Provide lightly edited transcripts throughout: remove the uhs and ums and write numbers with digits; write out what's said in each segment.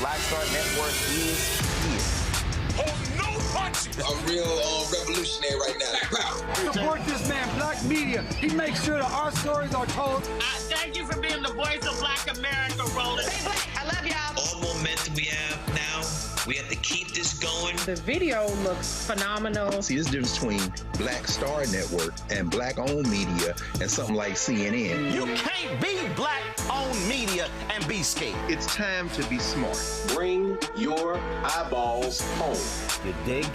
Black Star Network is here. Hold no punches! A real revolutionary right now. Support this man, Black Media. He makes sure that our stories are told. Thank you for being the voice of Black America, Roland. Stay black. I love y'all. All momentum we have now, we have to keep this going. The video looks phenomenal. See, this difference between Black Star Network and Black-owned media and something like CNN. You can't be Black-owned media and be scared. It's time to be smart. Bring your eyeballs home. You dig?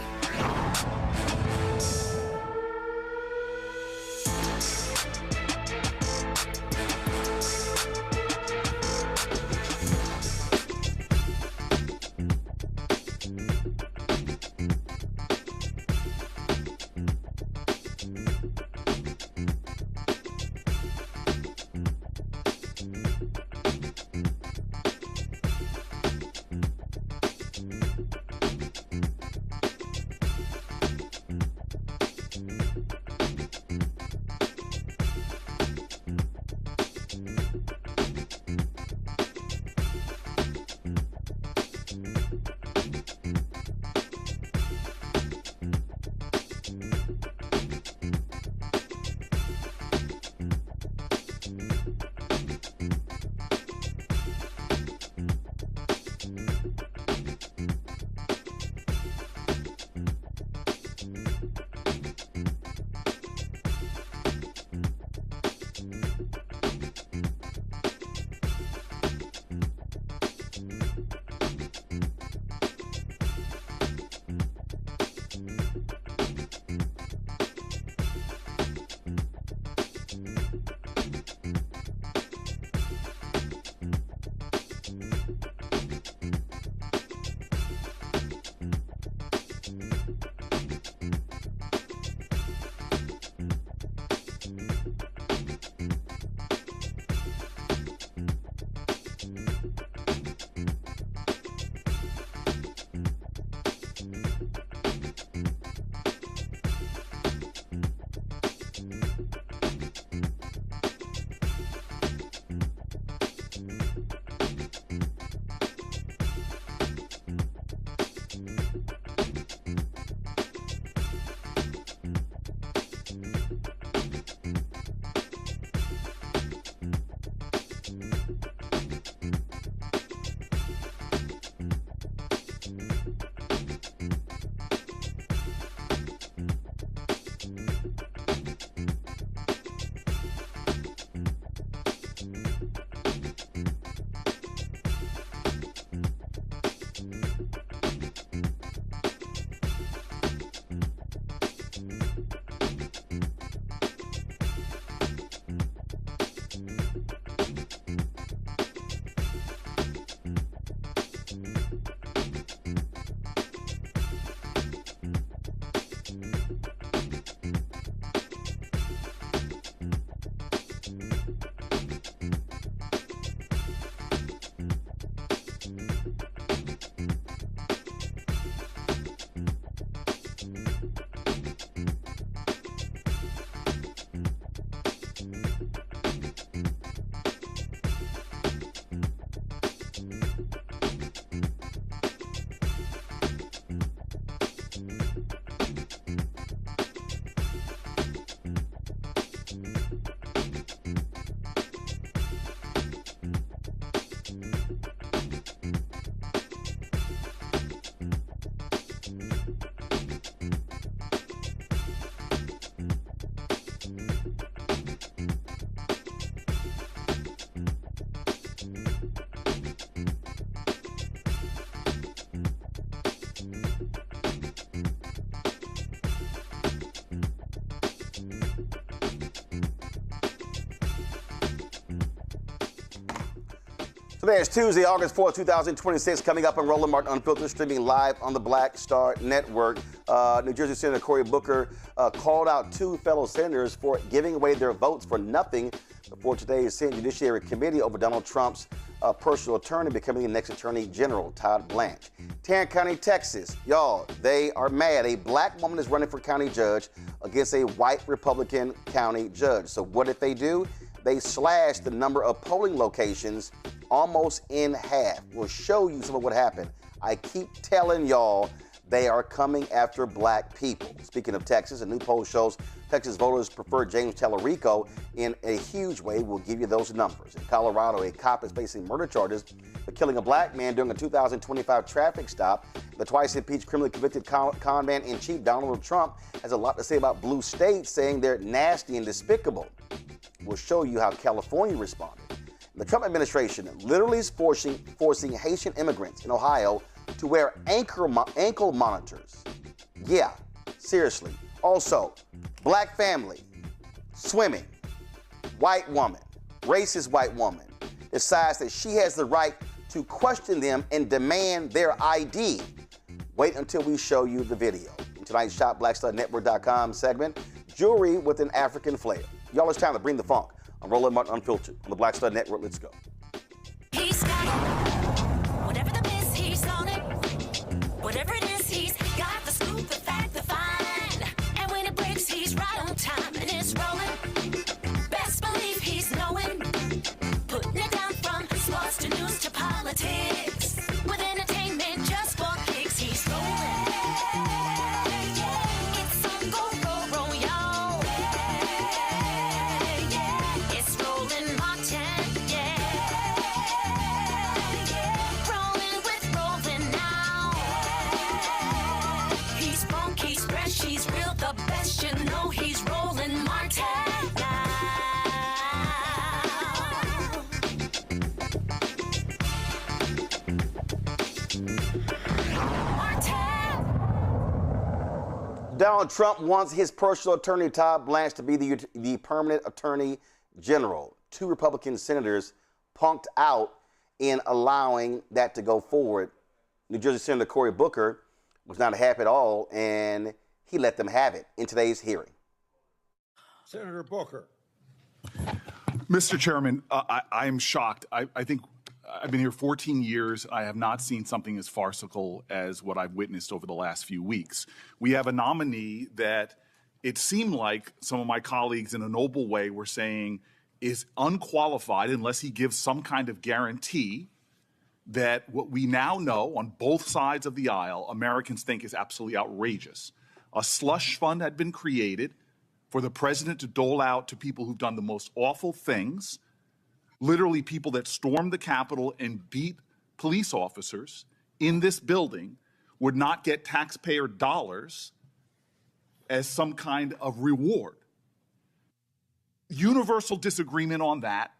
Today is Tuesday, August 4th, 2026, coming up on Roland Martin Unfiltered, streaming live on the Black Star Network. New Jersey Senator Cory Booker called out two fellow senators for giving away their votes for nothing before today's Senate Judiciary Committee over Donald Trump's personal attorney becoming the next Attorney General, Todd Blanche. Tarrant County, Texas. Y'all, they are mad. A black woman is running for county judge against a white Republican county judge. So what did they do? they slashed the number of polling locations almost in half. We'll show you some of what happened. I keep telling y'all they are coming after black people. Speaking of Texas, a new poll shows Texas voters prefer James Talarico in a huge way. We'll give you those numbers. In Colorado, a cop is facing murder charges for killing a black man during a 2025 traffic stop. The twice-impeached, criminally convicted con man-in-chief Donald Trump has a lot to say about blue states, saying they're nasty and despicable. We'll show you how California responded. The Trump administration literally is forcing Haitian immigrants in Ohio to wear ankle monitors. Yeah, seriously. Also, black family, swimming, white woman, racist white woman, decides that she has the right to question them and demand their ID. Wait until we show you the video. In tonight's ShopBlackStarNetwork.com segment, jewelry with an African flair. Y'all, it's time to bring the funk on Roland Martin Unfiltered on the Black Star Network. Let's go. He's got it. Whatever the biz, he's on it. Whatever it is, he's got the scoop, the fact, the find. And when it breaks, he's right on time and it's rolling. Best believe he's knowing. Putting it down from sports to news to politics. With entertainment just for kicks, he's rolling. It's on go, roll, y'all. It's Roland Martin, rolling with Roland now. He's funky, he's fresh, he's real, the best, you know he's Roland Martin now. Donald Trump wants his personal attorney, Todd Blanche, to be the permanent attorney general. 2 Republican senators punked out in allowing that to go forward. New Jersey Senator Cory Booker was not happy at all, and he let them have it in today's hearing. Senator Booker. Mr. Chairman, I am shocked. I think I've been here 14 years. I have not seen something as farcical as what I've witnessed over the last few weeks. We have a nominee that it seemed like some of my colleagues in a noble way were saying is unqualified unless he gives some kind of guarantee that what we now know on both sides of the aisle, Americans think is absolutely outrageous. A slush fund had been created for the president to dole out to people who've done the most awful things, literally people that stormed the Capitol and beat police officers in this building would not get taxpayer dollars as some kind of reward. Universal disagreement on that,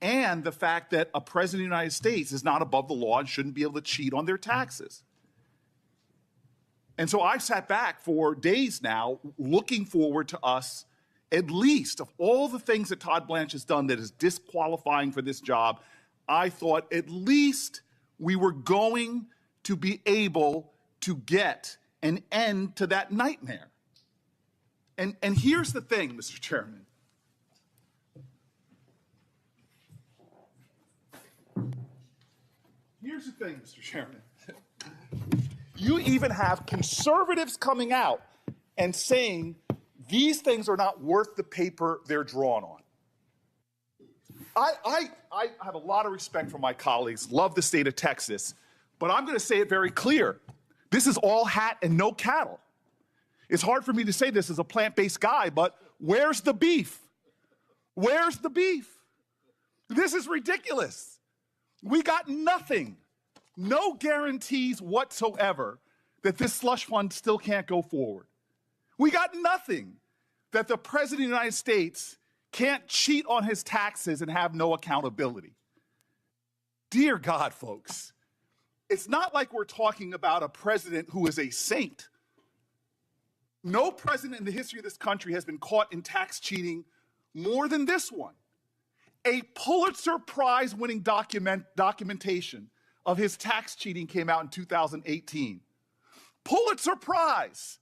and the fact that a president of the United States is not above the law and shouldn't be able to cheat on their taxes. And so I sat back for days now looking forward to us, at least of all the things that Todd Blanche has done that is disqualifying for this job, I thought at least we were going to be able to get an end to that nightmare. And here's the thing, Mr. Chairman. Here's the thing, Mr. Chairman. You even have conservatives coming out and saying these things are not worth the paper they're drawn on. I have a lot of respect for my colleagues, love the state of Texas, but I'm going to say it very clear. This is all hat and no cattle. It's hard for me to say this as a plant-based guy, but where's the beef? Where's the beef? This is ridiculous. We got nothing, no guarantees whatsoever that this slush fund still can't go forward. We got nothing that the President of the United States can't cheat on his taxes and have no accountability. Dear God, folks, it's not like we're talking about a president who is a saint. No president in the history of this country has been caught in tax cheating more than this one. A Pulitzer Prize-winning documentation of his tax cheating came out in 2018. Pulitzer Prize.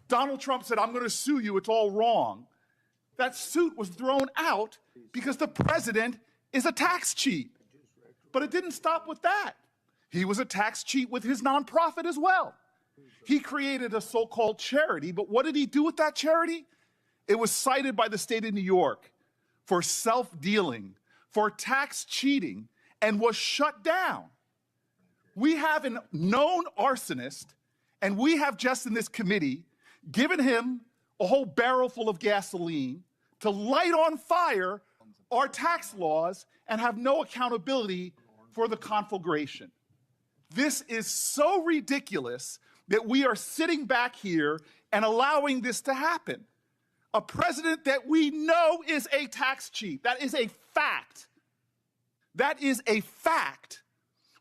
Donald Trump said, I'm going to sue you, it's all wrong. That suit was thrown out because the president is a tax cheat. But it didn't stop with that. He was a tax cheat with his nonprofit as well. He created a so-called charity, but what did he do with that charity? It was cited by the state of New York for self-dealing, for tax cheating, and was shut down. We have a known arsonist, and we have just in this committee given him a whole barrel full of gasoline to light on fire our tax laws and have no accountability for the conflagration. This is so ridiculous that we are sitting back here and allowing this to happen. A president that we know is a tax cheat. That is a fact. That is a fact.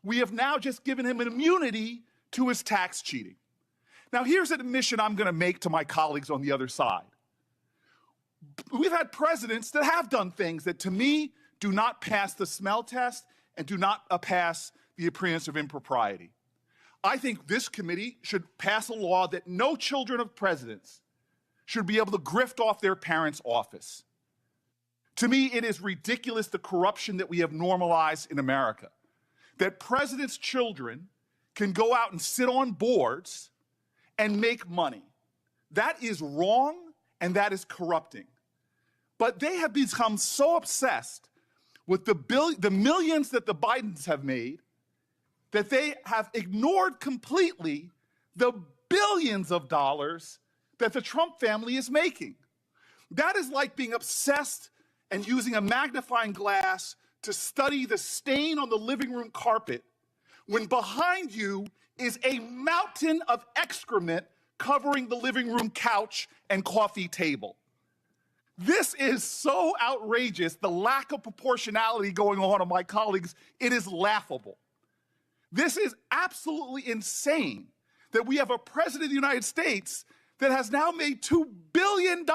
We have now just given him an immunity to his tax cheating. Now, here's an admission I'm going to make to my colleagues on the other side. We've had presidents that have done things that, to me, do not pass the smell test and do not pass the appearance of impropriety. I think this committee should pass a law that no children of presidents should be able to grift off their parents' office. To me, it is ridiculous the corruption that we have normalized in America, that presidents' children can go out and sit on boards and make money. That is wrong and that is corrupting. But they have become so obsessed with the millions that the Bidens have made that they have ignored completely the billions of dollars that the Trump family is making. That is like being obsessed and using a magnifying glass to study the stain on the living room carpet when behind you is a mountain of excrement covering the living room couch and coffee table. This is so outrageous, the lack of proportionality going on my colleagues, it is laughable. This is absolutely insane that we have a president of the United States that has now made $2 billion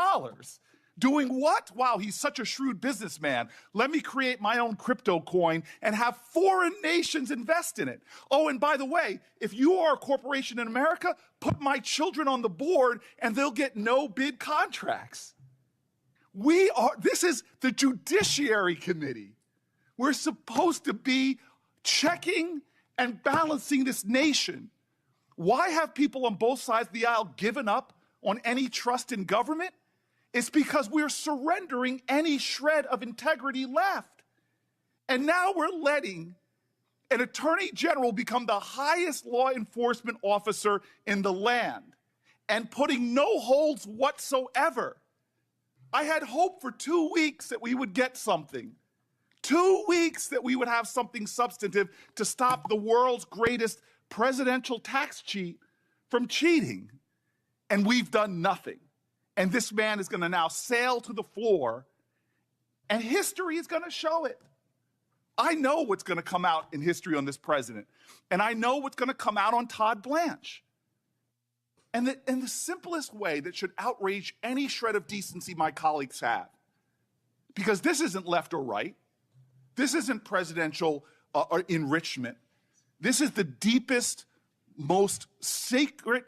doing what? Wow, he's such a shrewd businessman. Let me create my own crypto coin and have foreign nations invest in it. Oh, and by the way, if you are a corporation in America, put my children on the board and they'll get no bid contracts. This is the Judiciary Committee. We're supposed to be checking and balancing this nation. Why have people on both sides of the aisle given up on any trust in government? It's because we're surrendering any shred of integrity left. And now we're letting an attorney general become the highest law enforcement officer in the land and putting no holds whatsoever. I had hope for 2 weeks that we would get something. 2 weeks that we would have something substantive to stop the world's greatest presidential tax cheat from cheating. And we've done nothing. And this man is going to now sail to the floor, and history is going to show it. I know what's going to come out in history on this president, and I know what's going to come out on Todd Blanche. And the simplest way that should outrage any shred of decency my colleagues have, because this isn't left or right, this isn't presidential enrichment, this is the deepest, most sacred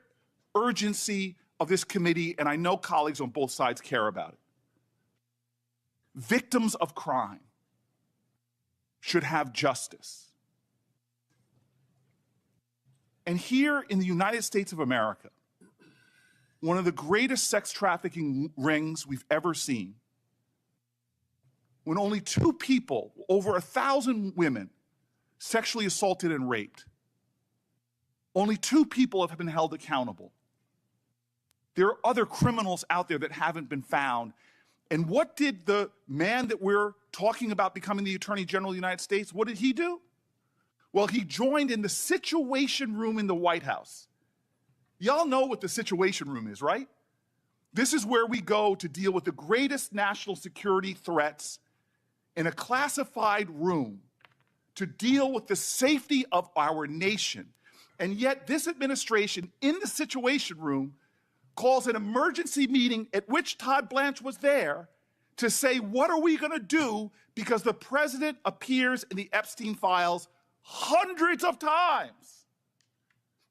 urgency of this committee, and I know colleagues on both sides care about it. Victims of crime should have justice. And here in the United States of America, one of the greatest sex trafficking rings we've ever seen, when only 2 people, over 1,000 women, sexually assaulted and raped, only 2 people have been held accountable. There are other criminals out there that haven't been found. And what did the man that we're talking about becoming the Attorney General of the United States, what did he do? Well, he joined in the Situation Room in the White House. Y'all know what the Situation Room is, right? This is where we go to deal with the greatest national security threats in a classified room to deal with the safety of our nation. And yet this administration in the Situation Room calls an emergency meeting at which Todd Blanche was there to say, what are we going to do? Because the president appears in the Epstein files hundreds of times.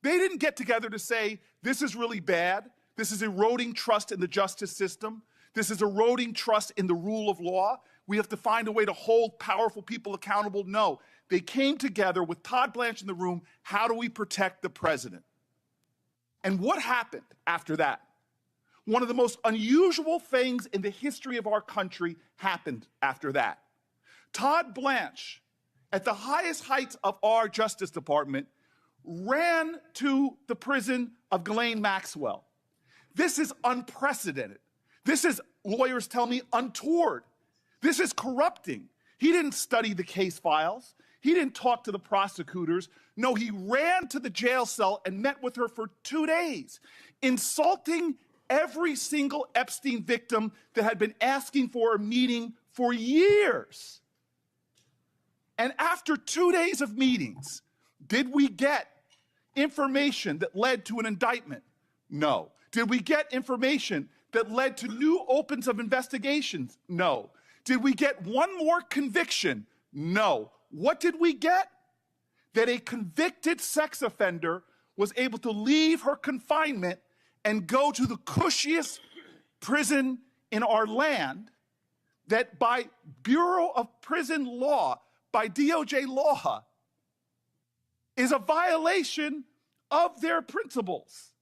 They didn't get together to say, this is really bad. This is eroding trust in the justice system. This is eroding trust in the rule of law. We have to find a way to hold powerful people accountable. No, they came together with Todd Blanche in the room. How do we protect the president? And what happened after that? One of the most unusual things in the history of our country happened after that. Todd Blanche, at the highest heights of our Justice Department, ran to the prison of Ghislaine Maxwell. This is unprecedented. This is, lawyers tell me, untoward. This is corrupting. He didn't study the case files. He didn't talk to the prosecutors. No, he ran to the jail cell and met with her for 2 days, insulting every single Epstein victim that had been asking for a meeting for years. And after 2 days of meetings, did we get information that led to an indictment? No. Did we get information that led to new opens of investigations? No. Did we get one more conviction? No. What did we get? That a convicted sex offender was able to leave her confinement and go to the cushiest prison in our land, that by Bureau of Prison Law, by DOJ law, is a violation of their principles.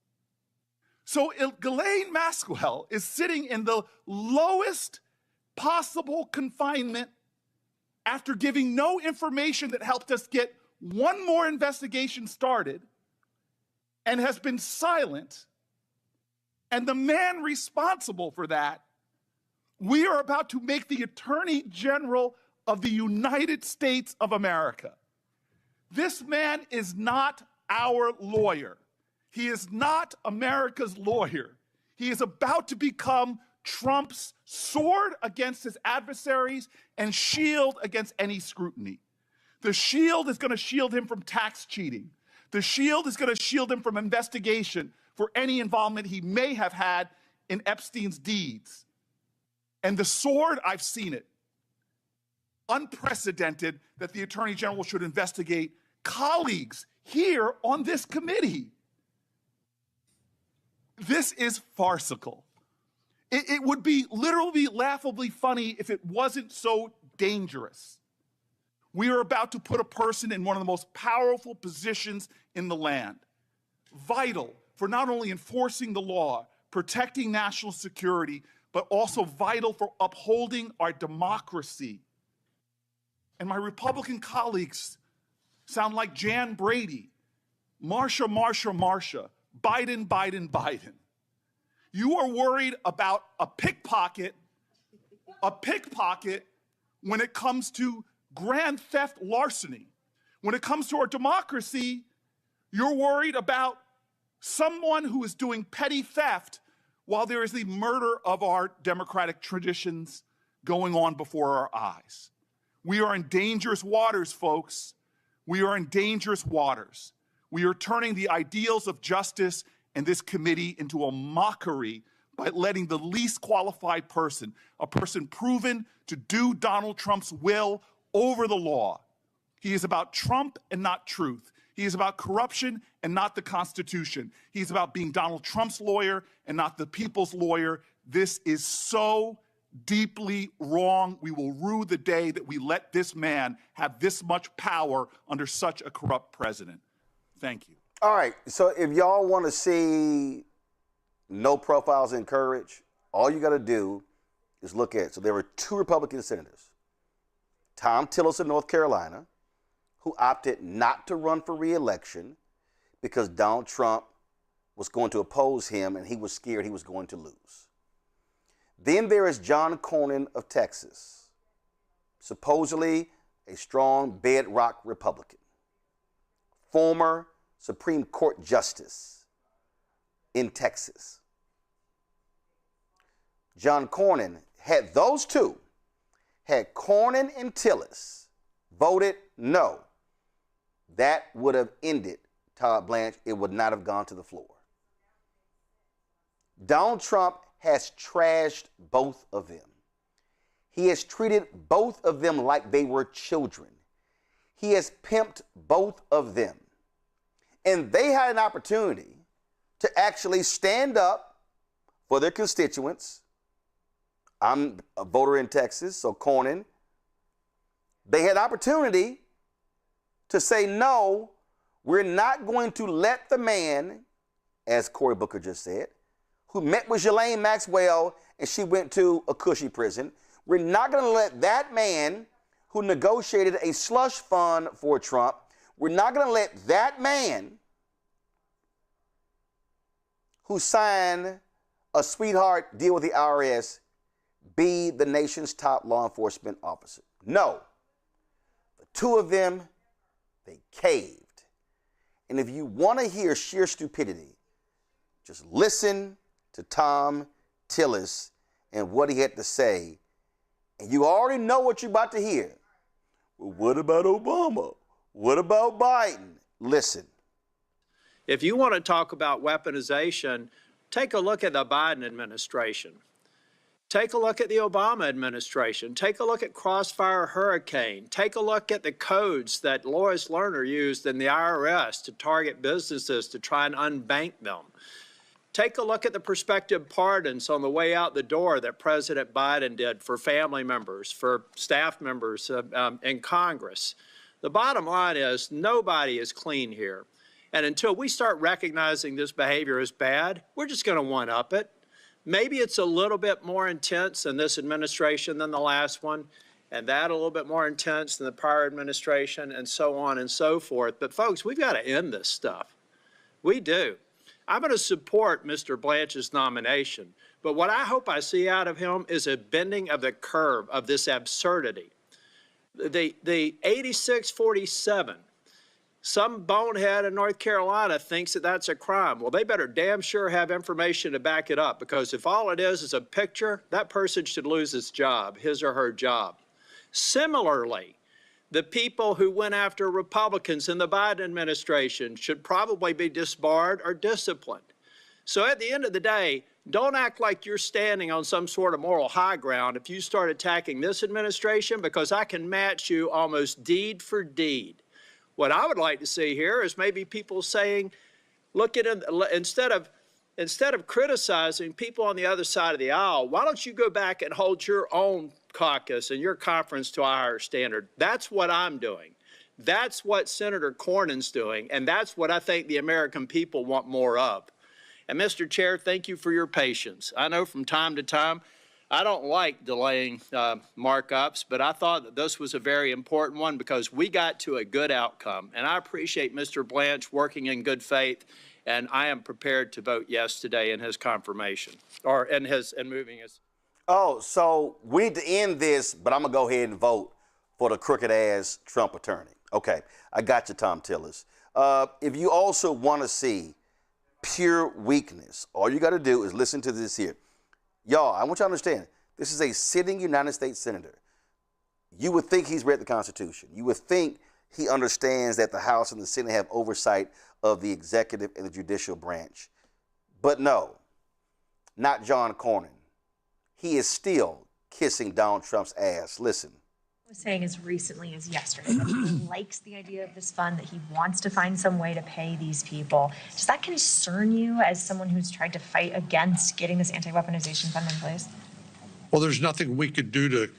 So Ghislaine Maxwell is sitting in the lowest possible confinement after giving no information that helped us get one more investigation started, and has been silent. And the man responsible for that, we are about to make the Attorney General of the United States of America. This man is not our lawyer. He is not America's lawyer. He is about to become Trump's sword against his adversaries and shield against any scrutiny. The shield is going to shield him from tax cheating. The shield is going to shield him from investigation for any involvement he may have had in Epstein's deeds. And the sword, I've seen it. Unprecedented that the Attorney General should investigate colleagues here on this committee. This is farcical. It would be literally laughably funny if it wasn't so dangerous. We are about to put a person in one of the most powerful positions in the land, vital for not only enforcing the law, protecting national security, but also vital for upholding our democracy. And my Republican colleagues sound like Jan Brady, Marsha, Marsha, Marsha, Biden, Biden, Biden. You are worried about a pickpocket when it comes to grand theft larceny. When it comes to our democracy, you're worried about someone who is doing petty theft while there is the murder of our democratic traditions going on before our eyes. We are in dangerous waters, folks. We are in dangerous waters. We are turning the ideals of justice and this committee into a mockery by letting the least qualified person, a person proven to do Donald Trump's will, over the law. He is about Trump and not truth. He is about corruption and not the Constitution. He's about being Donald Trump's lawyer and not the people's lawyer. This is so deeply wrong. We will rue the day that we let this man have this much power under such a corrupt president. Thank you. All right, so if y'all want to see no profiles in courage, all you got to do is look at, so there were 2 Republican senators, Tom Tillis of North Carolina, who opted not to run for re-election because Donald Trump was going to oppose him and he was scared he was going to lose. Then there is John Cornyn of Texas, supposedly a strong bedrock Republican, former Supreme Court Justice in Texas. John Cornyn, had those 2, had Cornyn and Tillis voted no, that would have ended Todd Blanche. It would not have gone to the floor. Donald Trump has trashed both of them. He has treated both of them like they were children. He has pimped both of them. And they had an opportunity to actually stand up for their constituents. I'm a voter in Texas, so Cornyn. They had opportunity to say, no, we're not going to let the man, as Cory Booker just said, who met with Ghislaine Maxwell and she went to a cushy prison. We're not going to let that man who negotiated a slush fund for Trump, we're not going to let that man who signed a sweetheart deal with the IRS be the nation's top law enforcement officer. No. The two of them, they caved. And if you want to hear sheer stupidity, just listen to Tom Tillis and what he had to say. And you already know what you're about to hear. Well, what about Obama? What about Biden? Listen. If you want to talk about weaponization, take a look at the Biden administration. Take a look at the Obama administration. Take a look at Crossfire Hurricane. Take a look at the codes that Lois Lerner used in the IRS to target businesses to try and unbank them. Take a look at the prospective pardons on the way out the door that President Biden did for family members, for staff members in Congress. The bottom line is nobody is clean here. And until we start recognizing this behavior as bad, we're just going to one-up it. Maybe it's a little bit more intense in this administration than the last one, and that a little bit more intense than the prior administration, and so on and so forth. But folks, we've got to end this stuff. We do. I'm going to support Mr. Blanche's nomination, but what I hope I see out of him is a bending of the curve of this absurdity. The 86-47, some bonehead in North Carolina thinks that that's a crime. Well, they better damn sure have information to back it up, because if all it is a picture, that person should lose his job, his or her job. Similarly, the people who went after Republicans in the Biden administration should probably be disbarred or disciplined. So at the end of the day, don't act like you're standing on some sort of moral high ground if you start attacking this administration, because I can match you almost deed for deed. What I would like to see here is maybe people saying, look at it, instead of criticizing people on the other side of the aisle, why don't you go back and hold your own caucus and your conference to a higher standard? That's what I'm doing. That's what Senator Cornyn's doing, and that's what I think the American people want more of. And Mr. Chair, thank you for your patience. I know from time to time, I don't like delaying markups, but I thought that this was a very important one because we got to a good outcome. And I appreciate Mr. Blanche working in good faith, and I am prepared to vote yes today in his confirmation, or in moving his. Oh, so we need to end this, but I'm going to go ahead and vote for the crooked-ass Trump attorney. Okay, I got you, Tom Tillis. If you also want to see pure weakness, all you got to do is listen to this here. Y'all, I want you to understand, this is a sitting United States senator. You would think he's read the Constitution. You would think he understands that the House and the Senate have oversight of the executive and the judicial branch. But no, not John Cornyn. He is still kissing Donald Trump's ass. Listen. Was saying as recently as yesterday that he likes the idea of this fund, that he wants to find some way to pay these people. Does that concern you as someone who's tried to fight against getting this anti-weaponization fund in place? Well, there's nothing we could do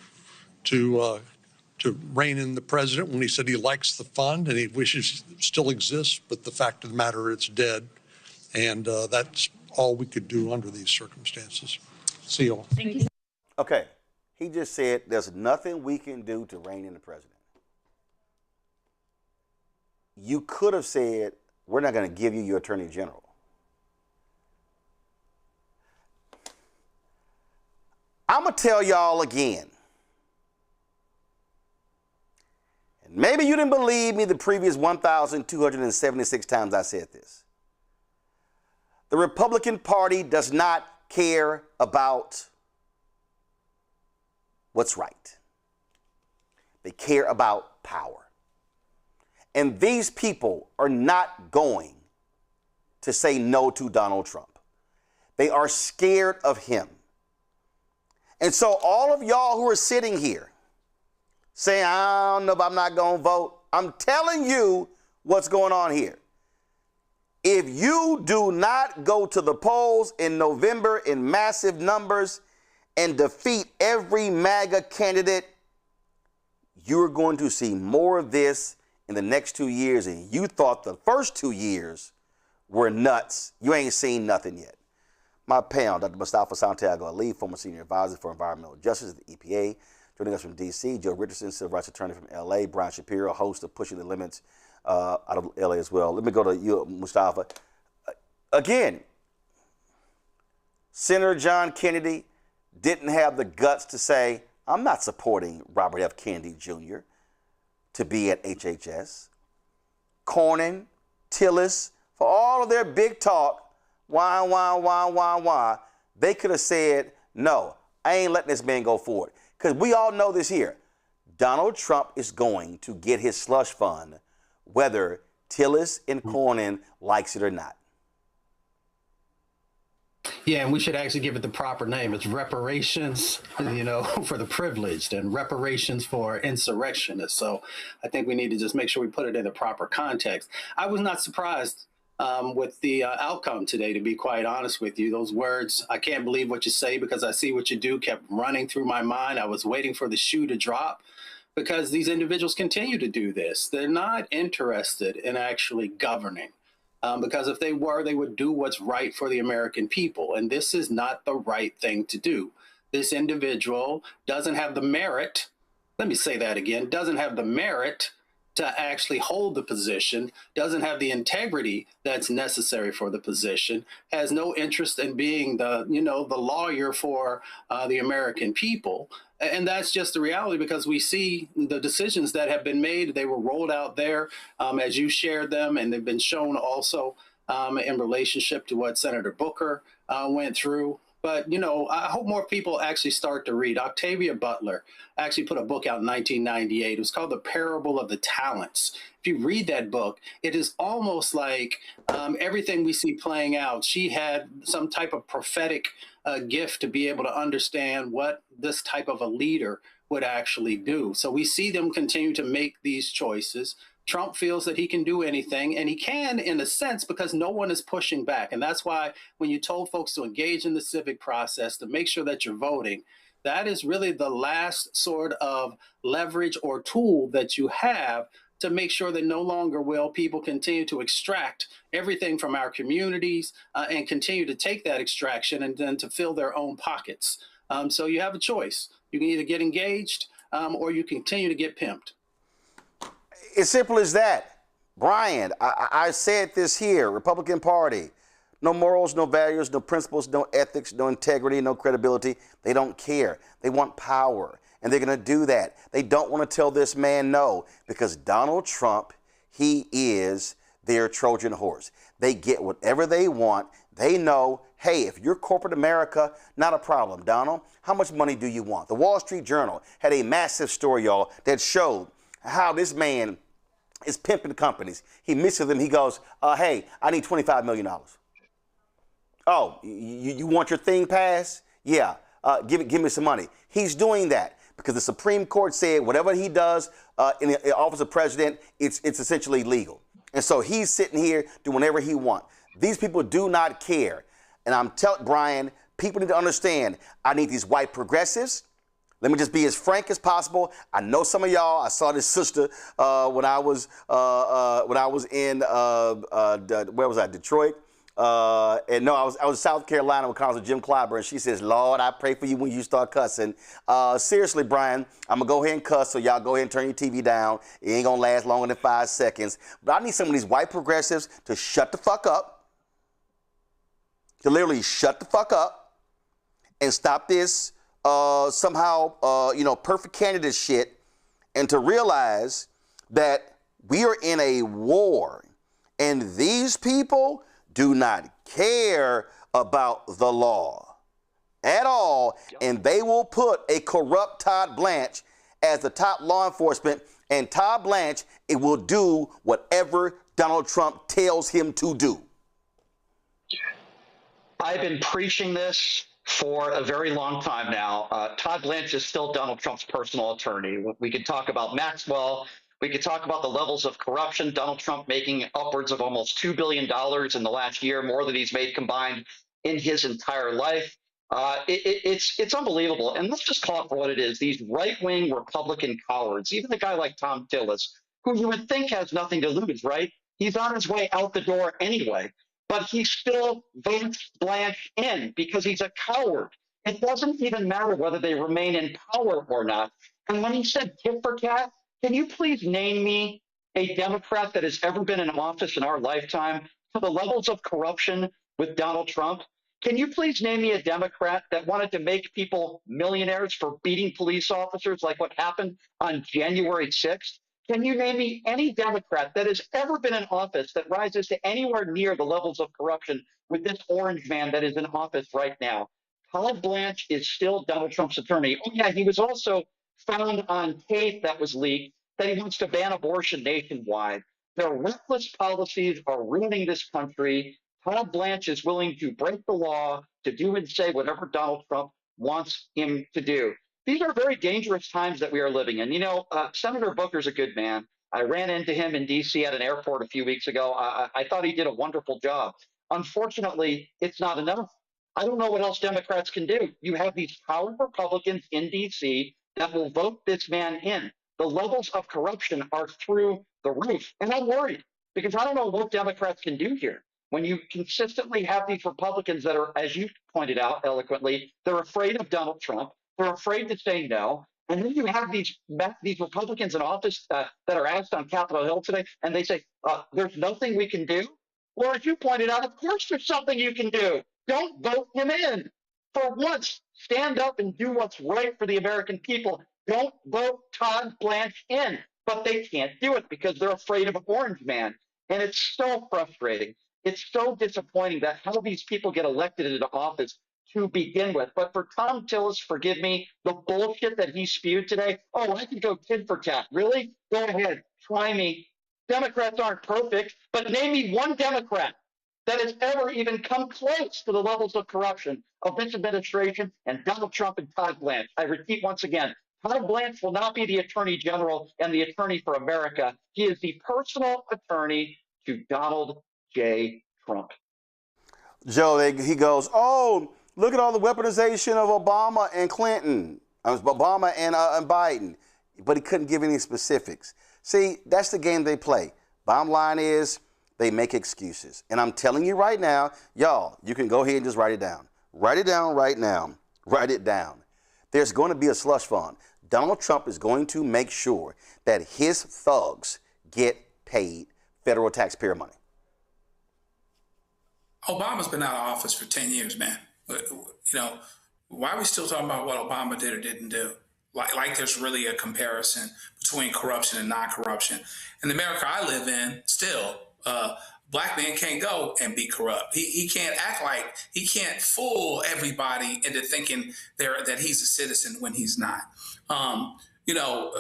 to rein in the president when he said he likes the fund and he wishes it still exists, but the fact of the matter, it's dead. And that's all we could do under these circumstances. See you all. Thank you. Okay. He just said there's nothing we can do to rein in the president. You could have said, we're not going to give you your attorney general. I'm going to tell y'all again. And maybe you didn't believe me the previous 1,276 times I said this. The Republican Party does not care about what's right. They care about power. And these people are not going to say no to Donald Trump. They are scared of him. And so all of y'all who are sitting here saying, I don't know if I'm not going to vote, I'm telling you what's going on here. If you do not go to the polls in November in massive numbers and defeat every MAGA candidate, you're going to see more of this in the next 2 years. And you thought the first 2 years were nuts. You ain't seen nothing yet. My panel, Dr. Mustafa Santiago Ali, former senior advisor for environmental justice at the EPA. Joining us from D.C., Joe Richardson, civil rights attorney from L.A., Brian Shapiro, host of Pushing the Limits out of L.A. as well. Let me go to you, Mustafa. Again, Senator John Kennedy didn't have the guts to say, I'm not supporting Robert F. Kennedy Jr. to be at HHS. Cornyn, Tillis, for all of their big talk, why, they could have said, no, I ain't letting this man go forward. Because we all know this here. Donald Trump is going to get his slush fund, whether Tillis and Cornyn likes it or not. Yeah, and we should actually give it the proper name. It's reparations, for the privileged and reparations for insurrectionists. So I think we need to just make sure we put it in the proper context. I was not surprised with the outcome today, to be quite honest with you. Those words, I can't believe what you say because I see what you do, kept running through my mind. I was waiting for the shoe to drop because these individuals continue to do this. They're not interested in actually governing. Because if they were, they would do what's right for the American people. And this is not the right thing to do. This individual doesn't have the merit, let me say that again, doesn't have the merit to actually hold the position, doesn't have the integrity that's necessary for the position, has no interest in being the lawyer for the American people. And that's just the reality because we see the decisions that have been made. They were rolled out there as you shared them, and they've been shown also in relationship to what Senator Booker went through. But, I hope more people actually start to read. Octavia Butler actually put a book out in 1998. It was called The Parable of the Talents. If you read that book, it is almost like everything we see playing out. She had some type of prophetic gift to be able to understand what this type of a leader would actually do. So we see them continue to make these choices. Trump feels that he can do anything, and he can in a sense because no one is pushing back. And that's why when you told folks to engage in the civic process, to make sure that you're voting, that is really the last sort of leverage or tool that you have to make sure that no longer will people continue to extract everything from our communities and continue to take that extraction and then to fill their own pockets. So you have a choice. You can either get engaged or you continue to get pimped. It's simple as that. Brian, I said this here, Republican Party, no morals, no values, no principles, no ethics, no integrity, no credibility. They don't care. They want power, and they're going to do that. They don't want to tell this man no because Donald Trump, he is their Trojan horse. They get whatever they want. They know, hey, if you're corporate America, not a problem. Donald, how much money do you want? The Wall Street Journal had a massive story, y'all, that showed how this man is pimping companies. He meets with them. He goes, hey, I need $25 million. Oh, you want your thing passed? Yeah, give me some money. He's doing that because the Supreme Court said whatever he does in the office of president, it's essentially legal. And so he's sitting here doing whatever he wants. These people do not care. And I'm telling Brian, people need to understand, I need these white progressives. Let me just be as frank as possible. I know some of y'all. I saw this sister when I was in where was I? Detroit. And no, I was in South Carolina with Congressman Jim Clyburn. And she says, "Lord, I pray for you when you start cussing." Seriously, Brian, I'm gonna go ahead and cuss. So y'all go ahead and turn your TV down. It ain't gonna last longer than 5 seconds. But I need some of these white progressives to shut the fuck up. To literally shut the fuck up and stop this. Perfect candidate shit, and to realize that we are in a war, and these people do not care about the law at all, and they will put a corrupt Todd Blanche as the top law enforcement, and Todd Blanche, it will do whatever Donald Trump tells him to do. I've been preaching this for a very long time now. Todd Blanche is still Donald Trump's personal attorney. We could talk about Maxwell. We could talk about the levels of corruption. Donald Trump making upwards of almost $2 billion in the last year, more than he's made combined in his entire life. It's unbelievable. And let's just call it for what it is. These right-wing Republican cowards, even a guy like Tom Tillis, who you would think has nothing to lose, right? He's on his way out the door anyway. but he still votes Blanche in because he's a coward. It doesn't even matter whether they remain in power or not. And when he said tit for tat, can you please name me a Democrat that has ever been in office in our lifetime to the levels of corruption with Donald Trump? Can you please name me a Democrat that wanted to make people millionaires for beating police officers like what happened on January 6th? Can you name me any Democrat that has ever been in office that rises to anywhere near the levels of corruption with this orange man that is in office right now? Todd Blanche is still Donald Trump's attorney. Oh, yeah, he was also found on tape that was leaked that he wants to ban abortion nationwide. Their reckless policies are ruining this country. Todd Blanche is willing to break the law to do and say whatever Donald Trump wants him to do. These are very dangerous times that we are living in. You know, Senator Booker's a good man. I ran into him in D.C. at an airport a few weeks ago. I thought he did a wonderful job. Unfortunately, it's not enough. I don't know what else Democrats can do. You have these coward Republicans in D.C. that will vote this man in. The levels of corruption are through the roof. And I'm worried because I don't know what Democrats can do here. When you consistently have these Republicans that are, as you pointed out eloquently, they're afraid of Donald Trump. They're afraid to say no. And then you have these Republicans in office that are asked on Capitol Hill today, and they say, there's nothing we can do. Well, as you pointed out, of course there's something you can do. Don't vote him in. For once, stand up and do what's right for the American people. Don't vote Todd Blanche in. But they can't do it because they're afraid of Orange Man. And it's so frustrating. It's so disappointing that how these people get elected into office to begin with. But for Tom Tillis, forgive me, the bullshit that he spewed today, oh, I can go tit for tat. Really? Go ahead. Try me. Democrats aren't perfect, but name me one Democrat that has ever even come close to the levels of corruption of this administration and Donald Trump and Todd Blanche. I repeat once again, Todd Blanche will not be the Attorney General and the Attorney for America. He is the personal attorney to Donald J. Trump. Joe, he goes, oh, look at all the weaponization of Obama and Clinton, Obama and Biden. But he couldn't give any specifics. See, that's the game they play. Bottom line is they make excuses. And I'm telling you right now, y'all, you can go ahead and just write it down. Write it down right now. Write it down. There's going to be a slush fund. Donald Trump is going to make sure that his thugs get paid federal taxpayer money. Obama's been out of office for 10 years, man. You know, why are we still talking about what Obama did or didn't do? Like there's really a comparison between corruption and non-corruption. In the America I live in, still, black man can't go and be corrupt. He can't act like, he can't fool everybody into thinking that he's a citizen when he's not. You know,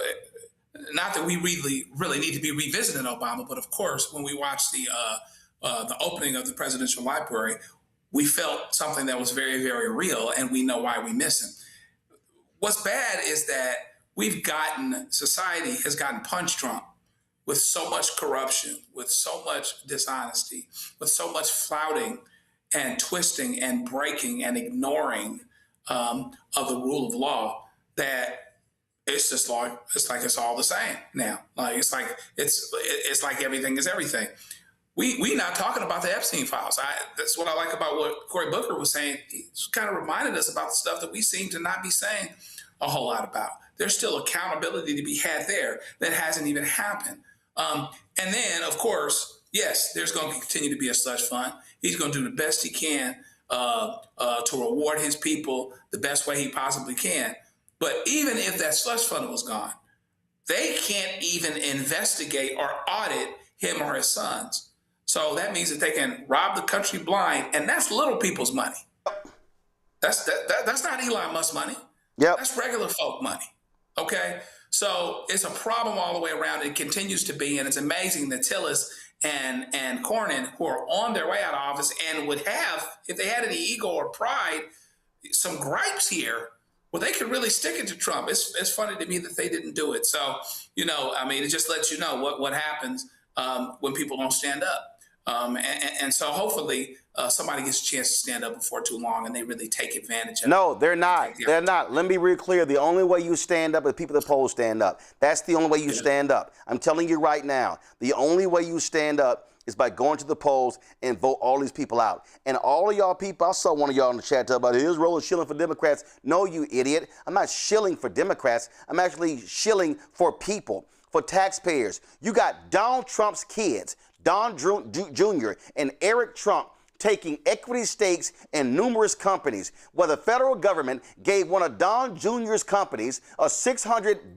not that we really need to be revisiting Obama, but of course, when we watch the opening of the presidential library, we felt something that was very, very real, and we know why we miss him. What's bad is that society has gotten punch drunk with so much corruption, with so much dishonesty, with so much flouting and twisting and breaking and ignoring of the rule of law that it's just like it's all the same now. Like it's like everything is everything. We not talking about the Epstein files. That's what I like about what Cory Booker was saying. He kind of reminded us about the stuff that we seem to not be saying a whole lot about. There's still accountability to be had there that hasn't even happened. And then, of course, yes, there's going to continue to be a slush fund. He's going to do the best he can to reward his people the best way he possibly can. But even if that slush fund was gone, they can't even investigate or audit him or his sons. So that means that they can rob the country blind, and that's little people's money. That's not Elon Musk's money. Yep. That's regular folk money. Okay? So it's a problem all the way around. It continues to be, and it's amazing that Tillis and Cornyn, who are on their way out of office and would have, if they had any ego or pride, some gripes here, well, they could really stick it to Trump. It's funny to me that they didn't do it. So, you know, I mean, it just lets you know what happens when people don't stand up. And so hopefully somebody gets a chance to stand up before too long and they really take advantage of it. No, they're not. They're not. Let me be real clear. The only way you stand up is people at the polls stand up. That's the only way you stand up. I'm telling you right now, the only way you stand up is by going to the polls and vote all these people out. And all of y'all people, I saw one of y'all in the chat talk about, here's Roland shilling for Democrats. No, you idiot. I'm not shilling for Democrats. I'm actually shilling for people, for taxpayers. You got Donald Trump's kids, Don Jr. and Eric Trump, taking equity stakes in numerous companies, where the federal government gave one of Don Jr.'s companies a $600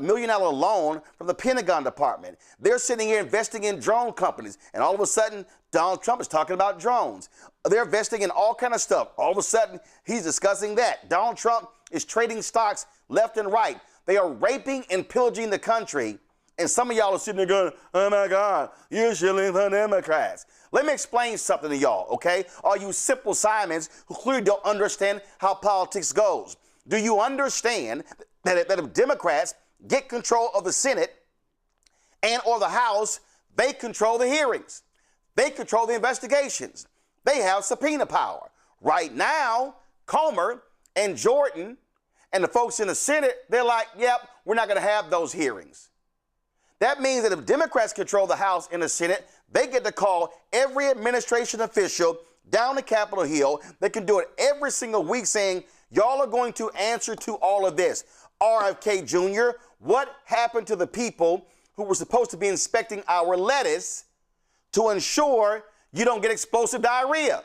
million loan from the Pentagon Department. They're sitting here investing in drone companies, and all of a sudden, Donald Trump is talking about drones. They're investing in all kind of stuff. All of a sudden, he's discussing that. Donald Trump is trading stocks left and right. They are raping and pillaging the country, and some of y'all are sitting there going, oh my God, you're shilling for Democrats. Let me explain something to y'all, okay? All you simple Simons who clearly don't understand how politics goes. Do you understand that if Democrats get control of the Senate and or the House, they control the hearings. They control the investigations. They have subpoena power. Right now, Comer and Jordan and the folks in the Senate, they're like, yep, we're not going to have those hearings. That means that if Democrats control the House and the Senate, they get to call every administration official down to Capitol Hill. They can do it every single week saying, y'all are going to answer to all of this. RFK Jr., what happened to the people who were supposed to be inspecting our lettuce to ensure you don't get explosive diarrhea?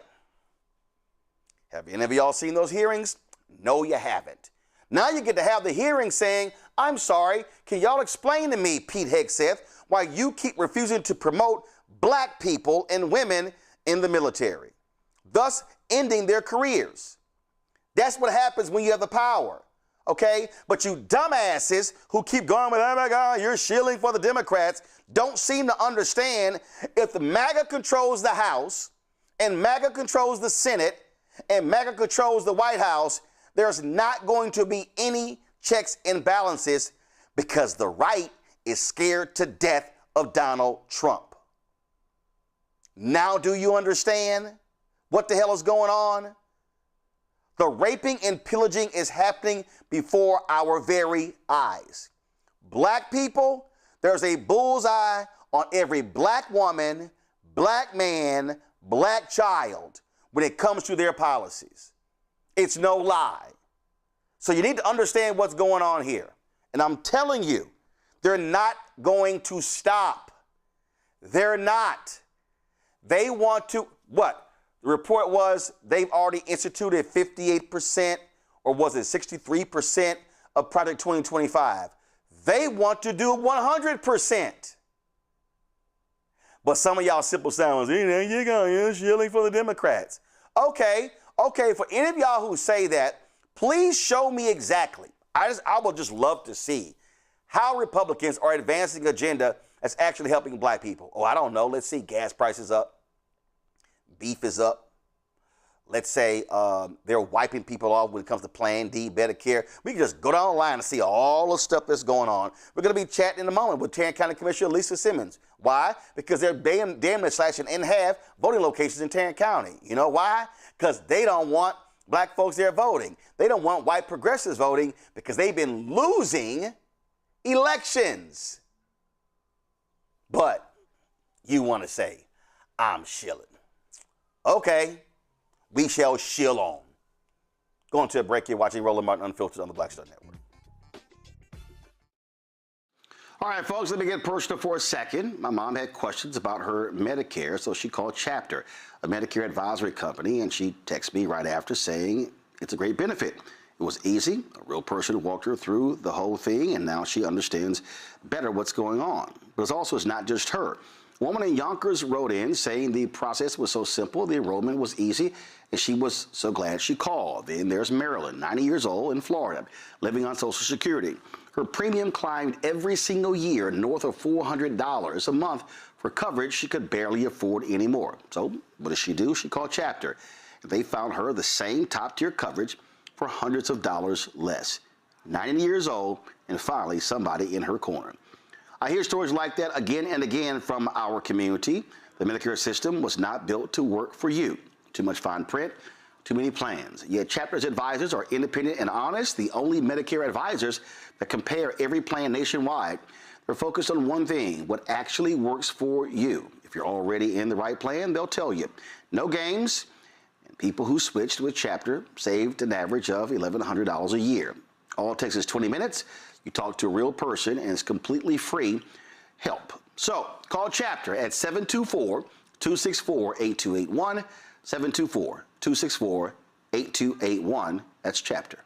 Have any of y'all seen those hearings? No, you haven't. Now you get to have the hearing saying, I'm sorry, can y'all explain to me, Pete Hegseth, why you keep refusing to promote black people and women in the military, thus ending their careers? That's what happens when you have the power, okay? But you dumbasses who keep going with, oh my God, you're shilling for the Democrats, don't seem to understand if the MAGA controls the House and MAGA controls the Senate and MAGA controls the White House, there's not going to be any checks and balances because the right is scared to death of Donald Trump. Now do you understand what the hell is going on? The raping and pillaging is happening before our very eyes. Black people, there's a bullseye on every black woman, black man, black child when it comes to their policies. It's no lie. So you need to understand what's going on here. And I'm telling you, they're not going to stop. They're not. They want to, what? The report was they've already instituted 58%, or was it 63% of Project 2025. They want to do 100%. But some of y'all simple sounds, you're shilling for the Democrats. Okay, for any of y'all who say that, please show me exactly. I would just love to see how Republicans are advancing an agenda that's actually helping black people. Oh, I don't know. Let's see. Gas prices up. Beef is up. Let's say they're wiping people off when it comes to Plan D, Medicare. We can just go down the line and see all the stuff that's going on. We're going to be chatting in a moment with Tarrant County Commissioner Lisa Simmons. Why? Because they're damn near slashing in half voting locations in Tarrant County. You know why? Because they don't want black folks there voting. They don't want white progressives voting because they've been losing elections. But you want to say, I'm shilling. Okay, we shall shill on. Going to a break here, watching Roland Martin Unfiltered on the Black Star Network. All right, folks, let me get personal for a second. My mom had questions about her Medicare, so she called Chapter, a Medicare advisory company, and she texted me right after saying it's a great benefit. It was easy. A real person walked her through the whole thing, and now she understands better what's going on. But it's not just her. A woman in Yonkers wrote in saying the process was so simple, the enrollment was easy, and she was so glad she called. Then there's Marilyn, 90 years old, in Florida, living on Social Security. Her premium climbed every single year north of $400 a month for coverage she could barely afford anymore. So what does she do? She called Chapter. They found her the same top-tier coverage for hundreds of dollars less. 90 years old, and finally somebody in her corner. I hear stories like that again and again from our community. The Medicare system was not built to work for you. Too much fine print, too many plans. Yet Chapter's advisors are independent and honest, the only Medicare advisors that compare every plan nationwide. They're focused on one thing, what actually works for you. If you're already in the right plan, they'll tell you. No games, and people who switched to a chapter saved an average of $1,100 a year. All it takes is 20 minutes. You talk to a real person, and it's completely free help. So call Chapter at 724-264-8281, 724-264-8281. That's Chapter.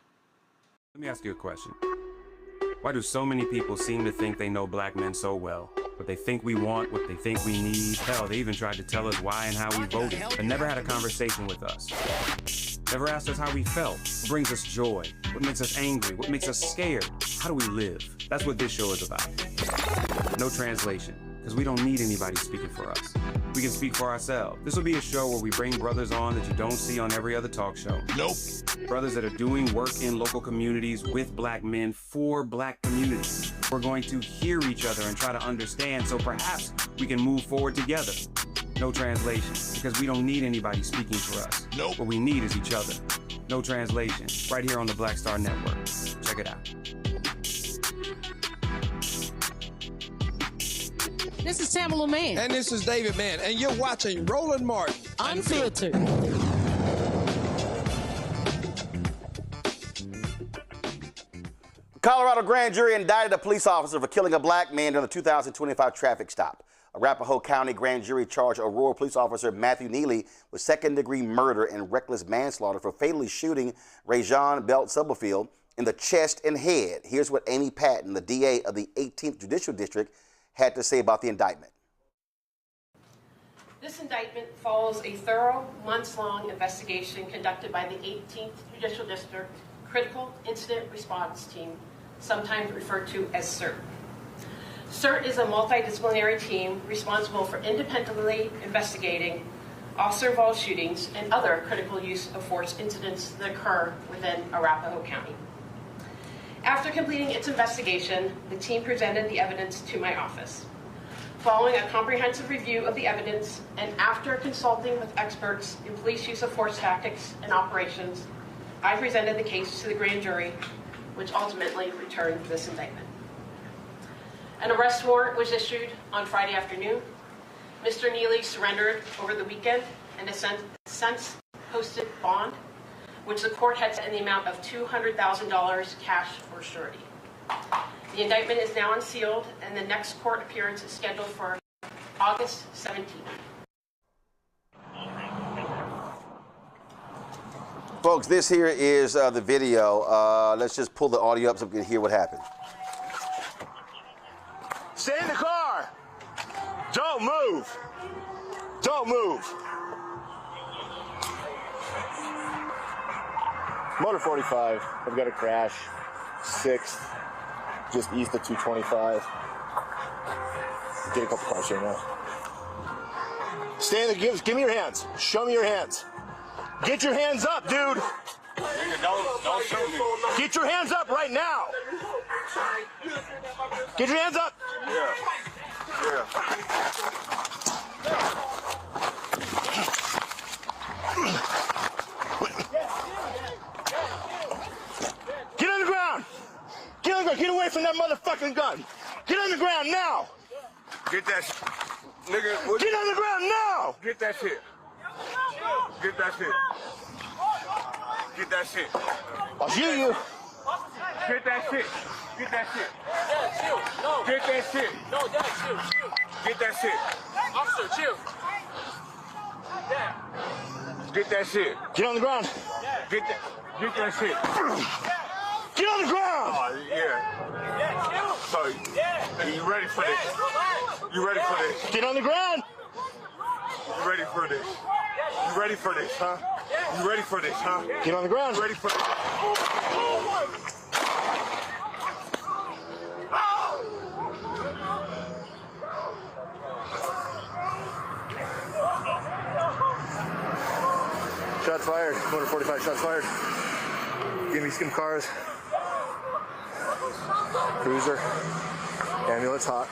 Let me ask you a question. Why do so many people seem to think they know black men so well? What they think we want, what they think we need. Hell, they even tried to tell us why and how we voted, but never had a conversation with us. Never asked us how we felt, what brings us joy, what makes us angry, what makes us scared. How do we live? That's what this show is about. No translation, because we don't need anybody speaking for us. We can speak for ourselves. This will be a show where we bring brothers on that you don't see on every other talk show. Nope. Brothers that are doing work in local communities with black men for black communities. We're going to hear each other and try to understand so perhaps we can move forward together. No translation, because we don't need anybody speaking for us. Nope. What we need is each other. No translation, right here on the Black Star Network. Check it out. This is Tamala Mann. And this is David Mann. And you're watching Roland Martin Unfiltered. Colorado grand jury indicted a police officer for killing a black man during the 2025 traffic stop. Arapahoe County grand jury charged Aurora police officer Matthew Neely with second-degree murder and reckless manslaughter for fatally shooting Rajon Belt Stubblefield in the chest and head. Here's what Amy Patton, the DA of the 18th Judicial District, had to say about the indictment. This indictment follows a thorough, months-long investigation conducted by the 18th Judicial District Critical Incident Response Team, sometimes referred to as CIRT. CIRT is a multidisciplinary team responsible for independently investigating officer-involved shootings and other critical use of force incidents that occur within Arapahoe County. After completing its investigation, the team presented the evidence to my office. Following a comprehensive review of the evidence and after consulting with experts in police use of force tactics and operations, I presented the case to the grand jury, which ultimately returned this indictment. An arrest warrant was issued on Friday afternoon. Mr. Neely surrendered over the weekend and has since posted bond, which the court had set in the amount of $200,000 cash or surety. The indictment is now unsealed, and the next court appearance is scheduled for August 17th. Folks, this here is the video. Let's just pull the audio up so we can hear what happened. Stay in the car. Don't move. Don't move. Motor 45. I've got a crash. 6th, just east of 225. Get a couple cars here now. Stay in the. Give me your hands. Show me your hands. Get your hands up, dude. Don't show me. Get your hands up right now. Get your hands up. Yeah. Get on the ground. Get on the ground. Get away from that motherfucking gun. Get on the ground now. Get that nigga. Get on the ground now. Get that shit. Get that shit. Get that shit. I'll shoot you. Get that shit. Get that shit. Chill. No. Get that shit. No, Dad, chill. Get that shit. Officer, chill. Dad. Get that shit. Get on the ground. Get that shit. Get on the ground. Oh, yeah. So, you ready for this? You ready for this? Get on the ground. You ready for this? You ready for this, huh? You ready for this, huh? Get on the ground. You ready for this? Shots fired. Motor 45, shots fired. Give me some cars. Cruiser. Ambulance hot.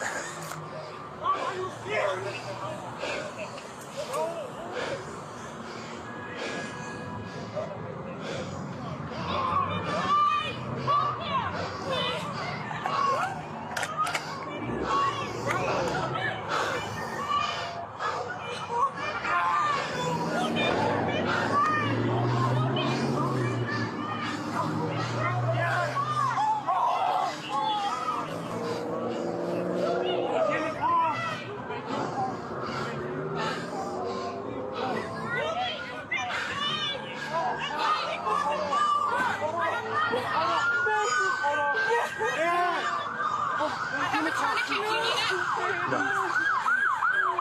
No.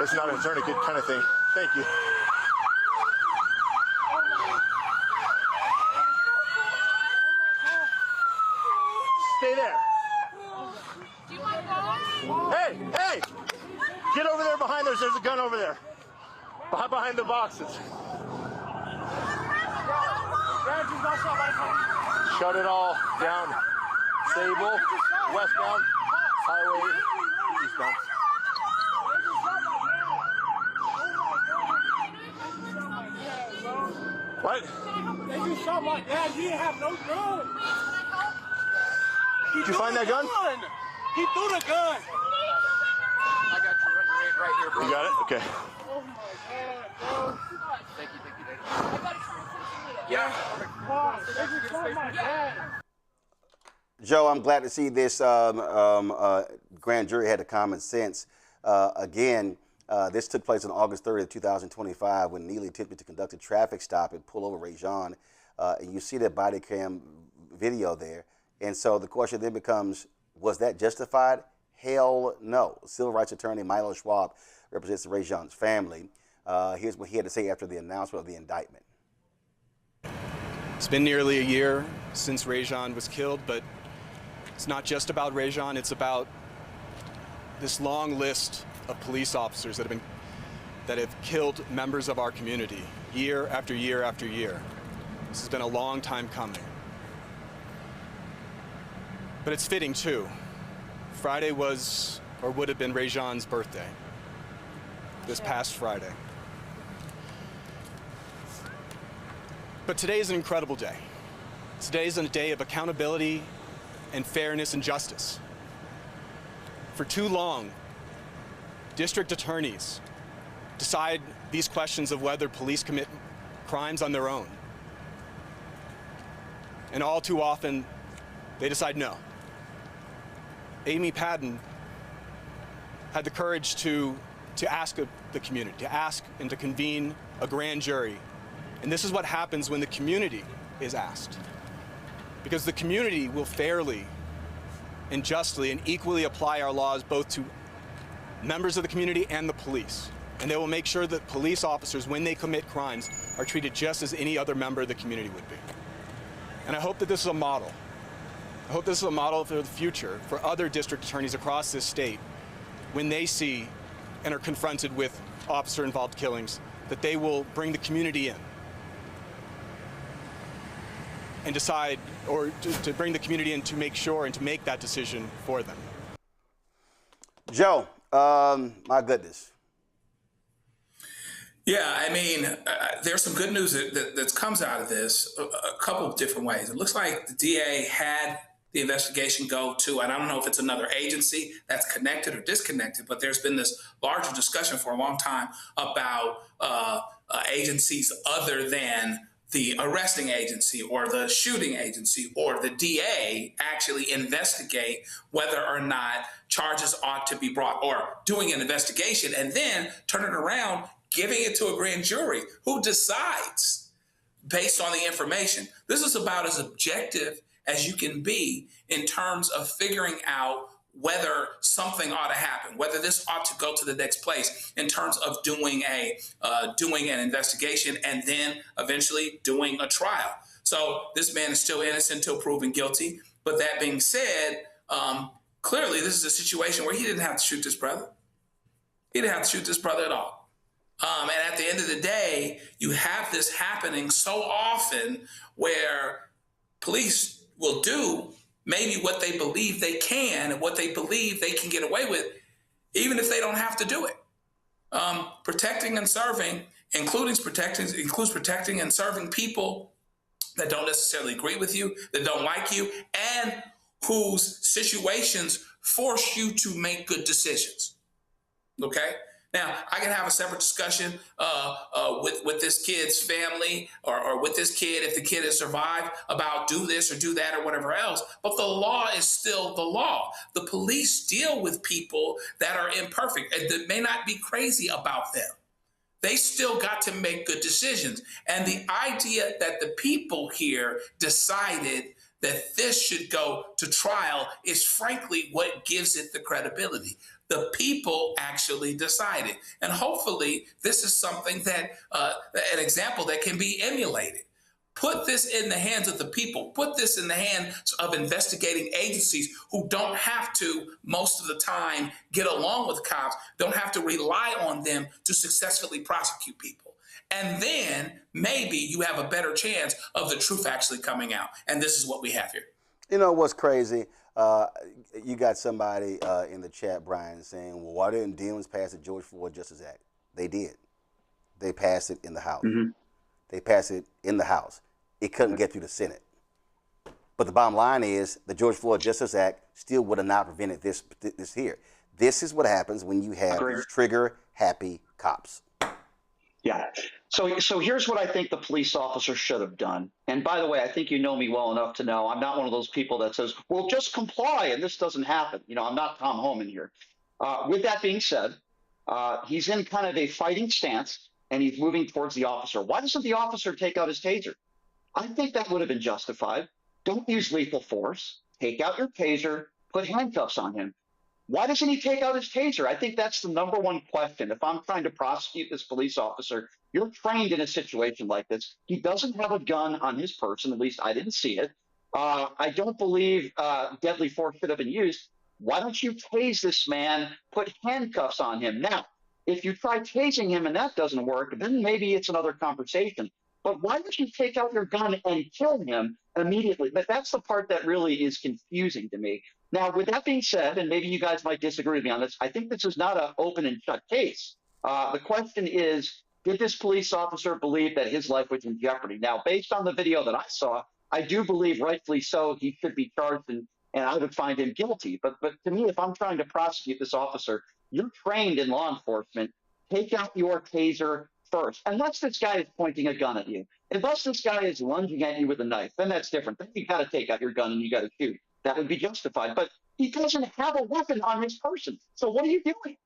It's not a tourniquet kind of thing. Thank you. Stay there. Hey, hey! Get over there behind us. There's a gun over there. Behind the boxes. Shut it all down. Sable, westbound, highway, eastbound. What? They just shot my dad. He didn't have no gun. Did you find that gun? He threw the gun. I got your red right here, bro. You got it? Okay. Oh my God, bro. Thank you. Yeah. They just shot my dad. Joe, I'm glad to see this grand jury had the common sense. Again, this took place on August 30th, 2025, when Neely attempted to conduct a traffic stop and pull over Rajon. And you see that body cam video there. And so the question then becomes, was that justified? Hell no. Civil rights attorney Milo Schwab represents Rajon's family. Here's what he had to say after the announcement of the indictment. It's been nearly a year since Rajon was killed, but it's not just about Rajon. It's about this long list of police officers that have killed members of our community year after year after year. This has been a long time coming. But it's fitting too. Friday was, or would have been, Rajon's birthday. This past Friday. But today is an incredible day. Today is a day of accountability and fairness and justice. For too long, district attorneys decide these questions of whether police commit crimes on their own. And all too often, they decide no. Amy Padden had the courage to ask the community, to ask and to convene a grand jury. And this is what happens when the community is asked. Because the community will fairly and justly and equally apply our laws both to members of the community and the police. And they will make sure that police officers, when they commit crimes, are treated just as any other member of the community would be. And I hope that this is a model. I hope this is a model for the future for other district attorneys across this state when they see and are confronted with officer-involved killings, that they will bring the community in and decide, or to bring the community in to make sure and to make that decision for them. Joe, my goodness. Yeah, I mean, there's some good news that comes out of this a couple of different ways. It looks like the DA had the investigation go to, and I don't know if it's another agency that's connected or disconnected, but there's been this larger discussion for a long time about agencies other than the arresting agency or the shooting agency or the DA actually investigate whether or not charges ought to be brought, or doing an investigation and then turn it around, giving it to a grand jury who decides based on the information. This is about as objective as you can be in terms of figuring out whether something ought to happen, whether this ought to go to the next place in terms of doing an investigation and then eventually doing a trial. So this man is still innocent until proven guilty. But that being said, clearly this is a situation where he didn't have to shoot this brother. He didn't have to shoot this brother at all. And at the end of the day, you have this happening so often where police will do maybe what they believe they can and what they believe they can get away with, even if they don't have to do it. Protecting and serving includes protecting and serving people that don't necessarily agree with you, that don't like you, and whose situations force you to make good decisions. Okay? Now, I can have a separate discussion with this kid's family or with this kid, if the kid has survived, about do this or do that or whatever else. But the law is still the law. The police deal with people that are imperfect and that may not be crazy about them. They still got to make good decisions. And the idea that the people here decided that this should go to trial is frankly what gives it the credibility. The people actually decided. And hopefully this is something that, an example that can be emulated. Put this in the hands of the people. Put this in the hands of investigating agencies who don't have to, most of the time, get along with cops, don't have to rely on them to successfully prosecute people. And then maybe you have a better chance of the truth actually coming out. And this is what we have here. You know what's crazy? You got somebody in the chat, Brian, saying, well, why didn't Demons pass the George Floyd Justice Act? They did. They passed it in the House. Mm-hmm. They passed it in the House. It couldn't get through the Senate. But the bottom line is the George Floyd Justice Act still would have not prevented this here. This is what happens when you have these trigger-happy cops. Yeah. So here's what I think the police officer should have done. And by the way, I think you know me well enough to know I'm not one of those people that says, well, just comply and this doesn't happen. You know, I'm not Tom Homan here. With that being said, he's in kind of a fighting stance and he's moving towards the officer. Why doesn't the officer take out his taser? I think that would have been justified. Don't use lethal force. Take out your taser, put handcuffs on him. Why doesn't he take out his taser? I think that's the number one question. If I'm trying to prosecute this police officer, you're trained in a situation like this. He doesn't have a gun on his person. At least I didn't see it. I don't believe deadly force should have been used. Why don't you tase this man, put handcuffs on him? Now, if you try tasing him and that doesn't work, then maybe it's another conversation. But why don't you take out your gun and kill him immediately? But that's the part that really is confusing to me. Now, with that being said, and maybe you guys might disagree with me on this, I think this is not an open and shut case. The question is, did this police officer believe that his life was in jeopardy? Now, based on the video that I saw, I do believe rightfully so he should be charged and I would find him guilty. But to me, if I'm trying to prosecute this officer, you're trained in law enforcement. Take out your taser first. Unless this guy is pointing a gun at you. Unless this guy is lunging at you with a knife, then that's different. Then you got to take out your gun and you got to shoot. That would be justified. But he doesn't have a weapon on his person. So what are you doing?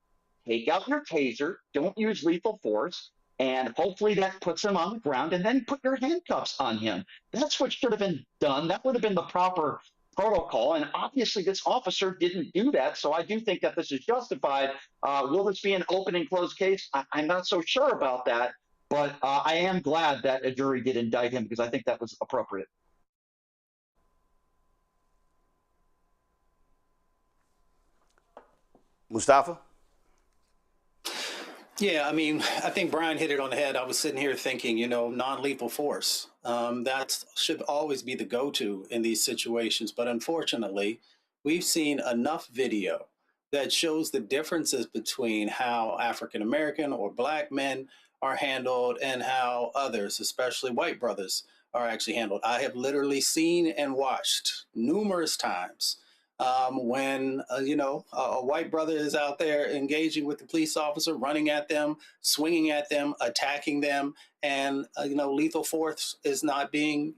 Take out your taser. Don't use lethal force. And hopefully that puts him on the ground and then put your handcuffs on him. That's what should have been done. That would have been the proper protocol. And obviously this officer didn't do that. So I do think that this is justified. Will this be an open and closed case? I'm not so sure about that. But I am glad that a jury did indict him because I think that was appropriate. Mustafa? Yeah, I mean, I think Brian hit it on the head. I was sitting here thinking, you know, non-lethal force. That should always be the go-to in these situations. But unfortunately, we've seen enough video that shows the differences between how African-American or Black men are handled and how others, especially white brothers, are actually handled. I have literally seen and watched numerous times when, you know, a white brother is out there engaging with the police officer, running at them, swinging at them, attacking them, and, you know, lethal force is not being,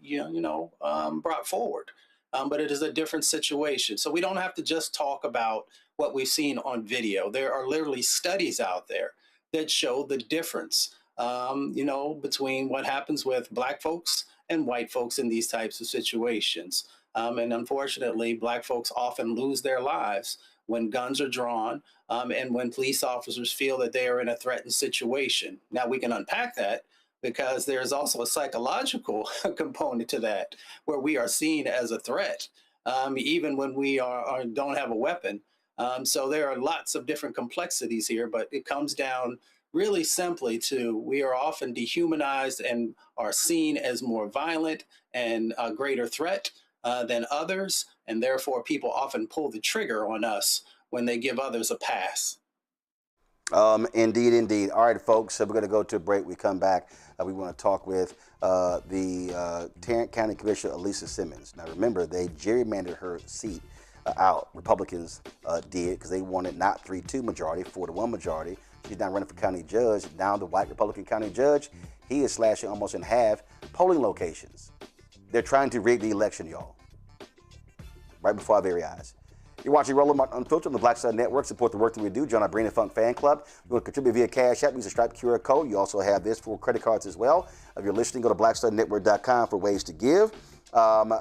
brought forward. But it is a different situation. So we don't have to just talk about what we've seen on video. There are literally studies out there that show the difference, between what happens with Black folks and white folks in these types of situations. And unfortunately, Black folks often lose their lives when guns are drawn and when police officers feel that they are in a threatened situation. Now, we can unpack that because there's also a psychological component to that where we are seen as a threat, even when we don't have a weapon. So there are lots of different complexities here, but it comes down really simply to we are often dehumanized and are seen as more violent and a greater threat than others, and therefore people often pull the trigger on us when they give others a pass. Indeed. All right, folks, so we're going to go to a break. We come back. We want to talk with the Tarrant County Commissioner, Elisa Simmons. Now, remember, they gerrymandered her seat out. Republicans did because they wanted not 3-2 majority, 4-1 majority. She's now running for county judge. Now the white Republican county judge, he is slashing almost in half polling locations. They're trying to rig the election, y'all, right before our very eyes. You're watching Roland Martin Unfiltered on the Black Star Network. Support the work that we do. Join our Brain and Funk fan club. You want to contribute via Cash App, use a Stripe QR code. You also have this for credit cards as well. If you're listening, go to blackstarnetwork.com for ways to give.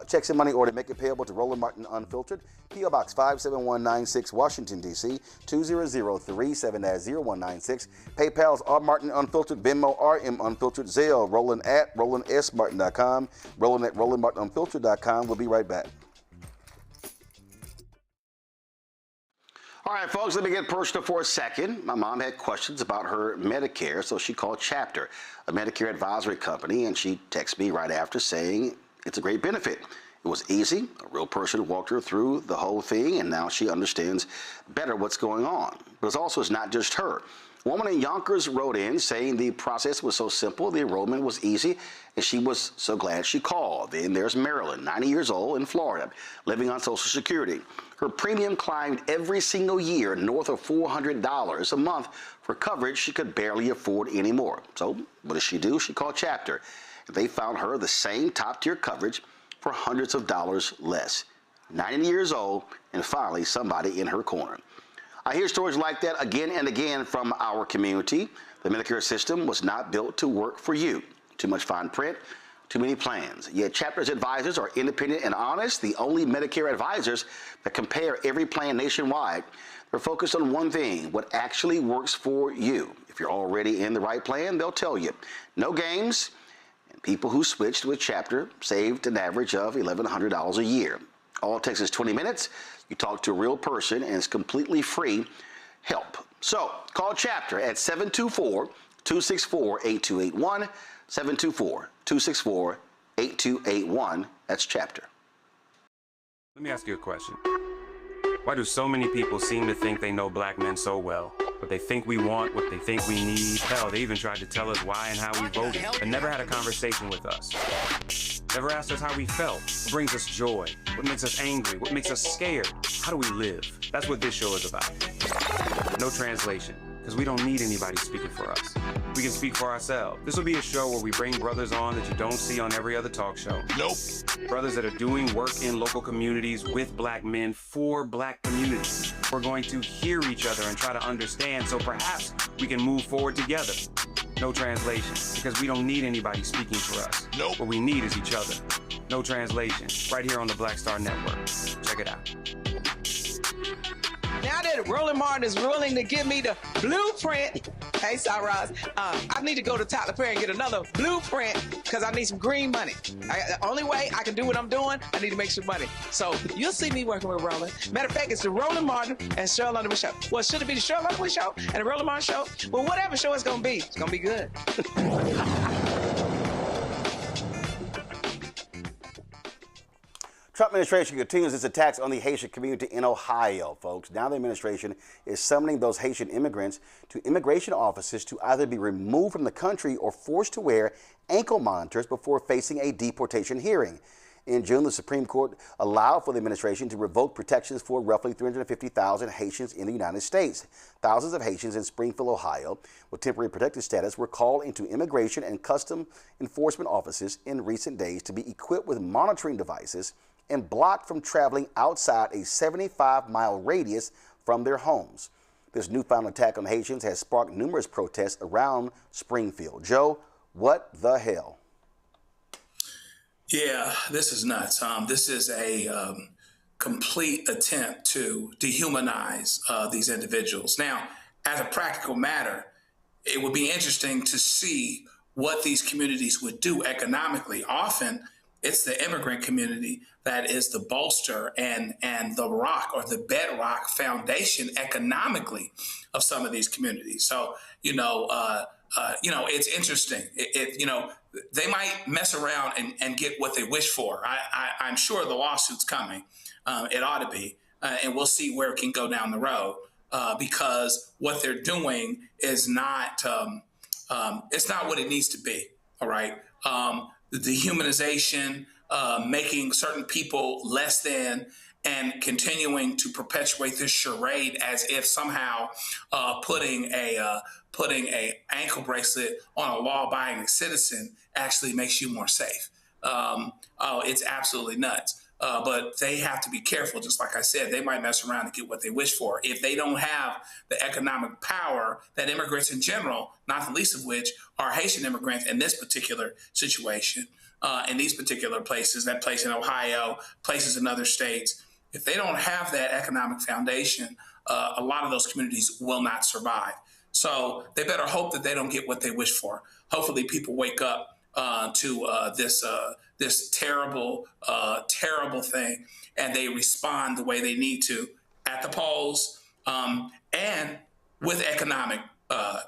Checks and money order, make it payable to Roland Martin Unfiltered, P.O. Box 57196, Washington, D.C. 20037-0196. PayPal's R Martin Unfiltered, Venmo RM Unfiltered, Zelle, Roland at RolandSMartin.com, Roland at RolandMartinUnfiltered.com. We'll be right back. All right, folks, let me get personal for a second. My mom had questions about her Medicare, so she called Chapter, a Medicare advisory company, and she texted me right after saying it's a great benefit. It was easy. A real person walked her through the whole thing, and now she understands better what's going on. But it's not just her. A woman in Yonkers wrote in saying the process was so simple, the enrollment was easy, and she was so glad she called. Then there's Marilyn, 90 years old, in Florida, living on Social Security. Her premium climbed every single year north of $400 a month for coverage she could barely afford anymore. So what does she do? She called Chapter. They found her the same top-tier coverage for hundreds of dollars less. 90 years old, and finally somebody in her corner. I hear stories like that again and again from our community. The Medicare system was not built to work for you. Too much fine print, too many plans. Yet Chapter's advisors are independent and honest, the only Medicare advisors that compare every plan nationwide. They're focused on one thing, what actually works for you. If you're already in the right plan, they'll tell you. No games. And people who switched with Chapter saved an average of $1,100 a year. All it takes is 20 minutes. You talk to a real person, and it's completely free help. So call Chapter at 724-264-8281, 724-264-8281. That's Chapter. Let me ask you a question. Why do so many people seem to think they know black men so well? What they think we want, what they think we need. Hell, they even tried to tell us why and how we voted, but never had a conversation with us. Never asked us how we felt, what brings us joy, what makes us angry, what makes us scared. How do we live? That's what this show is about. No translation, because we don't need anybody speaking for us. We can speak for ourselves. This will be a show where we bring brothers on that you don't see on every other talk show. Nope. Brothers that are doing work in local communities with black men for black communities. We're going to hear each other and try to understand so perhaps we can move forward together. No translation, because we don't need anybody speaking for us. Nope. What we need is each other. No translation, right here on the Black Star Network. Check it out. Now that Roland Martin is willing to give me the blueprint, hey, Cyrus, I need to go to Tyler Perry and get another blueprint because I need some green money. The only way I can do what I'm doing, I need to make some money. So you'll see me working with Roland. Matter of fact, it's the Roland Martin and Cheryl Underwood show. Well, should it be the Cheryl Underwood show and the Roland Martin show? Well, whatever show it's going to be, it's going to be good. Trump administration continues its attacks on the Haitian community in Ohio, folks. Now the administration is summoning those Haitian immigrants to immigration offices to either be removed from the country or forced to wear ankle monitors before facing a deportation hearing. In June, the Supreme Court allowed for the administration to revoke protections for roughly 350,000 Haitians in the United States. Thousands of Haitians in Springfield, Ohio, with temporary protected status were called into immigration and custom enforcement offices in recent days to be equipped with monitoring devices and blocked from traveling outside a 75-mile radius from their homes. This newfound attack on Haitians has sparked numerous protests around Springfield. Joe, what the hell? Yeah, this is nuts. This is a complete attempt to dehumanize these individuals. Now, as a practical matter, it would be interesting to see what these communities would do economically. Often, it's the immigrant community that is the bolster and the rock or the bedrock foundation economically of some of these communities. So, it's interesting. They might mess around and get what they wish for. I'm sure the lawsuit's coming. It ought to be. And we'll see where it can go down the road because what they're doing is not, it's not what it needs to be. All right. The dehumanization, making certain people less than, and continuing to perpetuate this charade as if somehow putting a ankle bracelet on a law-abiding citizen actually makes you more safe. It's absolutely nuts. But they have to be careful. Just like I said, they might mess around and get what they wish for. If they don't have the economic power that immigrants in general, not the least of which are Haitian immigrants in this particular situation, in these particular places, that place in Ohio, places in other states, if they don't have that economic foundation, a lot of those communities will not survive. So they better hope that they don't get what they wish for. Hopefully people wake up to this terrible, terrible thing, and they respond the way they need to at the polls, and with economic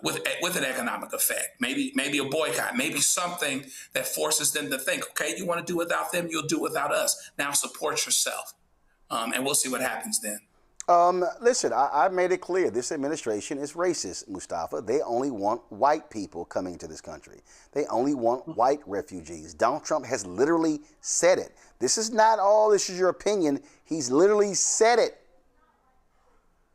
with an economic effect. Maybe a boycott, maybe something that forces them to think, okay, you want to do without them, you'll do without us. Now support yourself, and we'll see what happens then. Listen, I made it clear this administration is racist, Mustafa. They only want white people coming to this country. They only want white refugees. Donald Trump has literally said it. This is not all, this is your opinion. He's literally said it.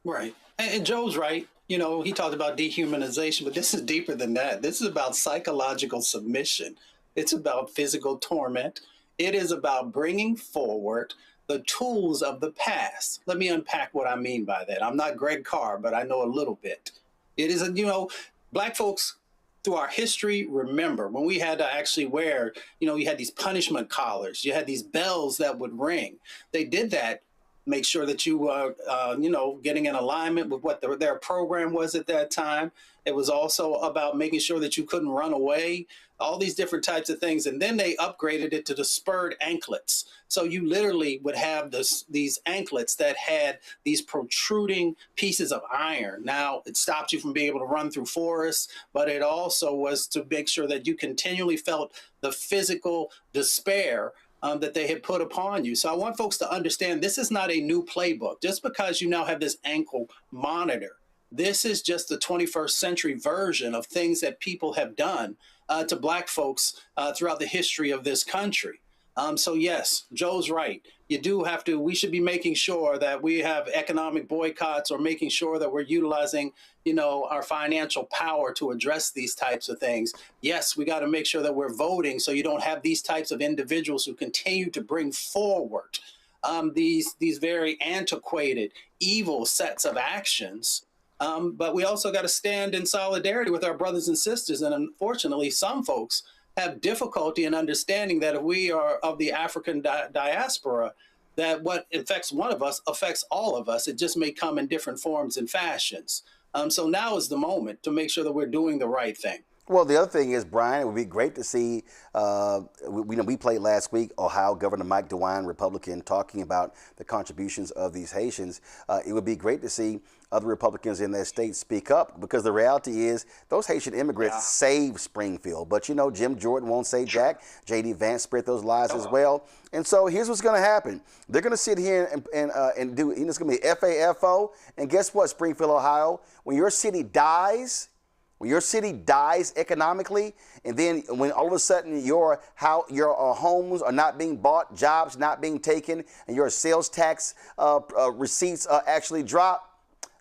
Right. And Joe's right. You know, he talked about dehumanization, but this is deeper than that. This is about psychological submission. It's about physical torment. It is about bringing forward the tools of the past. Let me unpack what I mean by that. I'm not Greg Carr, but I know a little bit. It is, you know, black folks through our history, remember when we had to actually wear, you know, you had these punishment collars, you had these bells that would ring. They did that, make sure that you were, you know, getting in alignment with what their program was at that time. It was also about making sure that you couldn't run away, all these different types of things. And then they upgraded it to the spurred anklets. So you literally would have these anklets that had these protruding pieces of iron. Now, it stopped you from being able to run through forests, but it also was to make sure that you continually felt the physical despair that they had put upon you. So I want folks to understand this is not a new playbook. Just because you now have this ankle monitor, this is just the 21st century version of things that people have done to black folks throughout the history of this country. So yes, Joe's right. You do have to, we should be making sure that we have economic boycotts or making sure that we're utilizing, you know, our financial power to address these types of things. Yes, we got to make sure that we're voting so you don't have these types of individuals who continue to bring forward these very antiquated, evil sets of actions. But we also got to stand in solidarity with our brothers and sisters. And unfortunately, some folks have difficulty in understanding that if we are of the African diaspora, that what affects one of us affects all of us. It just may come in different forms and fashions. So now is the moment to make sure that we're doing the right thing. Well, the other thing is, Brian, it would be great to see, we played last week Ohio Governor Mike DeWine, Republican, talking about the contributions of these Haitians. It would be great to see other Republicans in that state speak up, because the reality is those Haitian immigrants saved Springfield. But, you know, Jim Jordan won't say jack. J.D. Vance spread those lies as well. And so here's what's going to happen. They're going to sit here and do, you know, it's going to be FAFO. And guess what, Springfield, Ohio? When your city dies economically, and then when all of a sudden your homes are not being bought, jobs not being taken, and your sales tax receipts actually drop,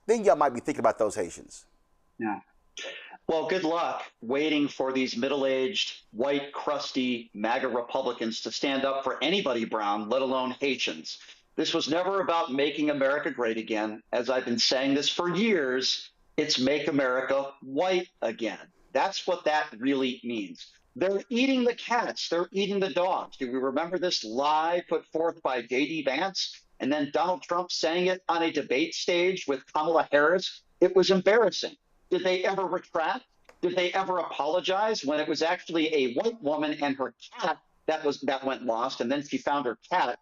then y'all might be thinking about those Haitians. Yeah. Well, good luck waiting for these middle-aged, white, crusty MAGA Republicans to stand up for anybody brown, let alone Haitians. This was never about making America great again. As I've been saying this for years, it's make America white again. That's what that really means. They're eating the cats. They're eating the dogs. Do we remember this lie put forth by J.D. Vance and then Donald Trump saying it on a debate stage with Kamala Harris? It was embarrassing. Did they ever retract? Did they ever apologize when it was actually a white woman and her cat that went lost, and then she found her cat?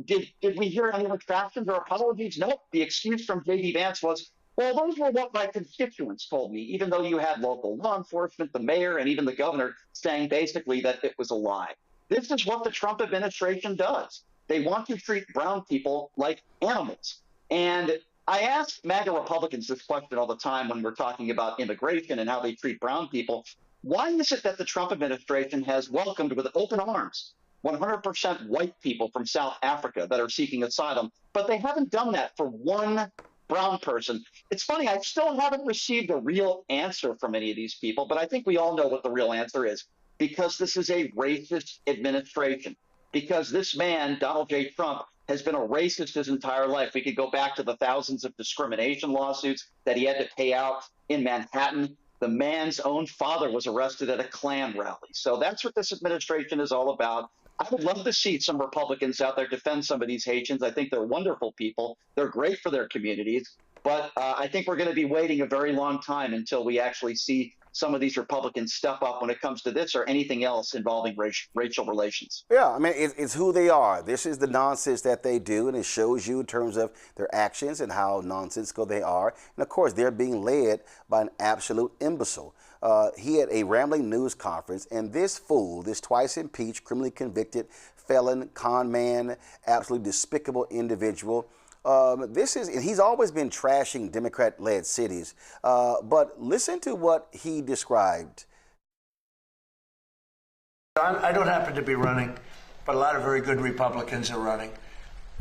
Did we hear any retractions or apologies? No. The excuse from J.D. Vance was, well, those were what my constituents told me, even though you had local law enforcement, the mayor, and even the governor saying basically that it was a lie. This is what the Trump administration does. They want to treat brown people like animals. And I ask MAGA Republicans this question all the time when we're talking about immigration and how they treat brown people. Why is it that the Trump administration has welcomed with open arms 100% white people from South Africa that are seeking asylum, but they haven't done that for one brown person? It's funny, I still haven't received a real answer from any of these people, but I think we all know what the real answer is, because this is a racist administration. Because this man, Donald J. Trump, has been a racist his entire life. We could go back to the thousands of discrimination lawsuits that he had to pay out in Manhattan, The man's own father was arrested at a Klan rally. So that's what this administration is all about. I would love to see some Republicans out there defend some of these Haitians. I think they're wonderful people. They're great for their communities. But I think we're going to be waiting a very long time until we actually see some of these Republicans step up when it comes to this or anything else involving racial relations. Yeah, I mean, it's who they are. This is the nonsense that they do, and it shows you in terms of their actions and how nonsensical they are. And of course, they're being led by an absolute imbecile. He had a rambling news conference, and this fool, this twice impeached, criminally convicted felon, con man, absolutely despicable individual, and he's always been trashing Democrat-led cities, but listen to what he described. I don't happen to be running, but a lot of very good Republicans are running.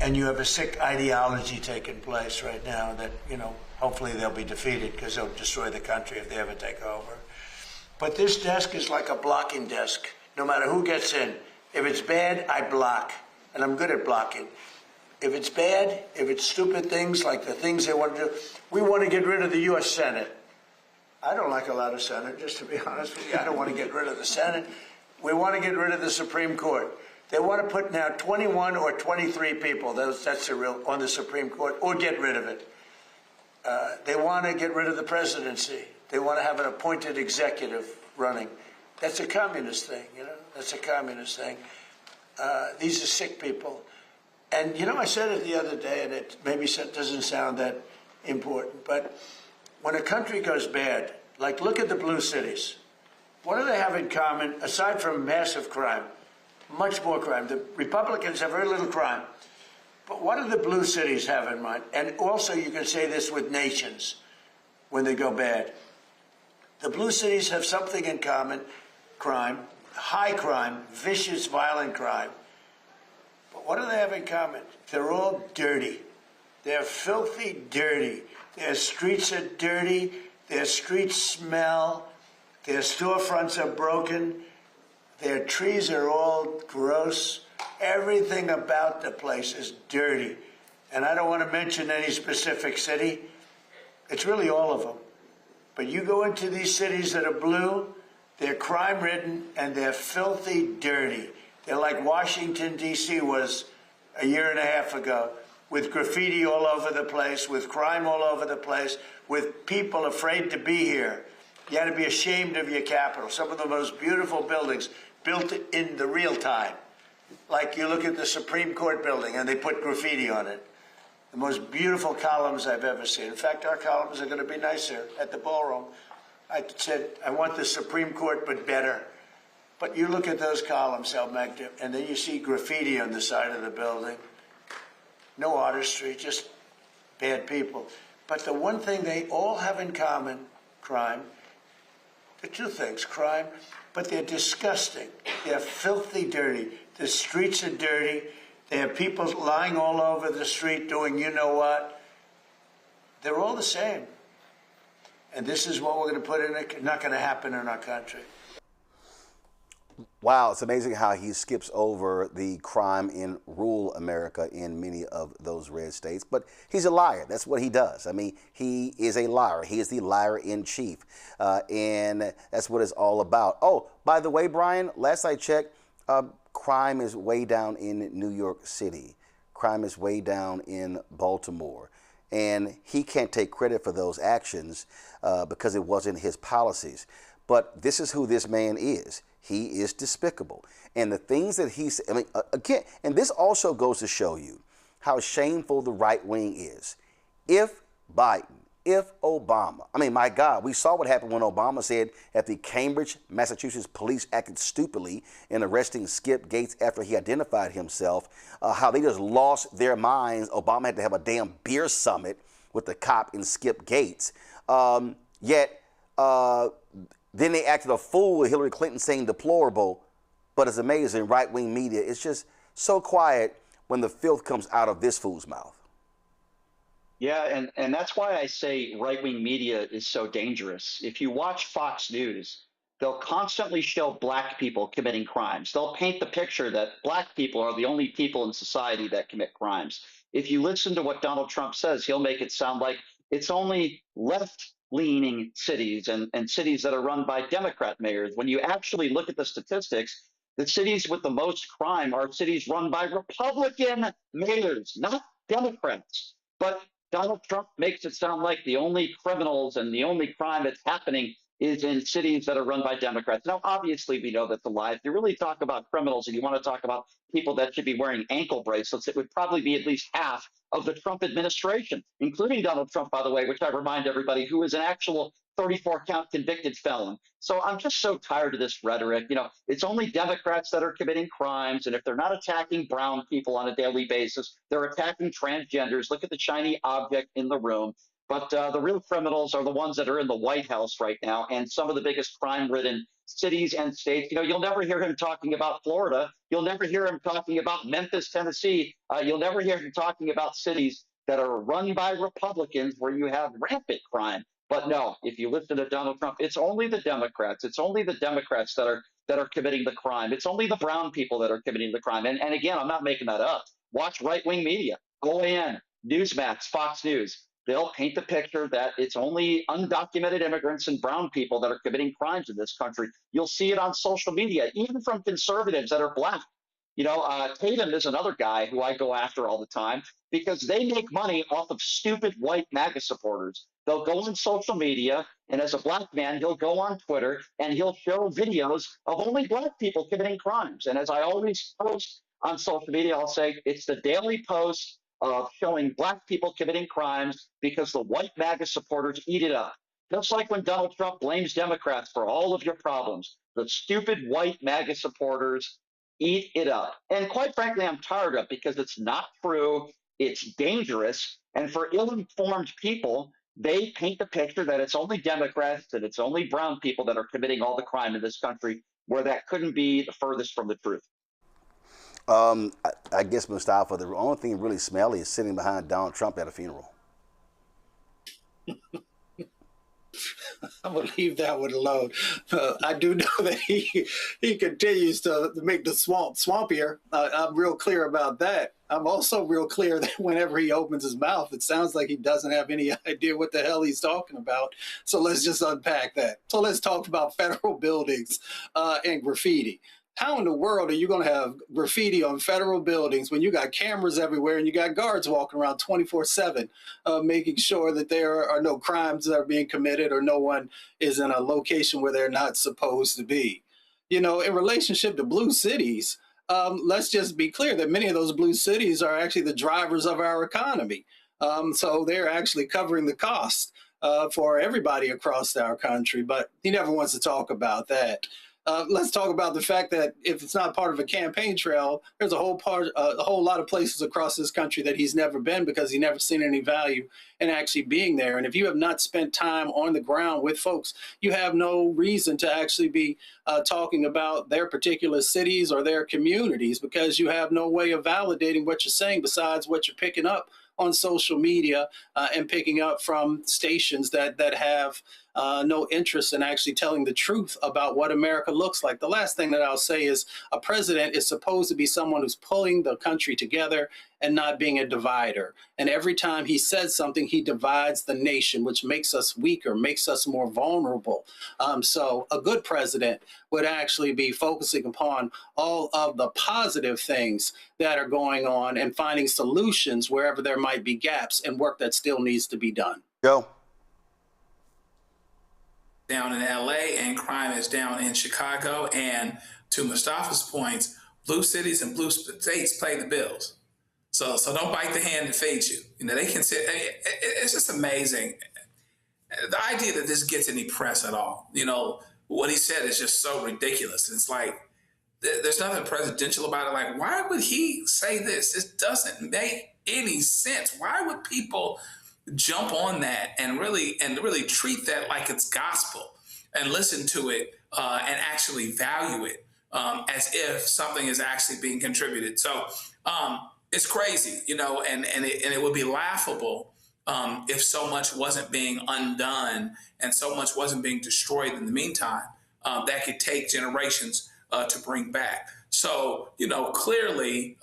And you have a sick ideology taking place right now that, hopefully they'll be defeated because they'll destroy the country if they ever take over. But this desk is like a blocking desk, no matter who gets in. If it's bad, I block, and I'm good at blocking. If it's bad, if it's stupid things like the things they want to do, we want to get rid of the U.S. Senate. I don't like a lot of Senate, just to be honest with you. I don't want to get rid of the Senate. We want to get rid of the Supreme Court. They want to put now 21 or 23 people, that's the real, on the Supreme Court, or get rid of it. They want to get rid of the presidency. They want to have an appointed executive running. That's a communist thing, That's a communist thing. These are sick people. And, I said it the other day, and it maybe doesn't sound that important, but when a country goes bad, like look at the blue cities. What do they have in common, aside from massive crime? Much more crime. The Republicans have very little crime. But what do the blue cities have in mind? And also you can say this with nations when they go bad. The blue cities have something in common, crime, high crime, vicious, violent crime. But what do they have in common? They're all dirty. They're filthy dirty. Their streets are dirty. Their streets smell. Their storefronts are broken. Their trees are all gross. Everything about the place is dirty. And I don't want to mention any specific city. It's really all of them. But you go into these cities that are blue, they're crime-ridden, and they're filthy dirty. They're like Washington, D.C. was a year and a half ago, with graffiti all over the place, with crime all over the place, with people afraid to be here. You had to be ashamed of your capital. Some of the most beautiful buildings built in the real time. Like you look at the Supreme Court building and they put graffiti on it. The most beautiful columns I've ever seen. In fact, our columns are going to be nicer at the ballroom. I said, I want the Supreme Court, but better. But you look at those columns, how magnificent, and then you see graffiti on the side of the building. No artistry, just bad people. But the one thing they all have in common, crime, the two things, crime, but they're disgusting. They're filthy dirty. The streets are dirty. They have people lying all over the street doing you know what. They're all the same. And this is what we're going to put in it. Not going to happen in our country. Wow, it's amazing how he skips over the crime in rural America in many of those red states. But he's a liar. That's what he does. I mean, he is a liar. He is the liar in chief. And that's what it's all about. Oh, by the way, Brian, last I checked, crime is way down in New York City. Crime is way down in Baltimore. And he can't take credit for those actions because it wasn't his policies. But this is who this man is. He is despicable. And the things that he's, I mean, again, and this also goes to show you how shameful the right wing is. If Biden, if Obama, I mean, my God, we saw what happened when Obama said that the Cambridge, Massachusetts police acted stupidly in arresting Skip Gates after he identified himself, how they just lost their minds. Obama had to have a damn beer summit with the cop and Skip Gates. Then they acted a fool with Hillary Clinton saying deplorable, but it's amazing, right-wing media, it's just so quiet when the filth comes out of this fool's mouth. Yeah, and that's why I say right-wing media is so dangerous. If you watch Fox News, they'll constantly show black people committing crimes. They'll paint the picture that black people are the only people in society that commit crimes. If you listen to what Donald Trump says, he'll make it sound like it's only left leaning cities and cities that are run by Democrat mayors. When you actually look at the statistics, the cities with the most crime are cities run by Republican mayors, not Democrats. But Donald Trump makes it sound like the only criminals and the only crime that's happening is in cities that are run by Democrats. Now, obviously, we know that's a lie. If you really talk about criminals and you want to talk about people that should be wearing ankle bracelets, it would probably be at least half of the Trump administration, including Donald Trump, by the way, which I remind everybody, who is an actual 34-count convicted felon. So I'm just so tired of this rhetoric. You know, it's only Democrats that are committing crimes. And if they're not attacking brown people on a daily basis, they're attacking transgenders. Look at the shiny object in the room. But the real criminals are the ones that are in the White House right now and some of the biggest crime-ridden cities and states. You know, you'll never hear him talking about Florida. You'll never hear him talking about Memphis, Tennessee. You'll never hear him talking about cities that are run by Republicans where you have rampant crime. But no, if you listen to Donald Trump, it's only the Democrats. It's only the Democrats that are committing the crime. It's only the brown people that are committing the crime. And again, I'm not making that up. Watch right-wing media, OAN, Newsmax, Fox News. They'll paint the picture that it's only undocumented immigrants and brown people that are committing crimes in this country. You'll see it on social media, even from conservatives that are black. You know, Tatum is another guy who I go after all the time because they make money off of stupid white MAGA supporters. They'll go on social media, and as a black man, he'll go on Twitter and he'll show videos of only black people committing crimes. And as I always post on social media, I'll say it's the daily post of showing black people committing crimes because the white MAGA supporters eat it up. Just like when Donald Trump blames Democrats for all of your problems, the stupid white MAGA supporters eat it up. And quite frankly, I'm tired of it because it's not true. It's dangerous. And for ill-informed people, they paint the picture that it's only Democrats and it's only brown people that are committing all the crime in this country, where that couldn't be the furthest from the truth. I guess, Mustafa, the only thing really smelly is sitting behind Donald Trump at a funeral. I'm gonna leave that one alone. I do know that he continues to make the swamp swampier. I'm real clear about that. I'm also real clear that whenever he opens his mouth, it sounds like he doesn't have any idea what the hell he's talking about. So let's just unpack that. So let's talk about federal buildings and graffiti. How in the world are you going to have graffiti on federal buildings when you got cameras everywhere and you got guards walking around 24/7, making sure that there are no crimes that are being committed or no one is in a location where they're not supposed to be? You know, in relationship to blue cities, let's just be clear that many of those blue cities are actually the drivers of our economy. So they're actually covering the cost for everybody across our country, but he never wants to talk about that. Let's talk about the fact that if it's not part of a campaign trail, there's a whole lot of places across this country that he's never been because he's never seen any value in actually being there. And if you have not spent time on the ground with folks, you have no reason to actually be talking about their particular cities or their communities because you have no way of validating what you're saying besides what you're picking up on social media and picking up from stations that have no interest in actually telling the truth about what America looks like. The last thing that I'll say is a president is supposed to be someone who's pulling the country together and not being a divider. And every time he says something, he divides the nation, which makes us weaker, makes us more vulnerable. So a good president would actually be focusing upon all of the positive things that are going on and finding solutions wherever there might be gaps and work that still needs to be done. Go. Down in LA and crime is down in Chicago. And to Mustafa's points, blue cities and blue states pay the bills. So don't bite the hand that feeds you. You know, they can sit. It's just amazing. The idea that this gets any press at all, you know, what he said is just so ridiculous. It's like, there's nothing presidential about it. Like, why would he say this? This doesn't make any sense. Why would people jump on that and really treat that like it's gospel and listen to it and actually value it as if something is actually being contributed? So it's crazy, you know, and it would be laughable if so much wasn't being undone and so much wasn't being destroyed in the meantime that could take generations to bring back. So, you know, clearly,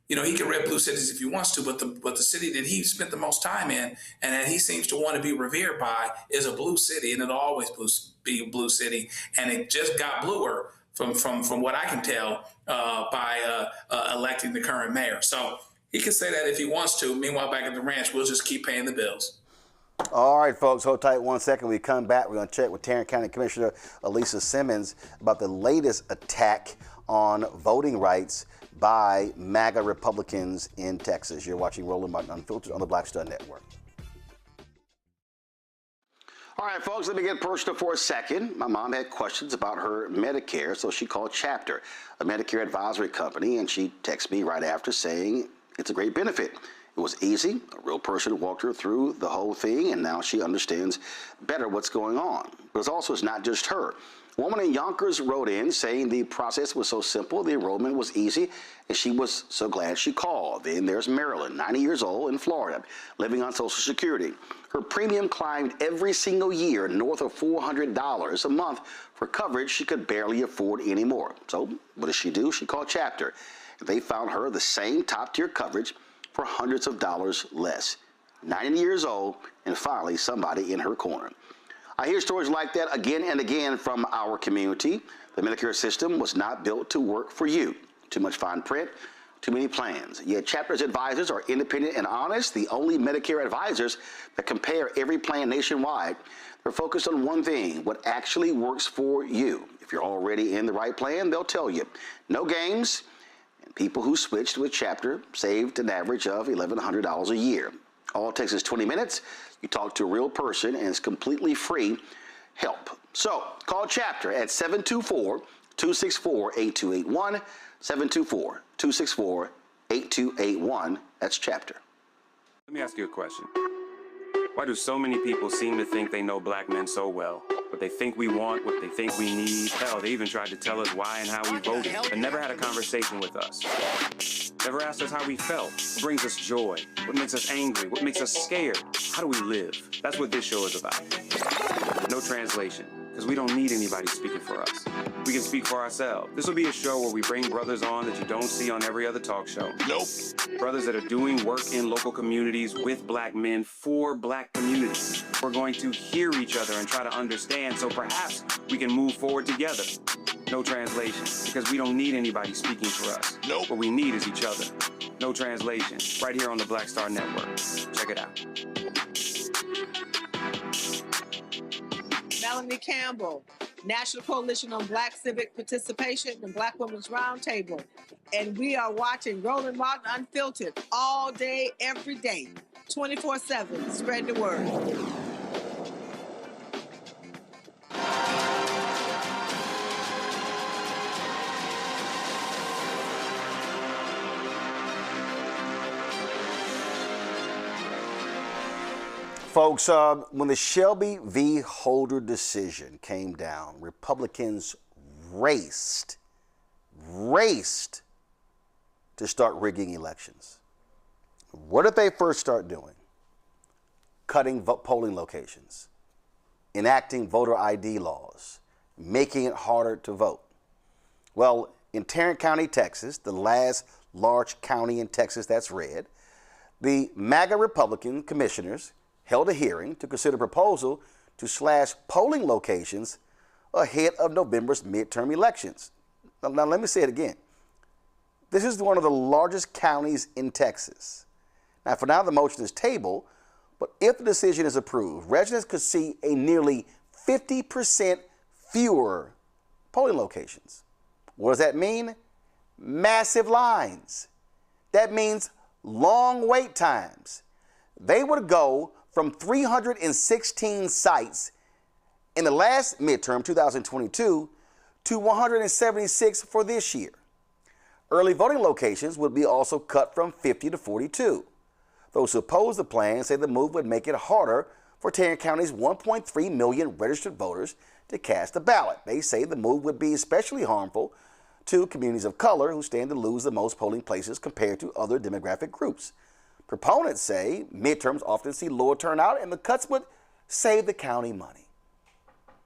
You know, he can rep blue cities if he wants to, but the city that he spent the most time in and that he seems to want to be revered by is a blue city, and it'll always be a blue city. And it just got bluer from what I can tell by electing the current mayor. So he can say that if he wants to. Meanwhile, back at the ranch, we'll just keep paying the bills. All right, folks, hold tight 1 second. We come back. We're going to check with Tarrant County Commissioner Elisa Simmons about the latest attack on voting rights by MAGA Republicans in Texas. You're watching Roland Martin Unfiltered on the Black Star Network. All right, folks, let me get personal for a second. My mom had questions about her Medicare, so she called Chapter, a Medicare advisory company, and she texted me right after saying it's a great benefit. It was easy. A real person walked her through the whole thing, and now she understands better what's going on. But it's not just her. A woman in Yonkers wrote in saying the process was so simple, the enrollment was easy, and she was so glad she called. Then there's Marilyn, 90 years old, in Florida, living on Social Security. Her premium climbed every single year north of $400 a month for coverage she could barely afford anymore. So what does she do? She called Chapter. They found her the same top-tier coverage for hundreds of dollars less. 90 years old, and finally somebody in her corner. I hear stories like that again and again from our community. The Medicare system was not built to work for you. Too much fine print, too many plans. Yet Chapter's advisors are independent and honest, the only Medicare advisors that compare every plan nationwide. They're focused on one thing, what actually works for you. If you're already in the right plan, they'll tell you. No games. And people who switched with Chapter saved an average of $1,100 a year. All it takes is 20 minutes. You talk to a real person, and it's completely free help. So call Chapter at 724-264-8281, 724-264-8281. That's Chapter. Let me ask you a question. Why do so many people seem to think they know black men so well? What they think we want, what they think we need. Hell, they even tried to tell us why and how we voted, but never had a conversation with us. Never asked us how we felt, what brings us joy, what makes us angry, what makes us scared. How do we live? That's what this show is about. No translation, because we don't need anybody speaking for us. We can speak for ourselves. This will be a show where we bring brothers on that you don't see on every other talk show. Nope. Brothers that are doing work in local communities with black men for black communities. We're going to hear each other and try to understand so perhaps we can move forward together. No translation, because we don't need anybody speaking for us. Nope. What we need is each other. No translation, right here on the Black Star Network. Check it out. Melanie Campbell, National Coalition on Black Civic Participation and Black Women's Roundtable. And we are watching Roland Martin Unfiltered all day, every day, 24/7. Spread the word. Folks, when the Shelby v. Holder decision came down, Republicans raced to start rigging elections. What did they first start doing? Cutting polling locations, enacting voter ID laws, making it harder to vote. Well, in Tarrant County, Texas, the last large county in Texas that's red, the MAGA Republican commissioners held a hearing to consider a proposal to slash polling locations ahead of November's midterm elections. Now let me say it again. This is one of the largest counties in Texas. Now, for now, the motion is tabled, but if the decision is approved, residents could see a nearly 50% fewer polling locations. What does that mean? Massive lines. That means long wait times. They would go from 316 sites in the last midterm, 2022, to 176 for this year. Early voting locations would be also cut from 50 to 42. Those who oppose the plan say the move would make it harder for Tarrant County's 1.3 million registered voters to cast a ballot. They say the move would be especially harmful to communities of color who stand to lose the most polling places compared to other demographic groups. Proponents say midterms often see lower turnout and the cuts would save the county money.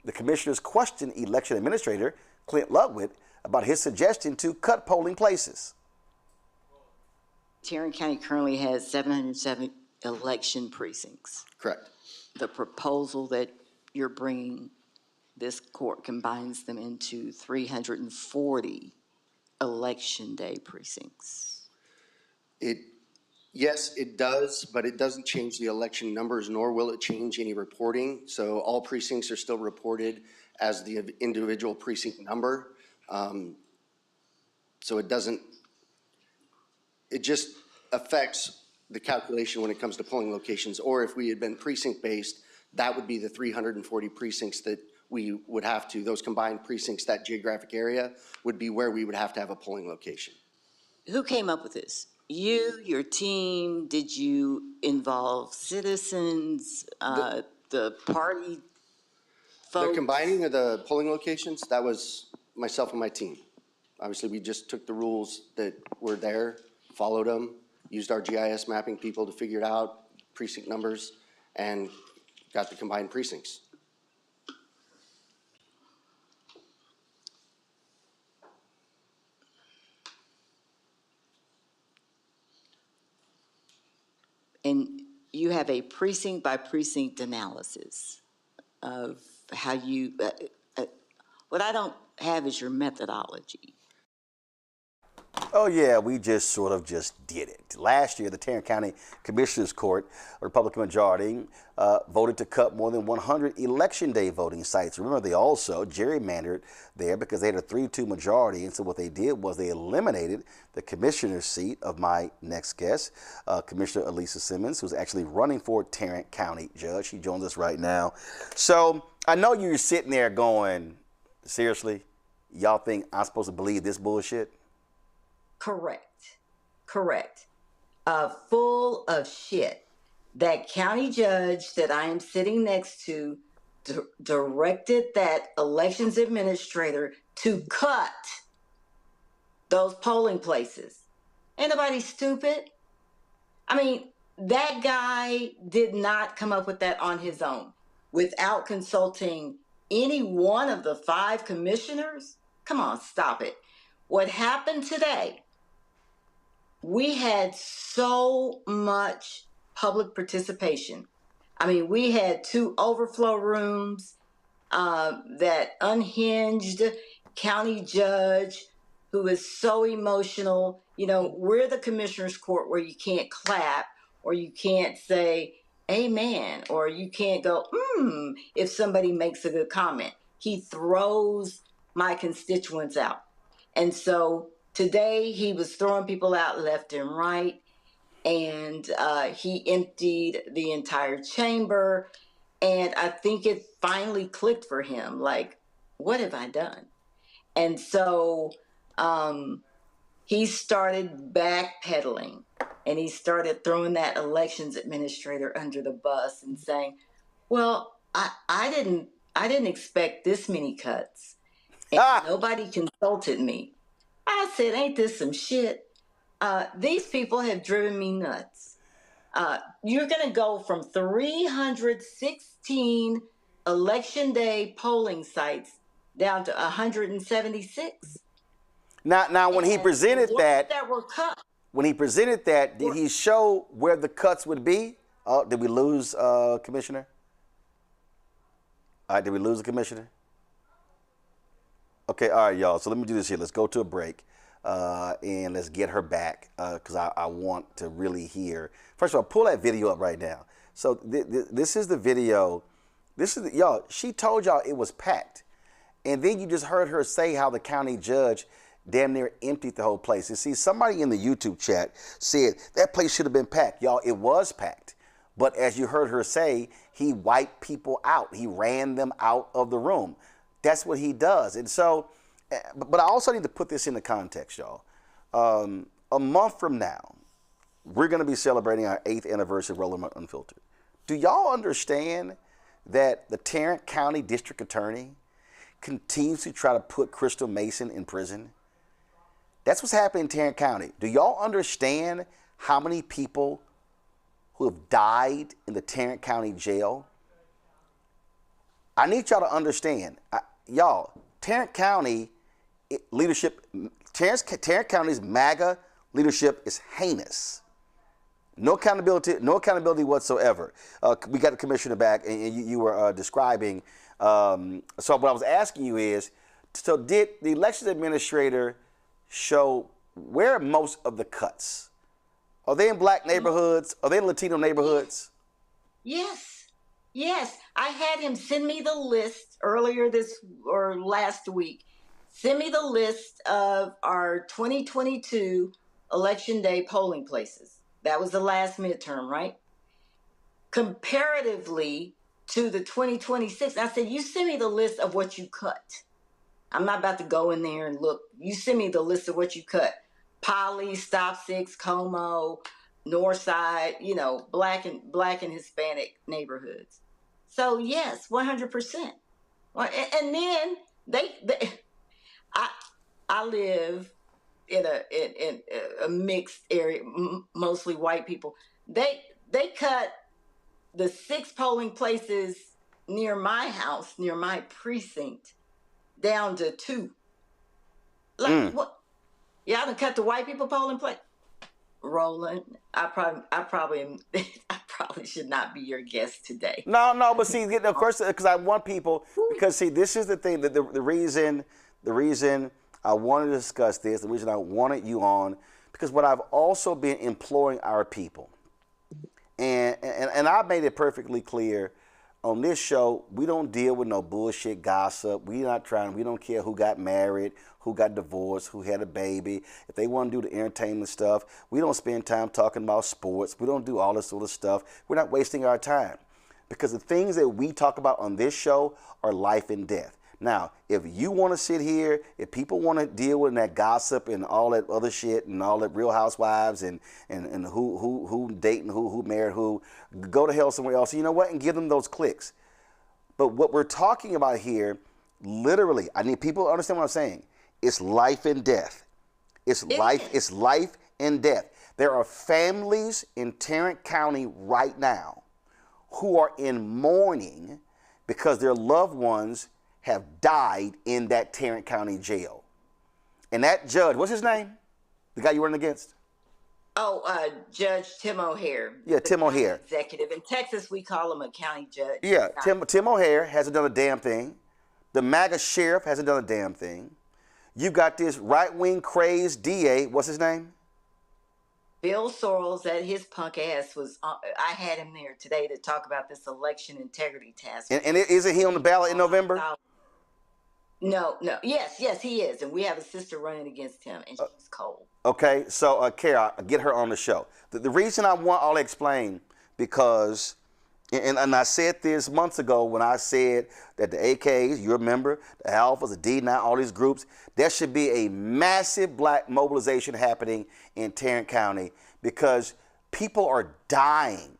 The commissioners questioned election administrator Clint Ludwig about his suggestion to cut polling places. Tarrant County currently has 707 election precincts. Correct. The proposal that you're bringing this court combines them into 340 election day precincts. Yes, it does, but it doesn't change the election numbers, nor will it change any reporting. So all precincts are still reported as the individual precinct number. So it doesn't, it just affects the calculation when it comes to polling locations. Or if we had been precinct-based, that would be the 340 precincts that we would have to, those combined precincts, that geographic area would be where we would have to have a polling location. Who came up with this? You, your team? Did you involve citizens, the party folks? The combining of the polling locations, that was myself and my team. Obviously, we just took the rules that were there, followed them, used our GIS mapping people to figure it out, precinct numbers, and got the combined precincts. And you have a precinct by precinct analysis of how you, what I don't have is your methodology. Oh yeah, we just sort of just did it. Last year, the Tarrant County Commissioners Court, a Republican majority, voted to cut more than 100 election day voting sites. Remember, they also gerrymandered there because they had a 3-2 majority. And so what they did was they eliminated the commissioner's seat of my next guest, Commissioner Elisa Simmons, who's actually running for Tarrant County judge. She joins us right now. So I know you're sitting there going, seriously, y'all think I'm supposed to believe this bullshit? Correct. Full of shit. That county judge that I am sitting next to directed that elections administrator to cut those polling places. Ain't nobody stupid. I mean, that guy did not come up with that on his own without consulting any one of the 5 commissioners. Come on, stop it. What happened today, we had so much public participation. I mean, we had 2 overflow rooms, that unhinged county judge who is so emotional. You know, we're the commissioner's court where you can't clap or you can't say amen or you can't go, if somebody makes a good comment. He throws my constituents out. And so today he was throwing people out left and right, and he emptied the entire chamber. And I think it finally clicked for him, like, what have I done? And so he started backpedaling, and he started throwing that elections administrator under the bus and saying, well, I didn't expect this many cuts. And nobody consulted me. I said, ain't this some shit? These people have driven me nuts. You're going to go from 316 election day polling sites down to 176. Now, when he presented that, were cut. when he presented that, did he show where the cuts would be? Oh, did we lose Commissioner? All right, did we lose the Commissioner? Okay, all right, y'all. So let me do this here. Let's go to a break and let's get her back because I want to really hear. First of all, pull that video up right now. So this is the video. This is y'all. She told y'all it was packed, and then you just heard her say how the county judge damn near emptied the whole place. And see, somebody in the YouTube chat said that place should have been packed. Y'all, it was packed, but as you heard her say, he wiped people out. He ran them out of the room. That's what he does. And so, but I also need to put this into context, y'all. A month from now, we're going to be celebrating our 8th anniversary of Roland Unfiltered. Do y'all understand that the Tarrant County District Attorney continues to try to put Crystal Mason in prison? That's what's happening in Tarrant County. Do y'all understand how many people who have died in the Tarrant County jail? I need y'all to understand, y'all, Tarrant County leadership, Tarrant County's MAGA leadership is heinous. No accountability whatsoever. We got the commissioner back, and you were describing. So what I was asking you is, so did the elections administrator show where are most of the cuts? Are they in black neighborhoods? Are they in Latino neighborhoods? Yes. Yes. I had him send me the list earlier last week. Send me the list of our 2022 Election Day polling places. That was the last midterm, right? Comparatively to the 2026, I said, you send me the list of what you cut. I'm not about to go in there and look. You send me the list of what you cut. Poly, Stop Six, Como, Northside, black and Hispanic neighborhoods. So yes, 100%. And then I live in a mixed area, mostly white people. They cut the 6 polling places near my house, near my precinct, down to 2. What? Y'all done cut the white people polling place. Roland, I probably should not be your guest today. No, but see, first, because I want people, because see, this is the thing, that the reason I wanted to discuss this, the reason I wanted you on, because what I've also been imploring our people, and I've made it perfectly clear on this show, we don't deal with no bullshit gossip. We don't care who got married, who got divorced, who had a baby. If they want to do the entertainment stuff, we don't spend time talking about sports. We don't do all this sort of stuff. We're not wasting our time, because the things that we talk about on this show are life and death. Now, if you want to sit here, if people want to deal with that gossip and all that other shit and all that Real Housewives and who dating who married who, go to hell somewhere else. You know what? And give them those clicks. But what we're talking about here, literally, I need people to understand what I'm saying. It's life and death. It's life and death. There are families in Tarrant County right now who are in mourning because their loved ones have died in that Tarrant County jail. And that judge, what's his name? The guy you running against? Oh, Judge Tim O'Hare. Yeah, Tim O'Hare. Executive. In Texas, we call him a county judge. Yeah, Tim O'Hare hasn't done a damn thing. The MAGA sheriff hasn't done a damn thing. You got this right-wing crazed DA, what's his name? Bill Sorrells, that his punk ass was, I had him there today to talk about this election integrity task. And isn't he on the ballot in November? No. Yes, he is. And we have a sister running against him, and she's cold. Okay, so Kara, get her on the show. The reason I want all to explain, because, and I said this months ago when I said that the AKs, you remember, the Alphas, the D9, all these groups, there should be a massive black mobilization happening in Tarrant County because people are dying.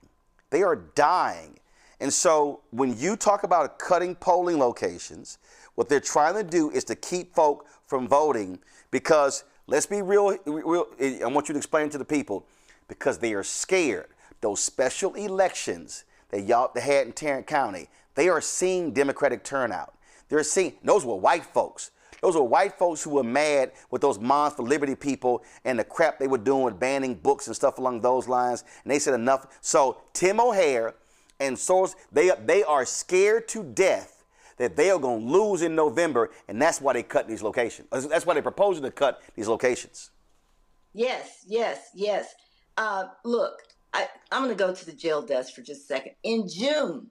They are dying. And so when you talk about cutting polling locations, what they're trying to do is to keep folk from voting because, let's be real, I want you to explain to the people, because they are scared. Those special elections that y'all had in Tarrant County, they are seeing Democratic turnout. They're seeing, those were white folks. Those were white folks who were mad with those Moms for Liberty people and the crap they were doing with banning books and stuff along those lines. And they said enough. So Tim O'Hare and Soros, they are scared to death that they are going to lose in November, and that's why they cut these locations. That's why they're proposing to cut these locations. Yes. Look, I'm going to go to the jail deaths for just a second. In June,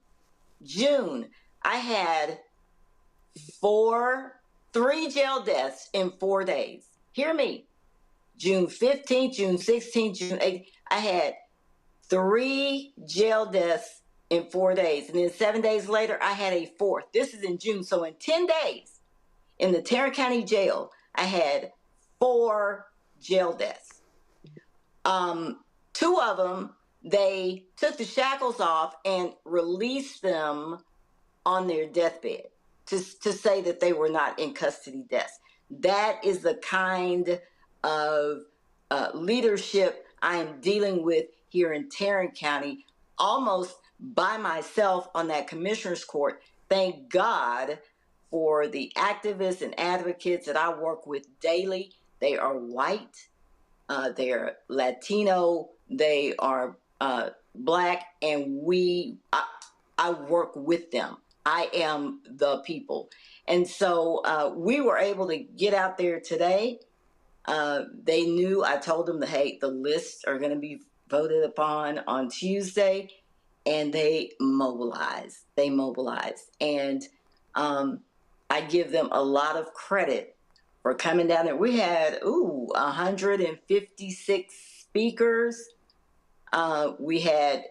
I had 3 jail deaths in 4 days. Hear me. June 15th, June 16th, June 8th, I had 3 jail deaths in 4 days. And then 7 days later, I had a 4th. This is in June. So in 10 days, in the Tarrant County Jail, I had 4 jail deaths. 2 of them, they took the shackles off and released them on their deathbed to say that they were not in custody deaths. That is the kind of leadership I am dealing with here in Tarrant County, almost by myself on that commissioner's court. Thank God for the activists and advocates that I work with daily. They are white. they're Latino, they are Black, and I work with them. I am the people. And so we were able to get out there today. They knew, I told them that, hey, the lists are going to be voted upon on Tuesday, and they mobilized. And I give them a lot of credit for coming down there. We had 156 speakers. We had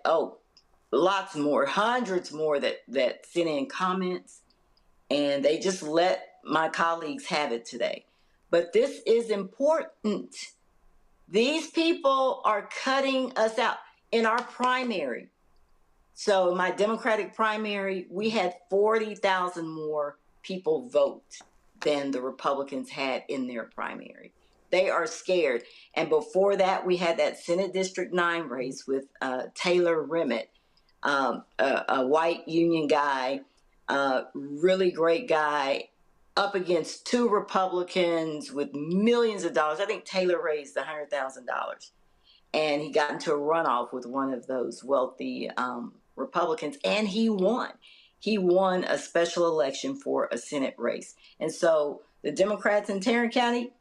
lots more, hundreds more that sent in comments, and they just let my colleagues have it today. But this is important. These people are cutting us out in our primary. So my Democratic primary, we had 40,000 more people vote than the Republicans had in their primary. They are scared. And before that, we had that Senate District 9 race with Taylor Emmett, a white union guy, really great guy, up against two Republicans with millions of dollars. I think Taylor raised $100,000. And he got into a runoff with one of those wealthy Republicans, and he won. He won a special election for a Senate race. And so the Democrats in Tarrant County,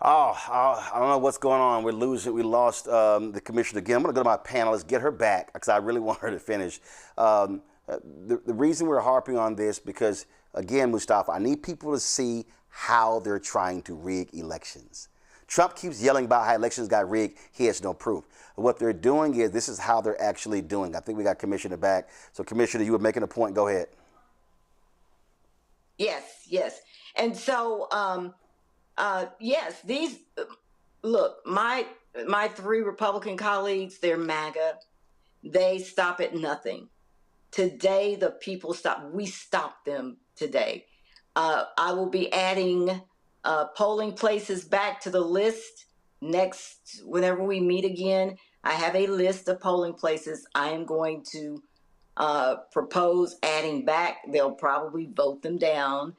I don't know what's going on. We're losing. We lost the commissioner again. I'm going to go to my panelist, get her back, because I really want her to finish. The reason we're harping on this, because, again, Mustafa, I need people to see how they're trying to rig elections. Trump keeps yelling about how elections got rigged. He has no proof. What they're doing is, this is how they're actually doing. I think we got Commissioner back. So, Commissioner, you were making a point. Go ahead. Yes. And so, yes, these, look, my three Republican colleagues, they're MAGA. They stop at nothing. Today, the people stop. We stopped them today. I will be adding polling places back to the list next, whenever we meet again. I have a list of polling places I am going to propose adding back. They'll probably vote them down.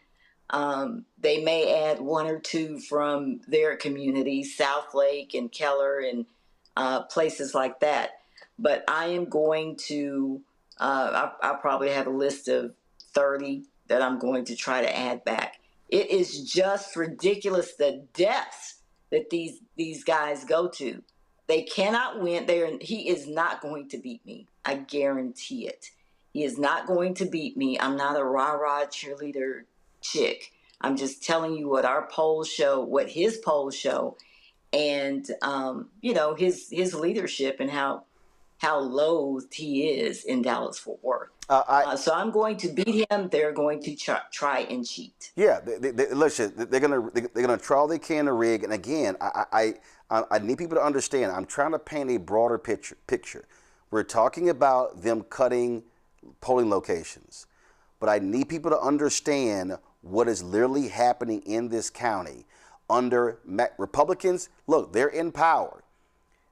They may add one or two from their communities, South Lake and Keller and places like that. But I am going to, I'll probably have a list of 30 that I'm going to try to add back. It is just ridiculous, the depths that these guys go to. They cannot win. He is not going to beat me. I guarantee it. He is not going to beat me. I'm not a rah-rah cheerleader chick. I'm just telling you what our polls show, what his polls show, and his leadership and how loathed he is in Dallas-Fort Worth. So I'm going to beat him. They're going to try and cheat. Yeah, listen, they're gonna try all they can to rig. And again, I need people to understand. I'm trying to paint a broader picture. We're talking about them cutting polling locations, but I need people to understand what is literally happening in this county under Republicans. Look, they're in power.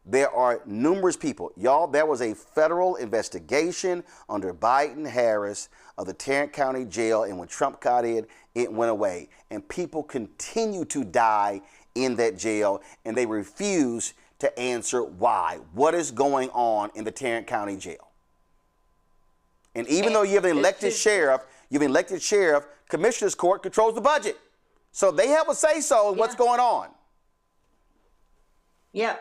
There are numerous people. Y'all, there was a federal investigation under Biden-Harris of the Tarrant County jail, and when Trump got in, it went away. And people continue to die in that jail, and they refuse to answer why. What is going on in the Tarrant County jail? And even though you have an elected sheriff, Commissioner's Court controls the budget. So they have a say-so in what's going on. Yep.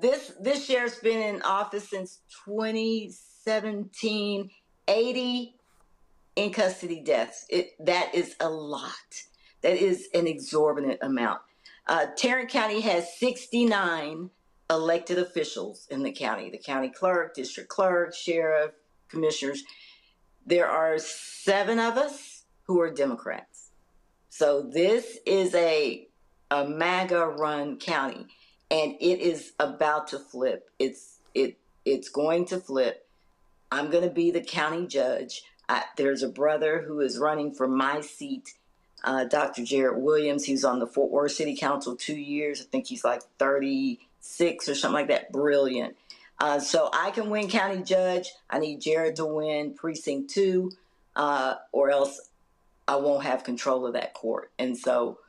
This sheriff's been in office since 2017, 80 in custody deaths. That is a lot. That is an exorbitant amount. Tarrant County has 69 elected officials in the county clerk, district clerk, sheriff, commissioners. There are 7 of us who are Democrats. So this is a MAGA-run county. And it is about to flip. It's going to flip. I'm going to be the county judge. There's a brother who is running for my seat, Dr. Jarrett Williams. He was on the Fort Worth City Council 2 years. I think he's like 36 or something like that. Brilliant. So I can win county judge. I need Jarrett to win precinct 2, or else I won't have control of that court. And so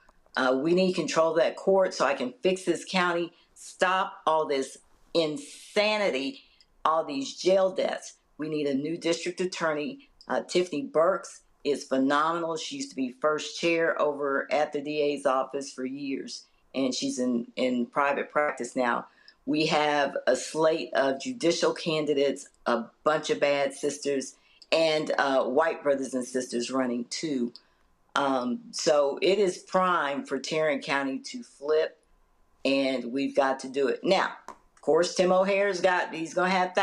We need control of that court so I can fix this county, stop all this insanity, all these jail deaths. We need a new district attorney. Tiffany Burks is phenomenal. She used to be first chair over at the DA's office for years, and she's in private practice now. We have a slate of judicial candidates, a bunch of bad sisters, and white brothers and sisters running too. So it is prime for Tarrant County to flip, and we've got to do it. Now, of course, Tim O'Hare's he's going to have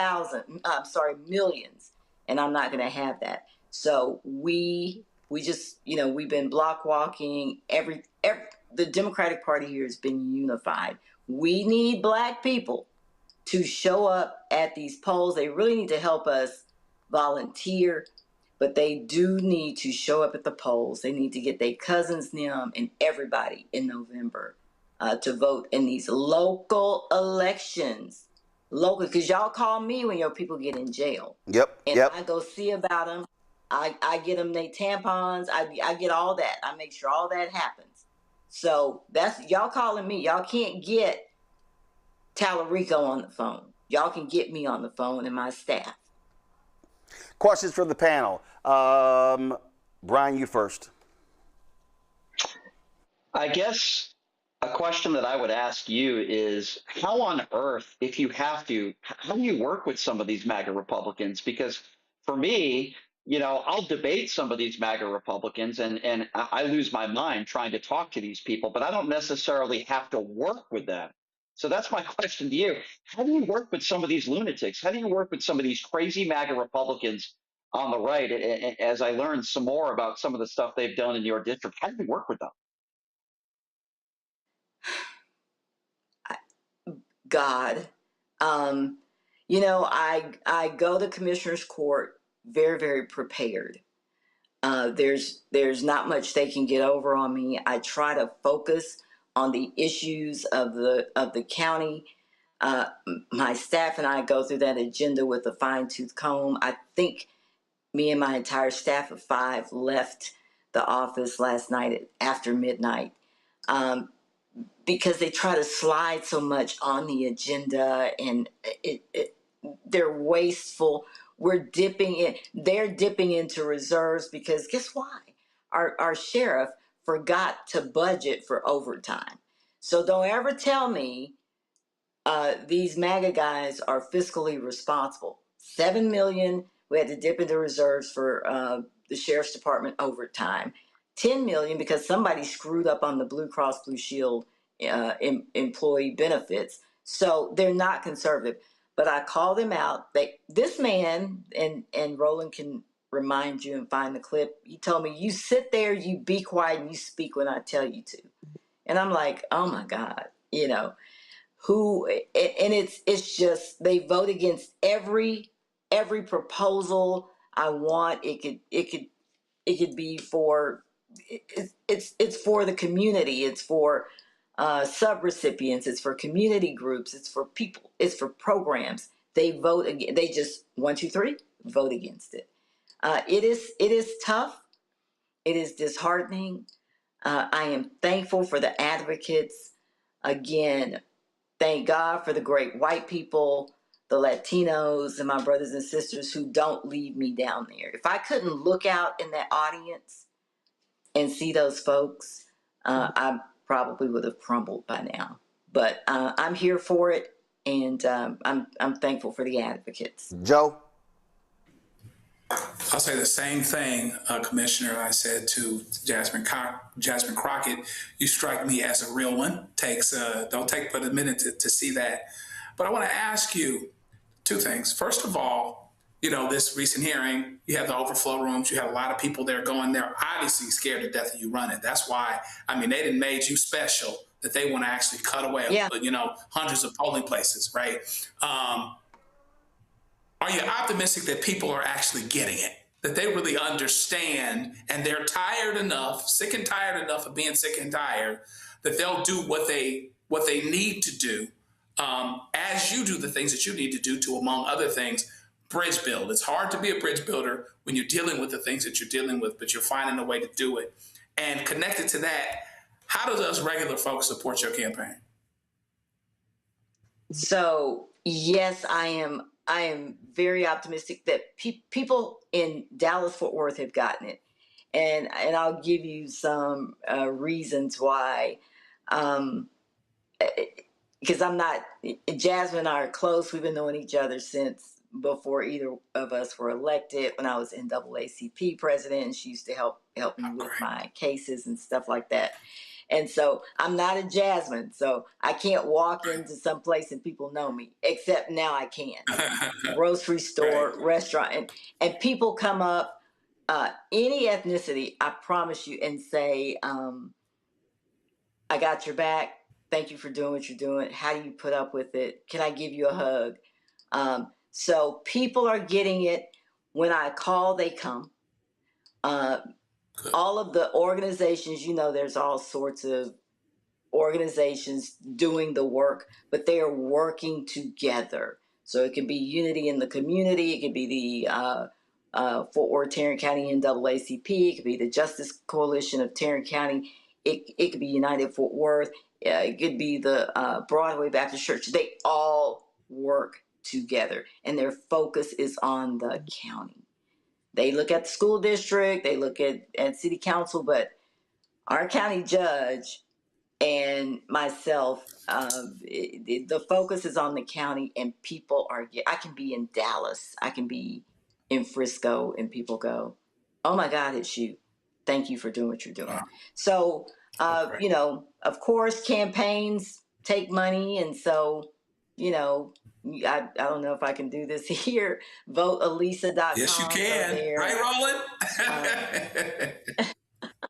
millions, and I'm not going to have that. So we just, we've been block walking. The Democratic Party here has been unified. We need Black people to show up at these polls. They really need to help us volunteer, but they do need to show up at the polls. They need to get their cousins, them, and everybody in November to vote in these local elections. Local, because y'all call me when your people get in jail. And I go see about them. I get them their tampons. I get all that. I make sure all that happens. So that's y'all calling me. Y'all can't get Talarico on the phone. Y'all can get me on the phone and my staff. Questions from the panel. Brian, you first. I guess a question that I would ask you is, how on earth, if you have to, how do you work with some of these MAGA Republicans? Because for me, I'll debate some of these MAGA Republicans and I lose my mind trying to talk to these people, but I don't necessarily have to work with them. So that's my question to you. How do you work with some of these lunatics? How do you work with some of these crazy MAGA Republicans on the right? As I learned some more about some of the stuff they've done in your district, how do you work with them? God, I go to Commissioner's Court very, very prepared. There's not much they can get over on me. I try to focus on the issues of the county. My staff and I go through that agenda with a fine-tooth comb. I think me and my entire staff of 5 left the office last night after midnight because they try to slide so much on the agenda, and they're wasteful. They're dipping into reserves because guess why? Our sheriff forgot to budget for overtime. So don't ever tell me these MAGA guys are fiscally responsible. $7 million we had to dip into reserves for the sheriff's department overtime. $10 million because somebody screwed up on the Blue Cross Blue Shield employee benefits. So they're not conservative. But I call them out. This man, and Roland can remind you and find the clip, he told me, you sit there, you be quiet, and you speak when I tell you to. And I'm like, oh my God, and it's just, they vote against every proposal I want. It could be for, it's for the community. It's for sub-recipients. It's for community groups. It's for people. It's for programs. They vote against. They just 1, 2, 3 vote against it. It is tough. It is disheartening. I am thankful for the advocates. Again, thank God for the great white people, the Latinos, and my brothers and sisters who don't leave me down there. If I couldn't look out in that audience and see those folks, I probably would have crumbled by now. But I'm here for it, and I'm thankful for the advocates. Joe? I'll say the same thing, Commissioner, I said to Jasmine Crockett. You strike me as a real one. Don't take but a minute to see that. But I want to ask you 2 things. First of all, this recent hearing, you have the overflow rooms. You have a lot of people there going there, obviously scared to death of you running. That's why, they didn't made you special, that they want to actually cut away, hundreds of polling places, right? Are you optimistic that people are actually getting it, that they really understand and they're tired enough, sick and tired enough of being sick and tired, that they'll do what they need to do as you do the things that you need to do to, among other things, bridge build. It's hard to be a bridge builder when you're dealing with the things that you're dealing with, but you're finding a way to do it. And connected to that, How does us regular folks support your campaign? So yes, I am very optimistic that people in Dallas Fort Worth have gotten it, and I'll give you some reasons why. Because I'm not, Jasmine and I are close. We've been knowing each other since before either of us were elected. When I was NAACP president, and she used to help me with my cases and stuff like that. And so I'm not a Jasmine, so I can't walk into some place and people know me, except now I can. Grocery store, restaurant, and people come up, any ethnicity, I promise you, and say, I got your back. Thank you for doing what you're doing. How do you put up with it? Can I give you a hug? So people are getting it. When I call, they come. All of the organizations, there's all sorts of organizations doing the work, but they are working together. So it can be unity in the community. It could be the Fort Worth Tarrant County NAACP. It could be the Justice Coalition of Tarrant County. It could be United Fort Worth. It could be the Broadway Baptist Church. They all work together, and their focus is on the county. They look at the school district, they look at city council, but our county judge and myself, the focus is on the county, and people I can be in Dallas, I can be in Frisco, and people go, oh my God, it's you. Thank you for doing what you're doing. So, of course, campaigns take money. And so, I don't know if I can do this here. VoteAlisa.com. Yes, you can. Right, Roland?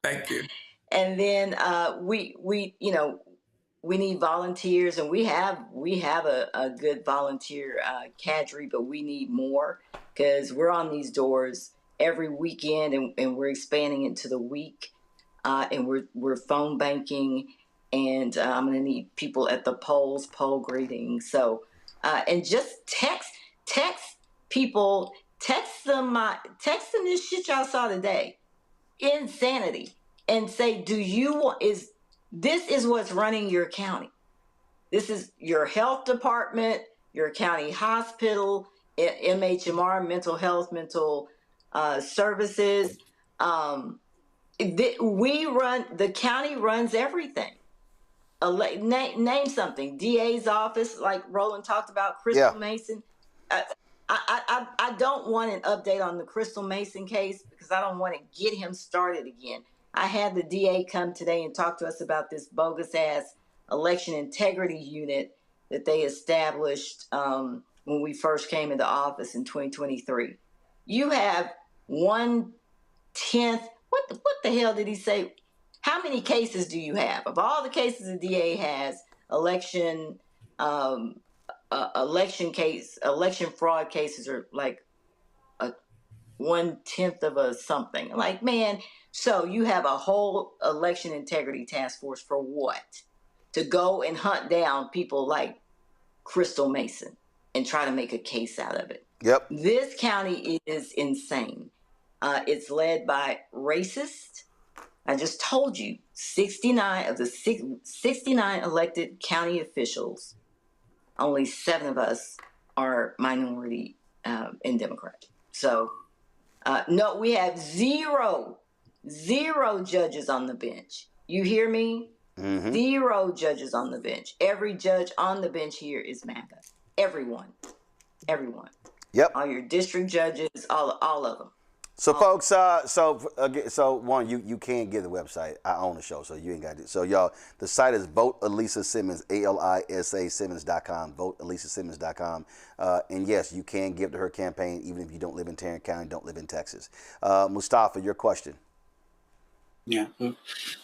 Thank you. And then we need volunteers, and we have a good volunteer cadre, but we need more, because we're on these doors every weekend, and we're expanding into the week, and we're phone banking, and I'm going to need people at the polls, poll greeting. So and just text people, text them this shit y'all saw today, insanity. And say, this is what's running your county. This is your health department, your county hospital, MHMR, mental health, mental services. The county runs everything. Name something. DA's office, like Roland talked about, Crystal Mason. I don't want an update on the Crystal Mason case, because I don't want to get him started again. I had the DA come today and talk to us about this bogus-ass election integrity unit that they established when we first came into office in 2023. You have 1/10. What the hell did he say? How many cases do you have? Of all the cases the DA has, election fraud cases are like 1/10 of a something. Like, man, so you have a whole election integrity task force for what? To go and hunt down people like Crystal Mason and try to make a case out of it. Yep. This county is insane. It's led by racists. I just told you, 69 of the 69 elected county officials, only 7 of us are minority and Democrat. So, no, we have zero judges on the bench. You hear me? Mm-hmm. 0 judges on the bench. Every judge on the bench here is MAGA. Everyone. Yep. All your district judges, all of them. So, folks, so one, you can't get the website. I own the show, so you ain't got it. So, y'all, the site is Vote Alisa Simmons, ALISA Simmons.com, VoteAlisaSimmons.com. And yes, you can give to her campaign, even if you don't live in Tarrant County, don't live in Texas. Mustafa, your question. Yeah.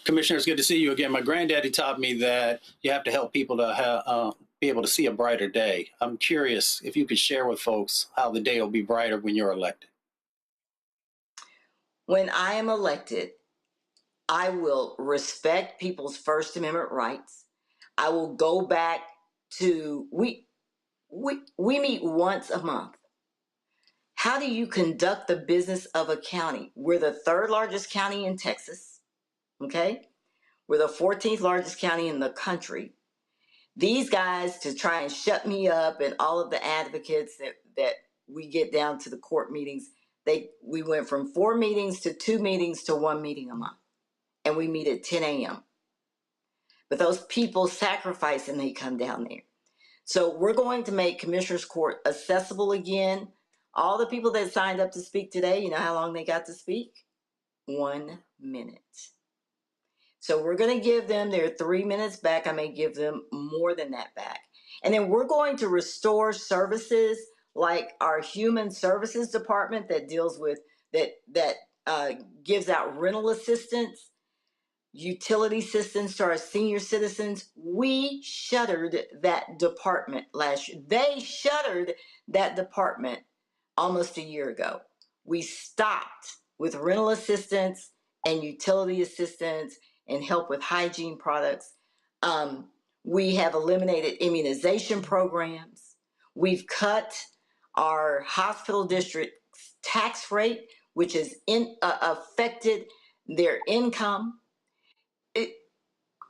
Commissioner, it's good to see you again. My granddaddy taught me that you have to help people to be able to see a brighter day. I'm curious if you could share with folks how the day will be brighter when you're elected. When I am elected, I will respect people's First Amendment rights. I will go back to, we meet once a month. How do you conduct the business of a county? We're the 3rd largest county in Texas, okay? We're the 14th largest county in the country. These guys, to try and shut me up, and all of the advocates that we get down to the court meetings, we went from 4 meetings to 2 meetings to 1 meeting a month. And we meet at 10 a.m. But those people sacrifice and they come down there. So we're going to make Commissioners Court accessible again. All the people that signed up to speak today, you know how long they got to speak? 1 minute. So we're going to give them their 3 minutes back. I may give them more than that back. And then we're going to restore services like our Human Services Department that deals with, that gives out rental assistance, utility assistance to our senior citizens. We shuttered that department last year. They shuttered that department almost a year ago. We stopped with rental assistance and utility assistance and help with hygiene products. We have eliminated immunization programs. We've cut our hospital district tax rate, which has affected their income.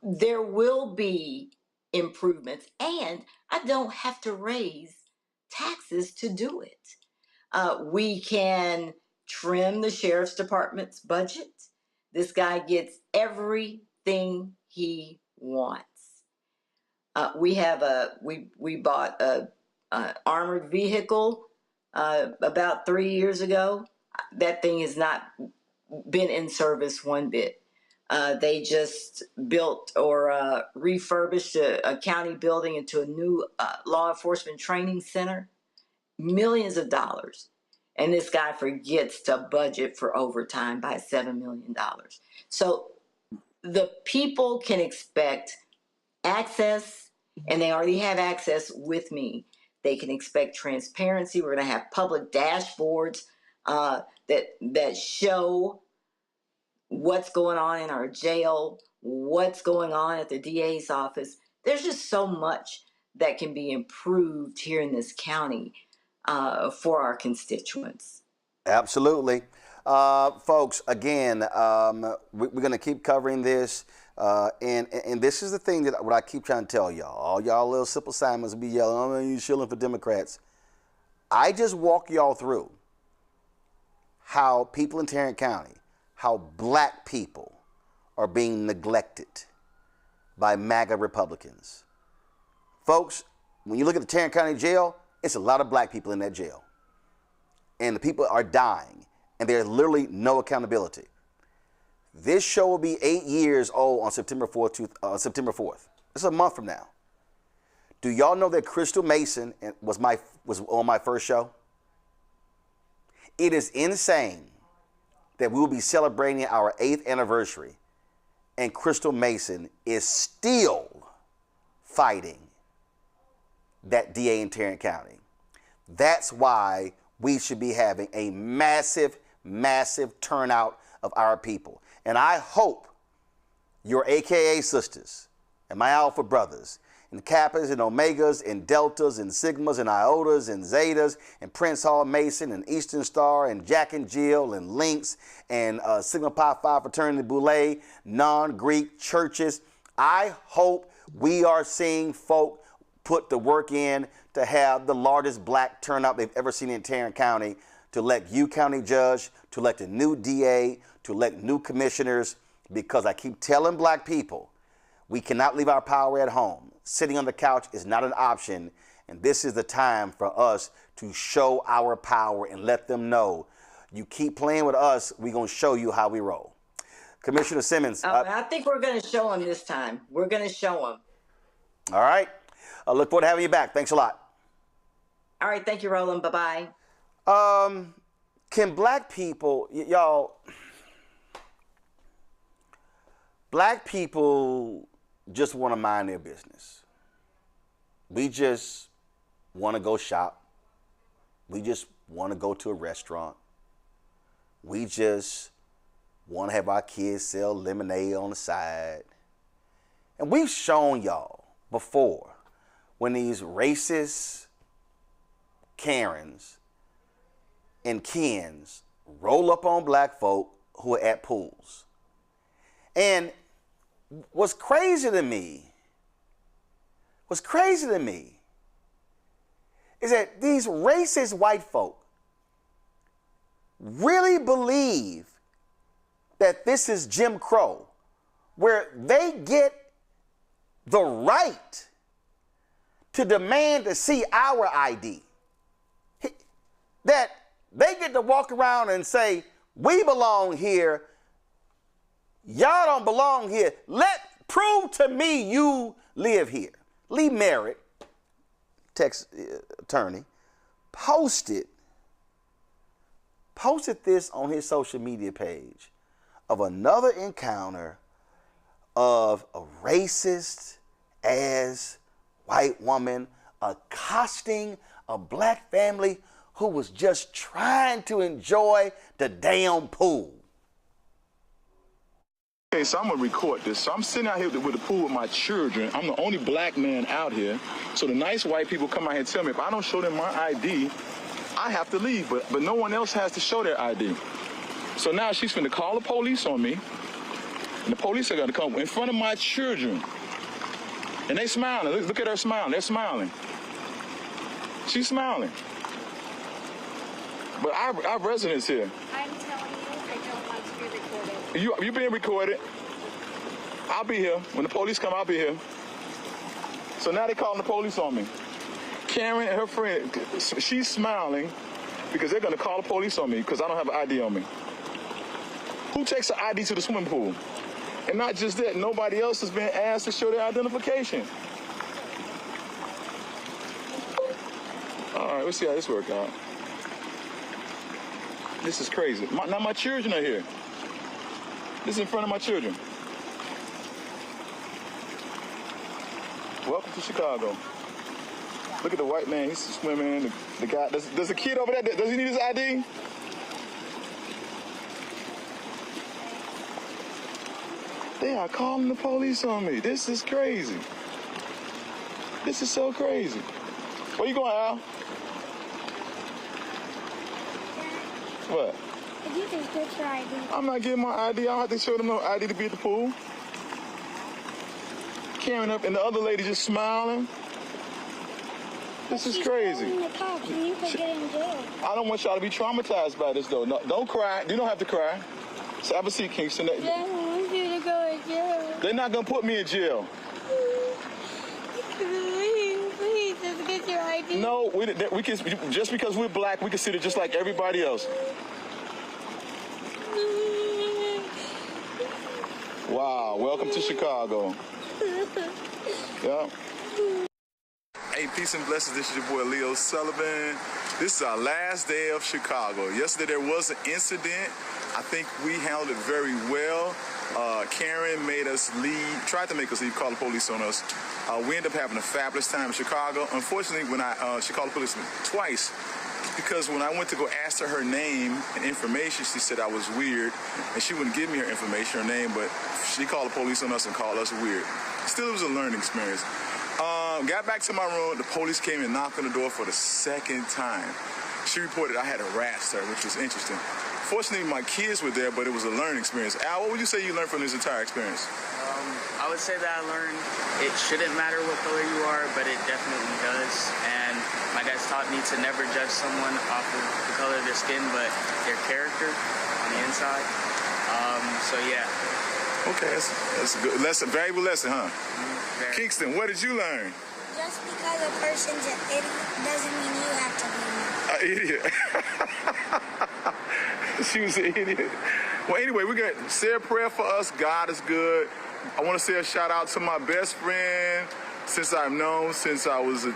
There will be improvements, and I don't have to raise taxes to do it. We can trim the sheriff's department's budget. This guy gets everything he wants. We bought a armored vehicle about 3 years ago. That thing has not been in service one bit. They just built or refurbished a county building into a new law enforcement training center. Millions of dollars. And this guy forgets to budget for overtime by $7 million. So the people can expect access, and they already have access with me. They can expect transparency. We're going to have public dashboards that show what's going on in our jail, what's going on at the DA's office. There's just so much that can be improved here in this county for our constituents. Absolutely. Folks, again, we're going to keep covering this. And this is the thing that what I keep trying to tell y'all. All y'all little simple Simons be yelling, oh, you shilling for Democrats. I just walk y'all through how people in Tarrant County, how black people are being neglected by MAGA Republicans. Folks, when you look at the Tarrant County jail, it's a lot of black people in that jail. And the people are dying, and there's literally no accountability. This show will be 8 years old on September 4th. It's a month from now. Do y'all know that Crystal Mason was on my first show? It is insane that we will be celebrating our 8th anniversary, and Crystal Mason is still fighting that DA in Tarrant County. That's why we should be having a massive, massive turnout of our people. And I hope your AKA sisters and my Alpha brothers and Kappas and Omegas and Deltas and Sigmas and Iotas and Zetas and Prince Hall Mason and Eastern Star and Jack and Jill and Lynx and Sigma Pi Phi Fraternity Boule, non-Greek churches. I hope we are seeing folk put the work in to have the largest black turnout they've ever seen in Tarrant County, to elect you county judge, to elect a new DA, to elect new commissioners, because I keep telling black people, we cannot leave our power at home. Sitting on the couch is not an option, and this is the time for us to show our power and let them know, you keep playing with us, we're going to show you how we roll. Commissioner Simmons. I think we're going to show them this time. We're going to show them. All right. I look forward to having you back. Thanks a lot. All right. Thank you, Roland. Bye-bye. Can black people, y'all, black people just want to mind their business. We just want to go shop. We just want to go to a restaurant. We just want to have our kids sell lemonade on the side. And we've shown y'all before when these racist Karens and Kens roll up on black folk who are at pools. And what's crazy to me is that these racist white folk really believe that this is Jim Crow, where they get the right to demand to see our ID. That they get to walk around and say, we belong here, y'all don't belong here. Prove to me you live here. Lee Merritt, Texas attorney, posted this on his social media page of another encounter of a racist ass white woman accosting a black family who was just trying to enjoy the damn pool. Okay, so I'm gonna record this. So I'm sitting out here with the pool with my children. I'm the only black man out here. So the nice white people come out here and tell me if I don't show them my ID, I have to leave. But no one else has to show their ID. So now she's finna call the police on me. And the police are gonna come in front of my children. And they smiling. Look at her smiling. They're smiling. She's smiling. But our residents here. I'm telling you, I don't want to be recorded. You being recorded. I'll be here. When the police come, I'll be here. So now they're calling the police on me. Karen and her friend, she's smiling because they're going to call the police on me because I don't have an ID on me. Who takes an ID to the swimming pool? And not just that, nobody else has been asked to show their identification. All right, let's see how this works out. This is crazy. Now my children are here. This is in front of my children. Welcome to Chicago. Look at the white man, he's swimming. The guy, there's a kid over there, does he need his ID? They are calling the police on me. This is crazy. This is so crazy. Where you going, Al? What? If you just get your ID. I'm not getting my ID. I don't have to show them no ID to be at the pool. Karen up and the other lady just smiling. This is crazy. The cops and you could get in jail. I don't want y'all to be traumatized by this, though. No, don't cry. You don't have to cry. So have a seat, Kingston. I want you to go in jail. They're not going to put me in jail. Please, just get your ID. No, we can, just because we're black, we can sit it just like everybody else. Wow, welcome to Chicago. Yeah. Hey, peace and blessings. This is your boy Leo Sullivan. This is our last day of Chicago. Yesterday there was an incident. I think we handled it very well. Karen made us leave, tried to make us leave, call the police on us. We ended up having a fabulous time in Chicago. Unfortunately, when she called the police twice, because when I went to go ask her name and information, she said I was weird, and she wouldn't give me her information, her name, but she called the police on us and called us weird. Still, it was a learning experience. Got back to my room, the police came and knocked on the door for the second time. She reported I had harassed her, which was interesting. Fortunately, my kids were there, but it was a learning experience. Al, what would you say you learned from this entire experience? I would say that I learned it shouldn't matter what color you are, but it definitely does. And my guys taught me to never judge someone off of the color of their skin, but their character on the inside. So yeah. Okay, that's a good lesson, valuable lesson, huh? Kingston, what did you learn? Just because a person's an idiot doesn't mean you have to be one. An idiot. She was an idiot. Well, anyway, we're going to say a prayer for us. God is good. I want to say a shout out to my best friend since I've known since I was a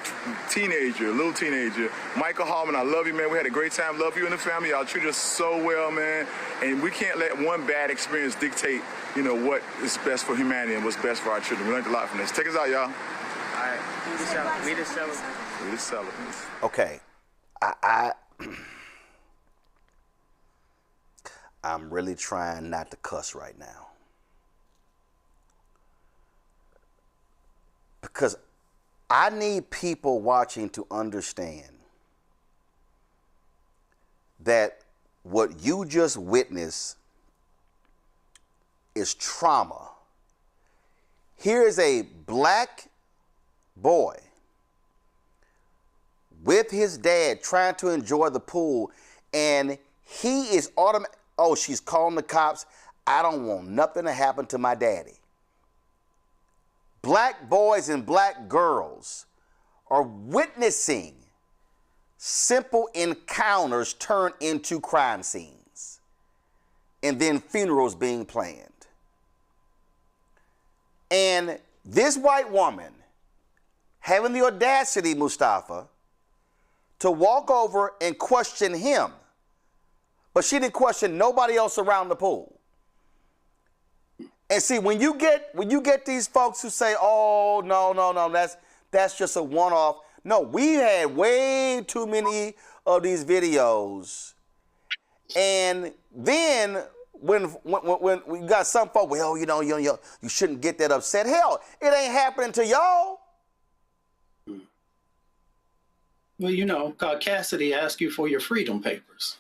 teenager, a little teenager. Michael Hallman, I love you, man. We had a great time. Love you and the family. Y'all treat us so well, man. And we can't let one bad experience dictate, you know, what is best for humanity and what's best for our children. We learned a lot from this. Take us out, y'all. All right. We just celebrate. We just celebrate. Okay. I'm really trying not to cuss right now. Because I need people watching to understand that what you just witnessed is trauma. Here's a black boy with his dad trying to enjoy the pool, and he is oh, she's calling the cops. I don't want nothing to happen to my daddy. Black boys and black girls are witnessing simple encounters turn into crime scenes and then funerals being planned. And this white woman having the audacity, Mustafa, to walk over and question him, but she didn't question nobody else around the pool. And see, when you get these folks who say, "Oh, no, that's just a one-off." No, we had way too many of these videos. And then when we got some folks, well, you shouldn't get that upset. Hell, it ain't happening to y'all. Well, Cassidy asked you for your freedom papers.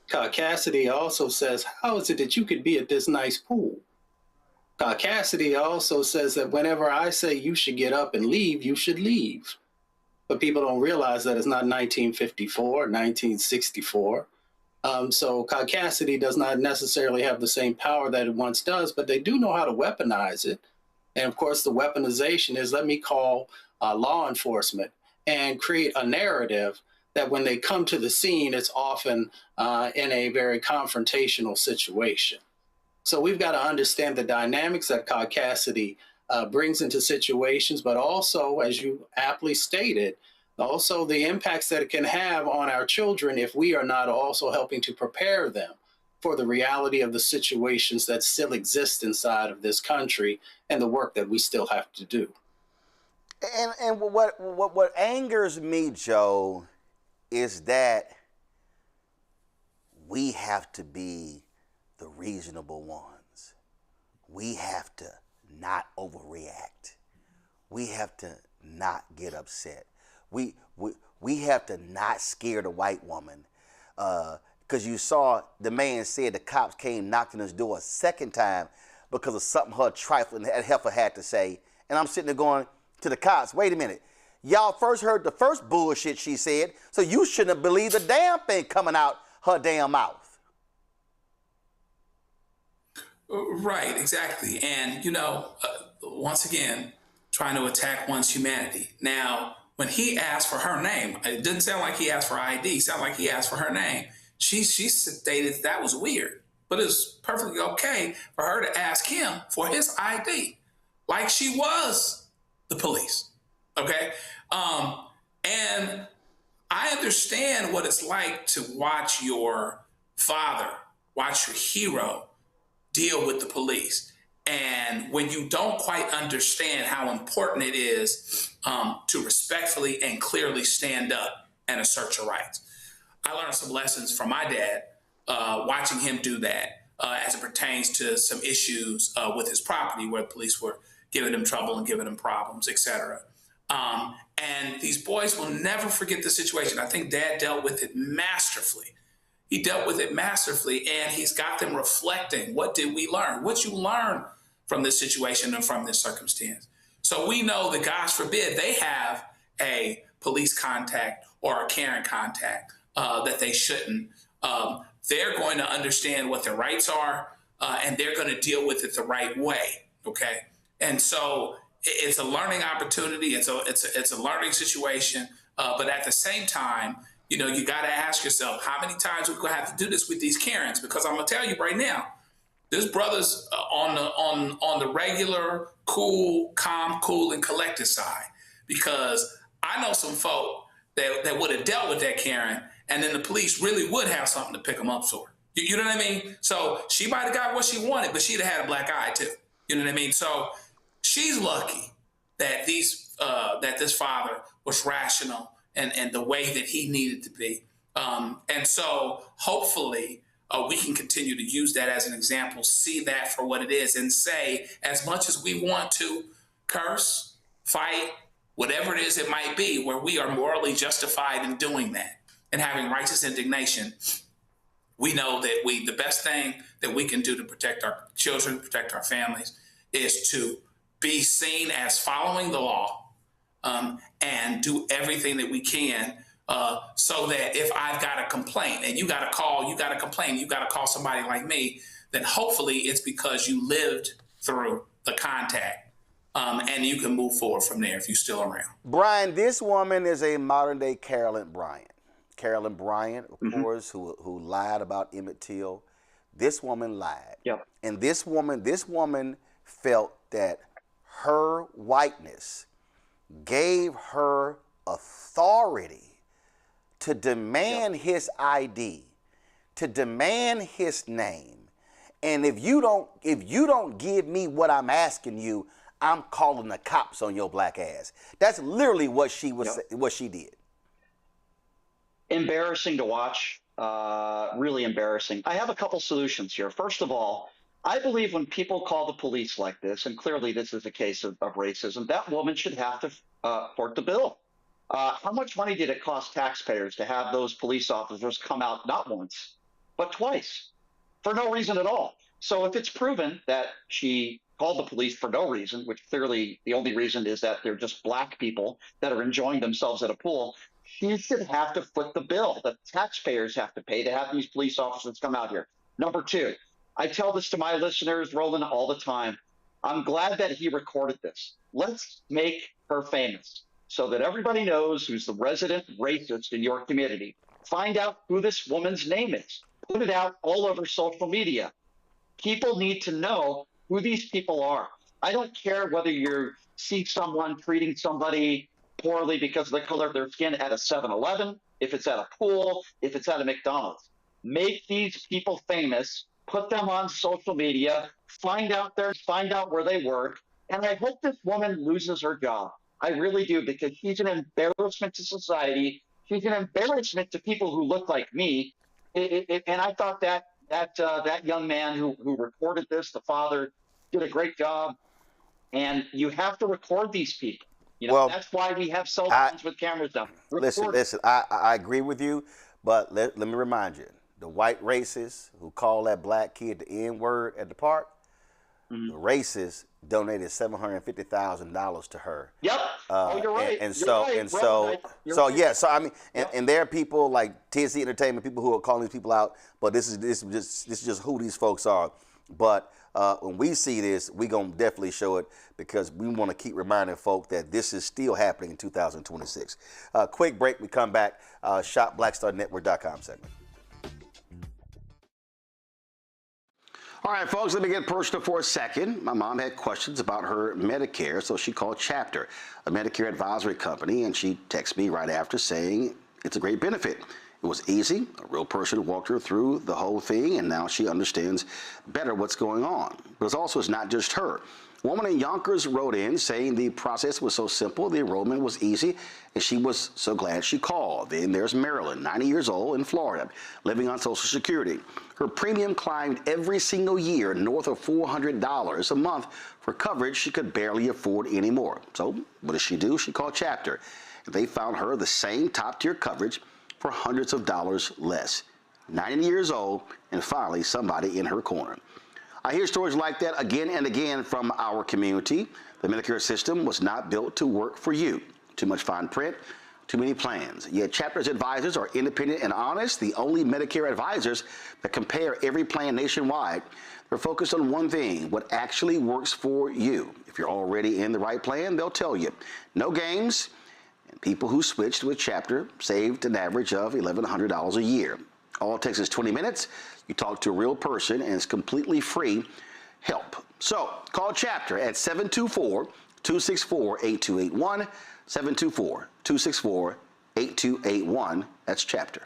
Cassidy also says, how is it that you could be at this nice pool? Cassidy also says that whenever I say you should get up and leave, you should leave. But people don't realize that it's not 1954, 1964. So Cassidy does not necessarily have the same power that it once does, but they do know how to weaponize it. And of course, the weaponization is, let me call law enforcement and create a narrative that when they come to the scene, it's often in a very confrontational situation. So we've got to understand the dynamics that Cassidy brings into situations, but also, as you aptly stated, also the impacts that it can have on our children if we are not also helping to prepare them for the reality of the situations that still exist inside of this country and the work that we still have to do. And what angers me, Joe, is that we have to be the reasonable ones. We have to not overreact. We have to not get upset. We have to not scare the white woman. Because you saw the man said the cops came knocking his door a second time because of something her trifling heifer had to say. And I'm sitting there going to the cops, wait a minute. Y'all first heard the first bullshit she said, so you shouldn't have believed a damn thing coming out her damn mouth. Right, exactly. And, once again, trying to attack one's humanity. Now, when he asked for her name, it didn't sound like he asked for ID. It sounded like he asked for her name. She stated that was weird, but it's perfectly okay for her to ask him for his ID, like she was the police. Okay? And I understand what it's like to watch your father, watch your hero deal with the police. And when you don't quite understand how important it is to respectfully and clearly stand up and assert your rights. I learned some lessons from my dad watching him do that as it pertains to some issues with his property where the police were giving him trouble and giving him problems, etc. And these boys will never forget the situation. I think Dad dealt with it masterfully. He dealt with it masterfully, and he's got them reflecting. What did we learn? What you learn from this situation and from this circumstance? So we know that, gosh forbid, they have a police contact or a Karen contact that they shouldn't. They're going to understand what their rights are, and they're going to deal with it the right way, okay? And so it's a learning opportunity. It's a learning situation, but at the same time, you got to ask yourself, how many times we're going to have to do this with these Karens? Because I'm going to tell you right now, this brother's on the regular, cool, calm, cool, and collected side. Because I know some folk that would have dealt with that Karen, and then the police really would have something to pick them up for. You know what I mean? So she might have got what she wanted, but she'd have had a black eye too. You know what I mean? So she's lucky that this father was rational and the way that he needed to be. And so hopefully we can continue to use that as an example, see that for what it is, and say, as much as we want to curse, fight, whatever it is it might be, where we are morally justified in doing that and having righteous indignation, we know that the best thing that we can do to protect our children, protect our families, is to be seen as following the law, and do everything that we can so that if I've got a complaint and you got a call, you got a complaint, you got to call somebody like me, then hopefully it's because you lived through the contact, and you can move forward from there if you're still around. Brian, this woman is a modern day Carolyn Bryant. Carolyn Bryant, of course, who lied about Emmett Till. This woman lied. Yep. And this woman felt that her whiteness gave her authority to demand his ID, to demand his name. And if you don't give me what I'm asking you, I'm calling the cops on your black ass. That's literally what she did. Embarrassing to watch, really embarrassing. I have a couple solutions here. First of all, I believe when people call the police like this, and clearly this is a case of racism, that woman should have to foot the bill. How much money did it cost taxpayers to have those police officers come out not once, but twice, for no reason at all? So if it's proven that she called the police for no reason, which clearly the only reason is that they're just black people that are enjoying themselves at a pool, she should have to foot the bill. The taxpayers have to pay to have these police officers come out here. Number two, I tell this to my listeners, Roland, all the time. I'm glad that he recorded this. Let's make her famous so that everybody knows who's the resident racist in your community. Find out who this woman's name is. Put it out all over social media. People need to know who these people are. I don't care whether you see someone treating somebody poorly because of the color of their skin at a 7-Eleven, if it's at a pool, if it's at a McDonald's. Make these people famous, put them on social media, find out where they work, and I hope this woman loses her job. I really do, because she's an embarrassment to society. She's an embarrassment to people who look like me. And I thought that young man who recorded this, the father, did a great job. And you have to record these people. You know, well, that's why we have cell phones with cameras now. Listen, I agree with you, but let me remind you, the white racists who call that black kid the N-word at the park, the racists donated $750,000 to her. Yep. You're right. So I mean, and there are people like TNC Entertainment, people who are calling these people out, but this is just who these folks are. But when we see this, we're going to definitely show it, because we want to keep reminding folk that this is still happening in 2026. Quick break. We come back. ShopBlackStarNetwork.com segment. All right, folks, let me get personal for a second. My mom had questions about her Medicare, so she called Chapter, a Medicare advisory company, and she texted me right after saying it's a great benefit. It was easy. A real person walked her through the whole thing, and now she understands better what's going on. But it's not just her. A woman in Yonkers wrote in saying the process was so simple, the enrollment was easy, and she was so glad she called. Then there's Marilyn, 90 years old, in Florida, living on Social Security. Her premium climbed every single year north of $400 a month for coverage she could barely afford anymore. So what does she do? She called Chapter. They found her the same top-tier coverage for hundreds of dollars less. 90 years old, and finally somebody in her corner. I hear stories like that again and again from our community. The Medicare system was not built to work for you. Too much fine print, too many plans. Yet Chapter's advisors are independent and honest, the only Medicare advisors that compare every plan nationwide. They're focused on one thing, what actually works for you. If you're already in the right plan, they'll tell you. No games. And people who switched with Chapter saved an average of $1,100 a year. All it takes is 20 minutes. You talk to a real person, and it's completely free help. So call Chapter at 724-264-8281, 724-264-8281. That's Chapter.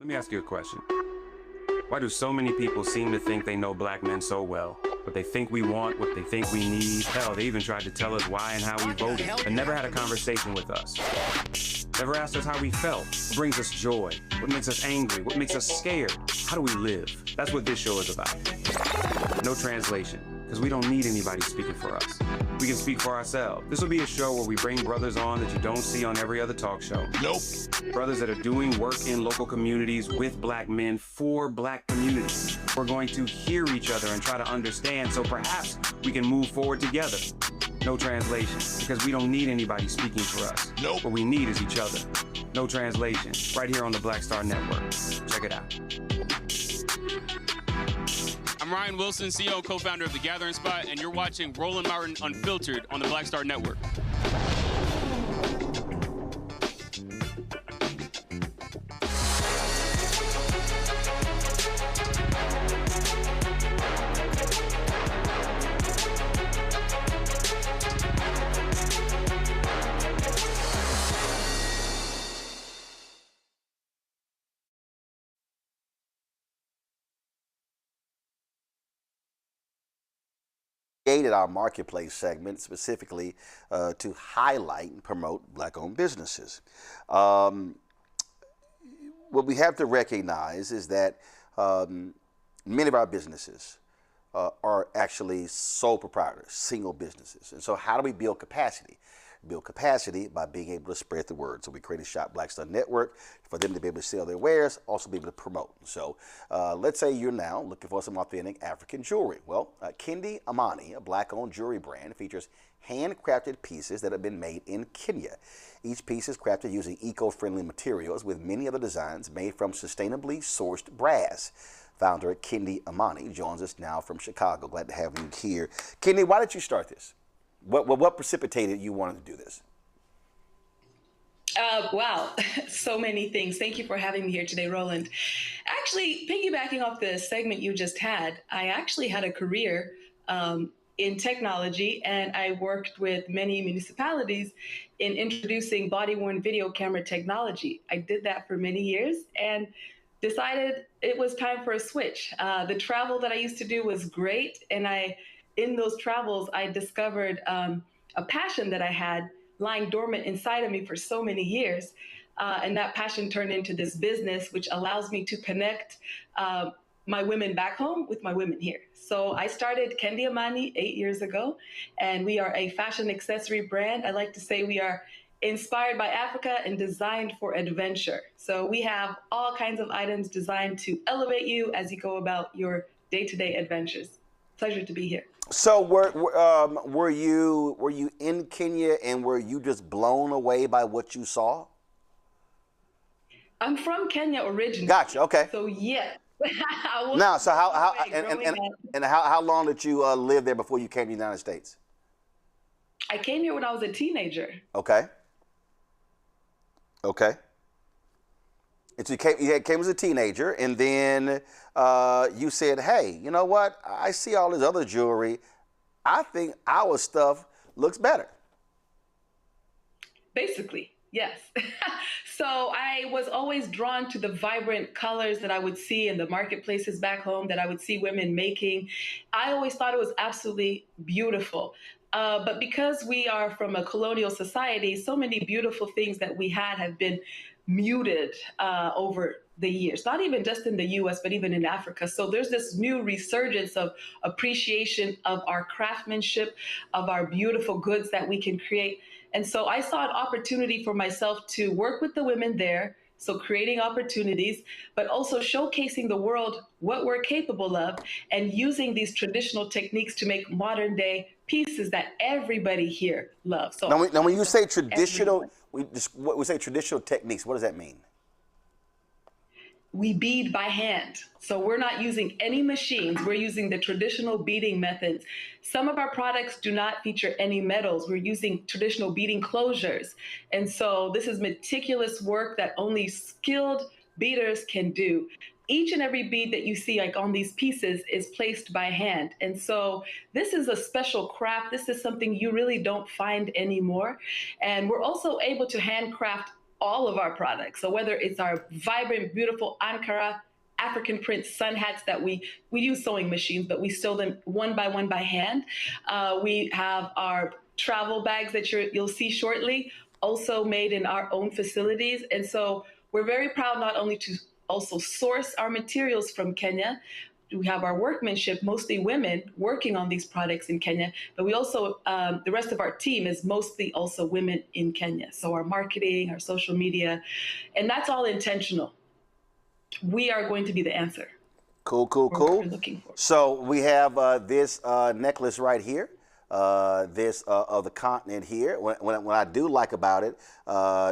Let me ask you a question. Why do so many people seem to think they know black men so well? What they think we want, what they think we need. Hell, they even tried to tell us why and how we voted, but never had a conversation with us. Never asked us how we felt, what brings us joy, what makes us angry, what makes us scared. How do we live? That's what this show is about. No translation, because we don't need anybody speaking for us. We can speak for ourselves. This will be a show where we bring brothers on that you don't see on every other talk show. Nope. Brothers that are doing work in local communities with black men for black communities. We're going to hear each other and try to understand, so perhaps we can move forward together. No translation, because we don't need anybody speaking for us. Nope. What we need is each other. No translation, right here on the Black Star Network. Check it out. I'm Ryan Wilson, CEO and co-founder of The Gathering Spot, and you're watching Roland Martin Unfiltered on the Black Star Network. Created our marketplace segment specifically to highlight and promote Black-owned businesses. What we have to recognize is that many of our businesses are actually sole proprietors, single businesses. And so how do we build capacity? Build capacity by being able to spread the word. So we created Shop Black Star Network for them to be able to sell their wares, also be able to promote. So let's say you're now looking for some authentic African jewelry. Well, Kendi Amani, a Black-owned jewelry brand, features handcrafted pieces that have been made in Kenya. Each piece is crafted using eco-friendly materials with many other designs made from sustainably sourced brass. Founder Kendi Amani joins us now from Chicago. Glad to have you here. Kendi, why did you start this? What precipitated you wanting to do this? Wow, so many things. Thank you for having me here today, Roland. Actually, piggybacking off the segment you just had, I actually had a career in technology, and I worked with many municipalities in introducing body-worn video camera technology. I did that for many years and decided it was time for a switch. The travel that I used to do was great, and in those travels, I discovered a passion that I had lying dormant inside of me for so many years. And that passion turned into this business, which allows me to connect my women back home with my women here. So I started Kendi Amani 8 years ago, and we are a fashion accessory brand. I like to say we are inspired by Africa and designed for adventure. So we have all kinds of items designed to elevate you as you go about your day-to-day adventures. Pleasure to be here. So were you in Kenya and were you just blown away by what you saw? I'm from Kenya originally. Gotcha. Okay. So yeah. Now, so how long did you live there before you came to the United States? I came here when I was a teenager. Okay. Okay. And so you came as a teenager, and then you said, hey, you know what? I see all this other jewelry. I think our stuff looks better. Basically, yes. So I was always drawn to the vibrant colors that I would see in the marketplaces back home that I would see women making. I always thought it was absolutely beautiful. But because we are from a colonial society, so many beautiful things that we had have been muted over the years, not even just in the US, but even in Africa. So there's this new resurgence of appreciation of our craftsmanship, of our beautiful goods that we can create. And so I saw an opportunity for myself to work with the women there, so creating opportunities, but also showcasing the world what we're capable of and using these traditional techniques to make modern day pieces that everybody here loves. So now when you say traditional, we say traditional techniques, what does that mean? We bead by hand. So we're not using any machines. We're using the traditional beading methods. Some of our products do not feature any metals. We're using traditional beading closures. And so this is meticulous work that only skilled beaders can do. Each and every bead that you see like on these pieces is placed by hand. And so this is a special craft. This is something you really don't find anymore. And we're also able to handcraft all of our products. So whether it's our vibrant, beautiful Ankara African print sun hats that we use sewing machines, but we sew them one by hand. We have our travel bags that you'll see shortly, also made in our own facilities. And so we're very proud not only to also source our materials from Kenya. We have our workmanship, mostly women working on these products in Kenya, but we also, the rest of our team is mostly also women in Kenya. So our marketing, our social media, and that's all intentional. We are going to be the answer. Cool. So we have this necklace right here. this of the continent here. What I do like about it,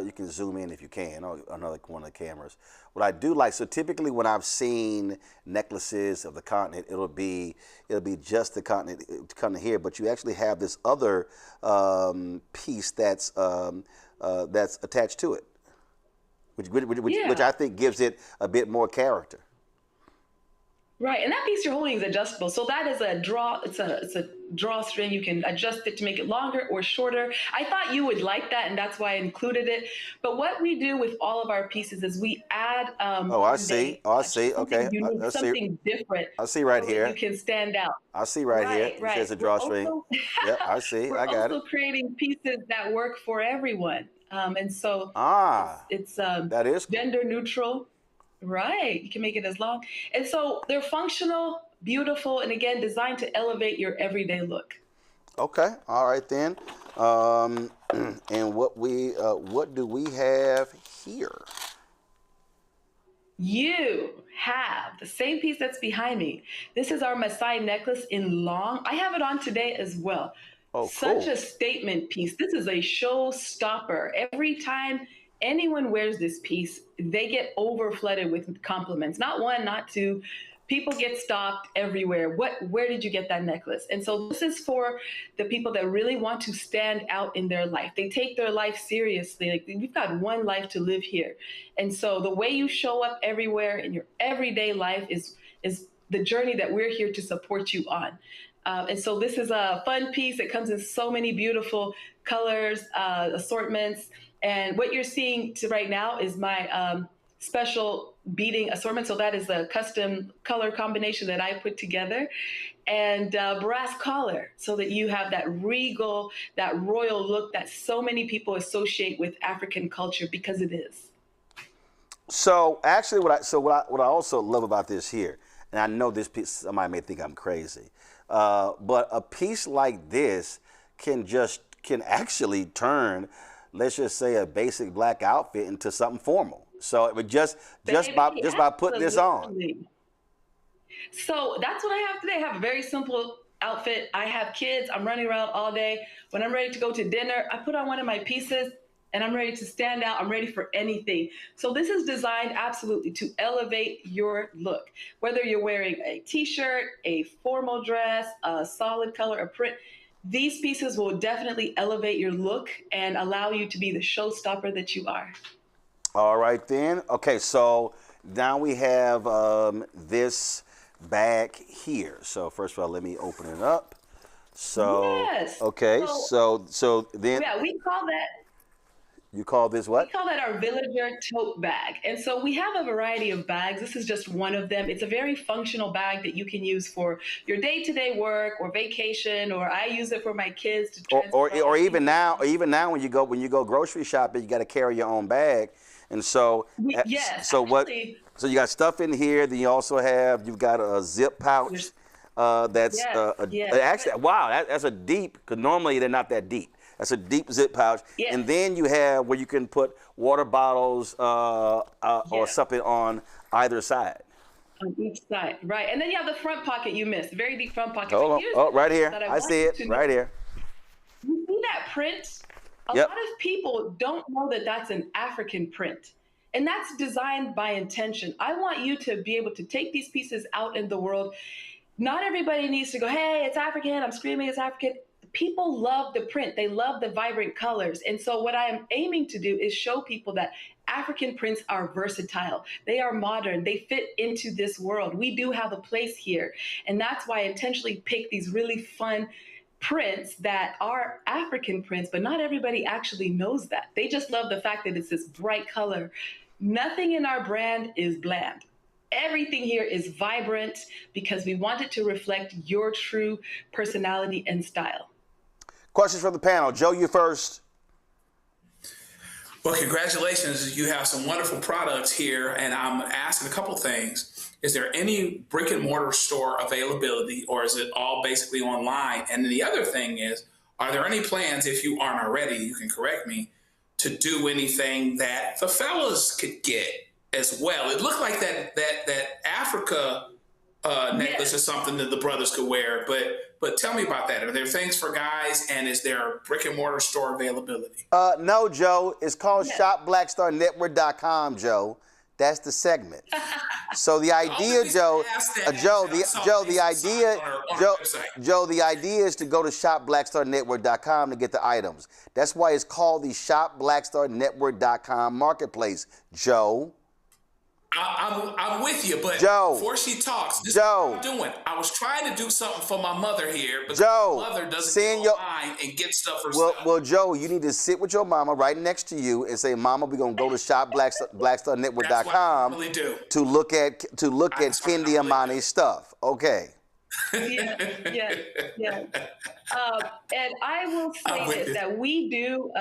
you can zoom in if you can, or another one of the cameras. What I do like, so typically when I've seen necklaces of the continent, it'll be just the continent here, but you actually have this other piece that's attached to it, which I think gives it a bit more character. Right, and that piece you're holding is adjustable. So that is a draw. It's a drawstring. You can adjust it to make it longer or shorter. I thought you would like that, and that's why I included it. But what we do with all of our pieces is we add. I see. Okay, unique, something different. I see right so here. You can stand out. I see right here. It says a drawstring. Yep, I see. I got it. We're also creating pieces that work for everyone, and so it's that is cool. Gender neutral. Right. You can make it as long. And so they're functional, beautiful, and again, designed to elevate your everyday look. Okay. All right then. And what do we have here? You have the same piece that's behind me. This is our Maasai necklace in long. I have it on today as well. Oh, Such cool. a statement piece. This is a showstopper. Every time anyone wears this piece, they get over-flooded with compliments. Not one, not two. People get stopped everywhere. Where did you get that necklace? And so this is for the people that really want to stand out in their life. They take their life seriously. Like, we've got one life to live here. And so the way you show up everywhere in your everyday life is the journey that we're here to support you on. And so this is a fun piece. It comes in so many beautiful colors, assortments. And what you're seeing right now is my special beading assortment. So that is a custom color combination that I put together, and brass collar, so that you have that regal, that royal look that so many people associate with African culture, because it is. So actually, what I also love about this here, and I know this piece, somebody may think I'm crazy, but a piece like this can actually turn, let's just say, a basic black outfit into something formal. So it would just by putting this on. So that's what I have today. I have a very simple outfit. I have kids. I'm running around all day. When I'm ready to go to dinner, I put on one of my pieces and I'm ready to stand out. I'm ready for anything. So this is designed absolutely to elevate your look. Whether you're wearing a t-shirt, a formal dress, a solid color, a print, these pieces will definitely elevate your look and allow you to be the showstopper that you are. All right then. Okay, so now we have this bag here. So first of all, let me open it up. So yes. Okay, so then we call that. You call this what? We call that our villager tote bag. And so we have a variety of bags. This is just one of them. It's a very functional bag that you can use for your day-to-day work or vacation, or I use it for my kids to transport. Or even now when you go grocery shopping, you got to carry your own bag. And so So you got stuff in here, then you've got a zip pouch actually, wow, that's a deep, because normally they're not that deep. That's a deep zip pouch. Yes. And then you have where you can put water bottles or something on either side. On each side, right. And then you have the front pocket you missed, very deep front pocket. Right here. I see it, right here. You see that print? A lot of people don't know that that's an African print. And that's designed by intention. I want you to be able to take these pieces out in the world. Not everybody needs to go, hey, it's African, I'm screaming it's African. People love the print. They love the vibrant colors. And so what I am aiming to do is show people that African prints are versatile. They are modern. They fit into this world. We do have a place here. And that's why I intentionally pick these really fun prints that are African prints, but not everybody actually knows that. They just love the fact that it's this bright color. Nothing in our brand is bland. Everything here is vibrant because we want it to reflect your true personality and style. Questions from the panel. Joe, you first. Well, congratulations. You have some wonderful products here, and I'm asking a couple things. Is there any brick and mortar store availability, or is it all basically online? And then the other thing is, are there any plans, if you aren't already, you can correct me, to do anything that the fellas could get as well? It looked like that Africa necklace or something that the brothers could wear. But tell me about that. Are there things for guys, and is there brick and mortar store availability? No, Joe. It's called shopblackstarnetwork.com, Joe. That's the segment. So the idea, Joe, the idea is to go to shopblackstarnetwork.com to get the items. That's why it's called the shopblackstarnetwork.com marketplace, Joe. I'm with you, but Joe, before she talks, this is what I'm doing. I was trying to do something for my mother here, but Joe, my mother doesn't go online and get stuff herself. Well, Joe, you need to sit with your mama right next to you and say, Mama, we're gonna go to shopblackstarnetwork.com to look at Kendi Amani's stuff. Okay. Yeah. And I will say that we do.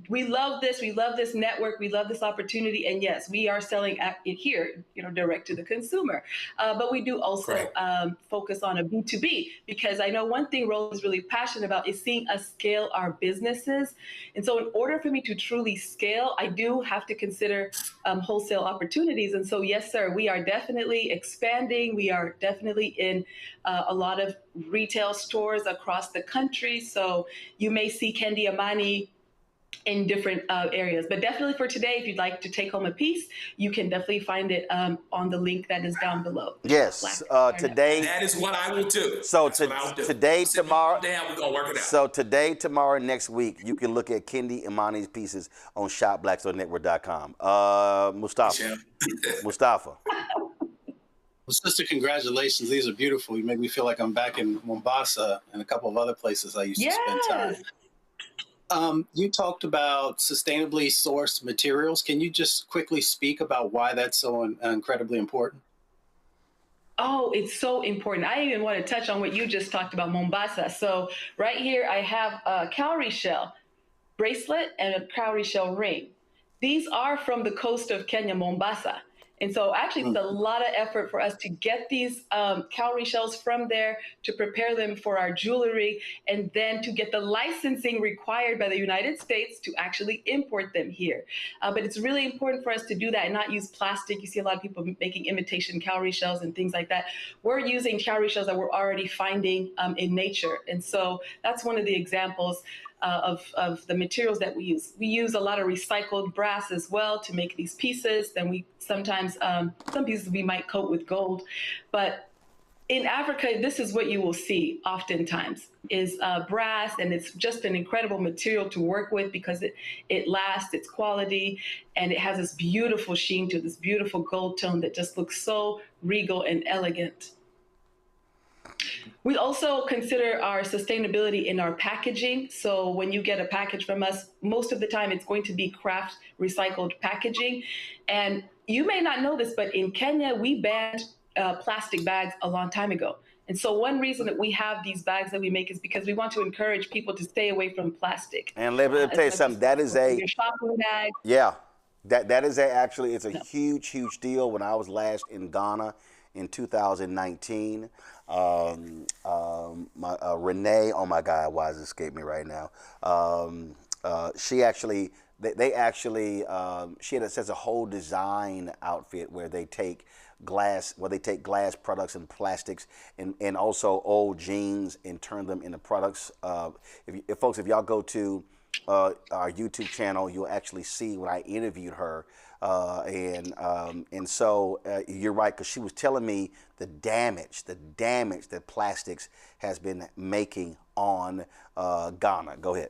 We love this. We love this network. We love this opportunity. And yes, we are selling it here, direct to the consumer. But we do also focus on a B2B, because I know one thing Roland is really passionate about is seeing us scale our businesses. And so in order for me to truly scale, I do have to consider wholesale opportunities. And so, yes, sir, we are definitely expanding. We are definitely in a lot of retail stores across the country. So you may see Kendi Amani in different areas. But definitely for today, if you'd like to take home a piece, you can definitely find it on the link that is down below. Yes, today. That is what I will do. So today, tomorrow. Damn, we're gonna work it out. So today, tomorrow, next week, you can look at Kendi Amani's pieces on shopblackstarnetwork.com. Mustafa. Well, sister, congratulations. These are beautiful. You make me feel like I'm back in Mombasa and a couple of other places I used to spend time. You talked about sustainably sourced materials. Can you just quickly speak about why that's so incredibly important? Oh, it's so important. I even want to touch on what you just talked about, Mombasa. So right here, I have a cowrie shell bracelet and a cowrie shell ring. These are from the coast of Kenya, Mombasa. And so actually it's a lot of effort for us to get these cowrie shells from there, to prepare them for our jewelry, and then to get the licensing required by the United States to actually import them here. But it's really important for us to do that and not use plastic. You see a lot of people making imitation cowrie shells and things like that. We're using cowrie shells that we're already finding in nature. And so that's one of the examples of the materials that we use. We use a lot of recycled brass as well to make these pieces. Then we sometimes, some pieces we might coat with gold. But in Africa, this is what you will see oftentimes is brass, and it's just an incredible material to work with because it lasts, its quality, and it has this beautiful sheen to it, this beautiful gold tone that just looks so regal and elegant. We also consider our sustainability in our packaging. So when you get a package from us, most of the time it's going to be craft recycled packaging. And you may not know this, but in Kenya, we banned plastic bags a long time ago. And so one reason that we have these bags that we make is because we want to encourage people to stay away from plastic. And let me tell you something, that is a... Your shopping bag. Yeah, that is actually, it's a huge, huge deal. When I was last in Ghana in 2019, Renee, oh my God, why does it escape me right now? She actually, she has a whole design outfit where they take glass products and plastics and also old jeans and turn them into products. If y'all go to our YouTube channel, you'll actually see when I interviewed her. And so you're right, because she was telling me the damage that plastics has been making on Ghana. Go ahead.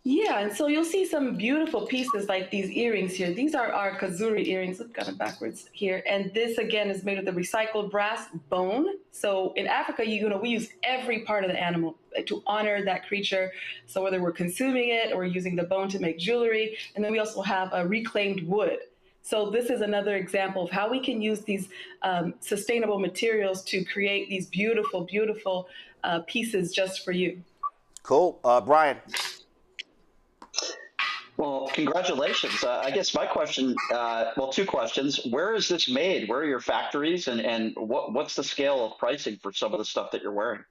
Yeah, and so you'll see some beautiful pieces like these earrings here. These are our kazuri earrings. Look kind of backwards here. And this, again, is made of the recycled brass bone. So in Africa, we use every part of the animal to honor that creature. So whether we're consuming it or using the bone to make jewelry. And then we also have a reclaimed wood. So this is another example of how we can use these sustainable materials to create these beautiful, beautiful pieces just for you. Cool. Brian. Well, congratulations. I guess my question, two questions. Where is this made? Where are your factories? And what's the scale of pricing for some of the stuff that you're wearing?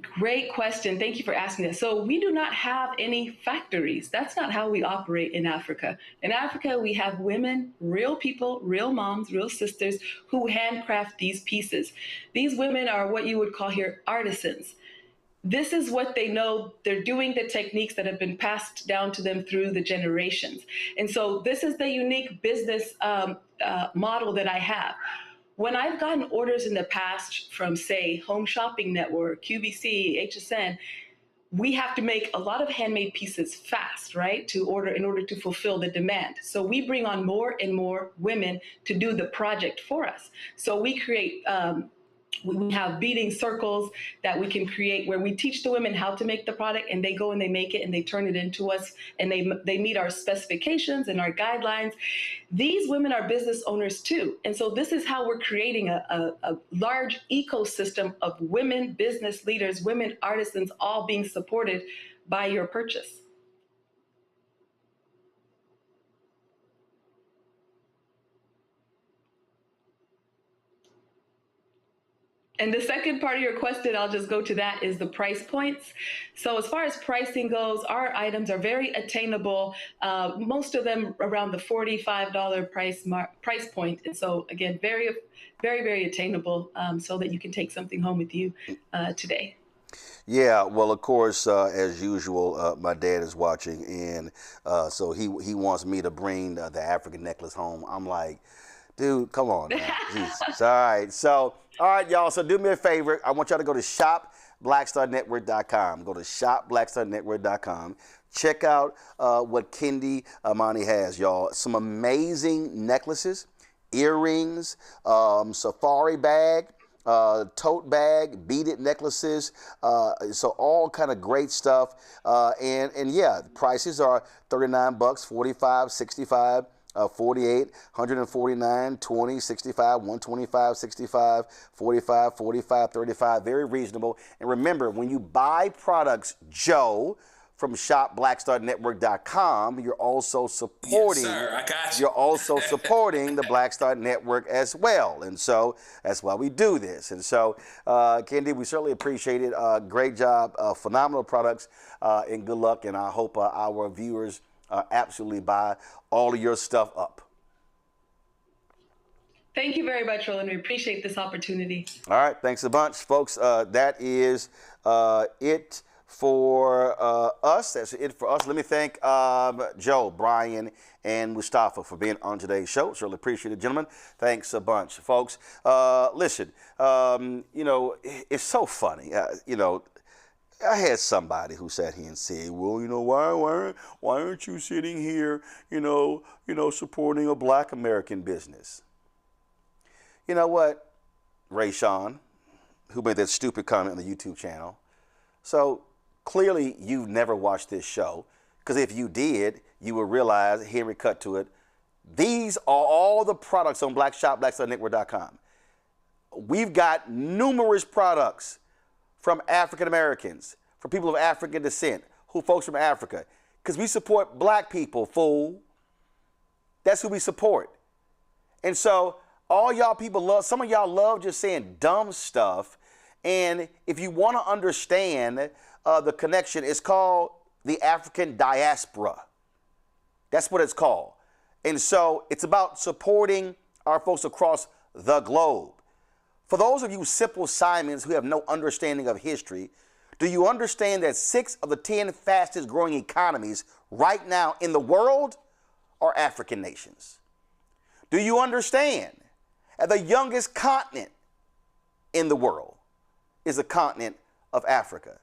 Great question. Thank you for asking that. So we do not have any factories. That's not how we operate in Africa. In Africa, we have women, real people, real moms, real sisters who handcraft these pieces. These women are what you would call here artisans. This is what they know. They're doing the techniques that have been passed down to them through the generations. And so this is the unique business model that I have. When I've gotten orders in the past from, say, Home Shopping Network, QVC, HSN, we have to make a lot of handmade pieces fast, right, in order to fulfill the demand. So we bring on more and more women to do the project for us. So we create we have beading circles that we can create where we teach the women how to make the product, and they go and they make it and they turn it into us, and they meet our specifications and our guidelines. These women are business owners too. And so this is how we're creating a large ecosystem of women business leaders, women artisans, all being supported by your purchase. And the second part of your question, I'll just go to that, is the price points. So as far as pricing goes, our items are very attainable, most of them around the $45 price point. And so again, very, very, very attainable, so that you can take something home with you today. Yeah, well, of course, as usual, my dad is watching, and so he wants me to bring the African necklace home. I'm like, dude, come on now. Jesus. All right. So, all right, y'all. So do me a favor. I want y'all to go to shopblackstarnetwork.com. Go to shopblackstarnetwork.com. Check out what Kendi Amani has, y'all. Some amazing necklaces, earrings, safari bag, tote bag, beaded necklaces, so all kind of great stuff. And yeah, the prices are $39, $45, $65. 48, 149, 20, 65, 125, 65, 45, 45, 35, very reasonable. And remember, when you buy products, Joe, from shopblackstarnetwork.com, you're also supporting, yes, sir, I got you. You're also supporting the Black Star Network as well. And so that's why we do this. And so, Kendi, we certainly appreciate it. Great job, phenomenal products, and good luck. And I hope our viewers absolutely buy all of your stuff up. Thank you very much, Roland. We appreciate this opportunity. All right, thanks a bunch, folks. That is it for us. That's it for us. Let me thank Joe, Brian, and Mustafa for being on today's show. Certainly appreciate it, gentlemen. Thanks a bunch, folks. Listen, you know, it's so funny. You know, I had somebody who sat here and said, well, you know, why aren't you sitting here, you know, supporting a Black American business? You know what, Ray Sean, who made that stupid comment on the YouTube channel. So clearly you've never watched this show, because if you did, you would realize, here we cut to it, these are all the products on BlackShopBlackStarNetwork.com. We've got numerous products from African Americans, from people of African descent, folks from Africa, because we support Black people, fool. That's who we support. And so all y'all people love, some of y'all love just saying dumb stuff. And if you want to understand the connection, it's called the African diaspora. That's what it's called. And so it's about supporting our folks across the globe. For those of you simple Simons who have no understanding of history, do you understand that 6 of the 10 fastest growing economies right now in the world are African nations? Do you understand that the youngest continent in the world is the continent of Africa?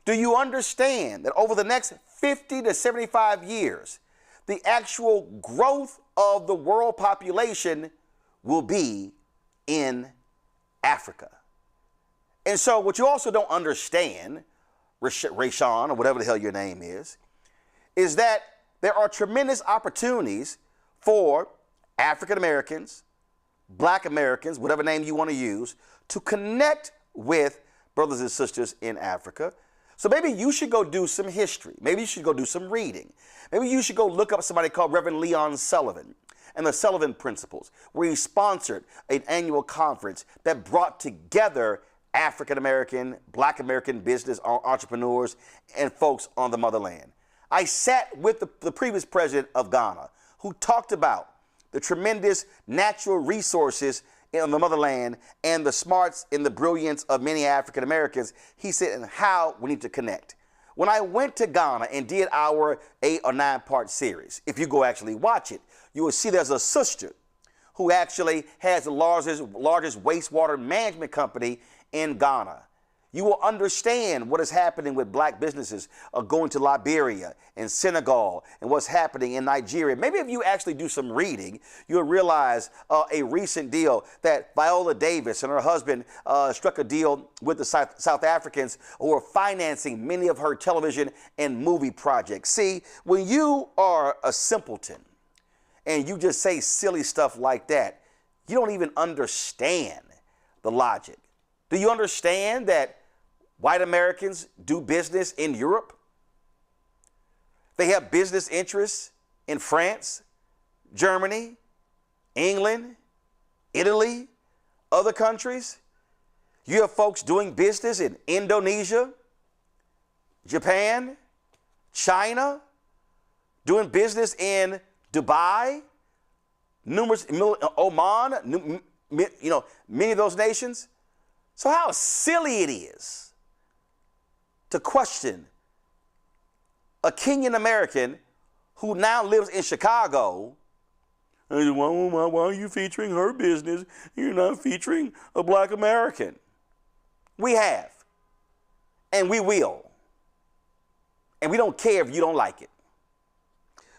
Do you understand that over the next 50 to 75 years, the actual growth of the world population will be in Africa? And so what you also don't understand, Rayshawn, or whatever the hell your name is that there are tremendous opportunities for African Americans, Black Americans, whatever name you want to use, to connect with brothers and sisters in Africa. So maybe you should go do some history. Maybe you should go do some reading. Maybe you should go look up somebody called Reverend Leon Sullivan and the Sullivan Principles, where he sponsored an annual conference that brought together African-American, Black American business entrepreneurs, and folks on the motherland. I sat with the previous president of Ghana, who talked about the tremendous natural resources in the motherland and the smarts and the brilliance of many African Americans. He said, and how we need to connect. When I went to Ghana and did our 8 or 9 part series, if you go actually watch it, you will see there's a sister who actually has the largest wastewater management company in Ghana. You will understand what is happening with black businesses going to Liberia and Senegal and what's happening in Nigeria. Maybe if you actually do some reading, you'll realize a recent deal that Viola Davis and her husband struck a deal with the South Africans who are financing many of her television and movie projects. See, when you are a simpleton and you just say silly stuff like that, you don't even understand the logic. Do you understand that white Americans do business in Europe? They have business interests in France, Germany, England, Italy, other countries. You have folks doing business in Indonesia, Japan, China, doing business in Dubai, Oman, many of those nations. So how silly it is to question a Kenyan American who now lives in Chicago. And why are you featuring her business? You're not featuring a black American. We have, and we will. And we don't care if you don't like it.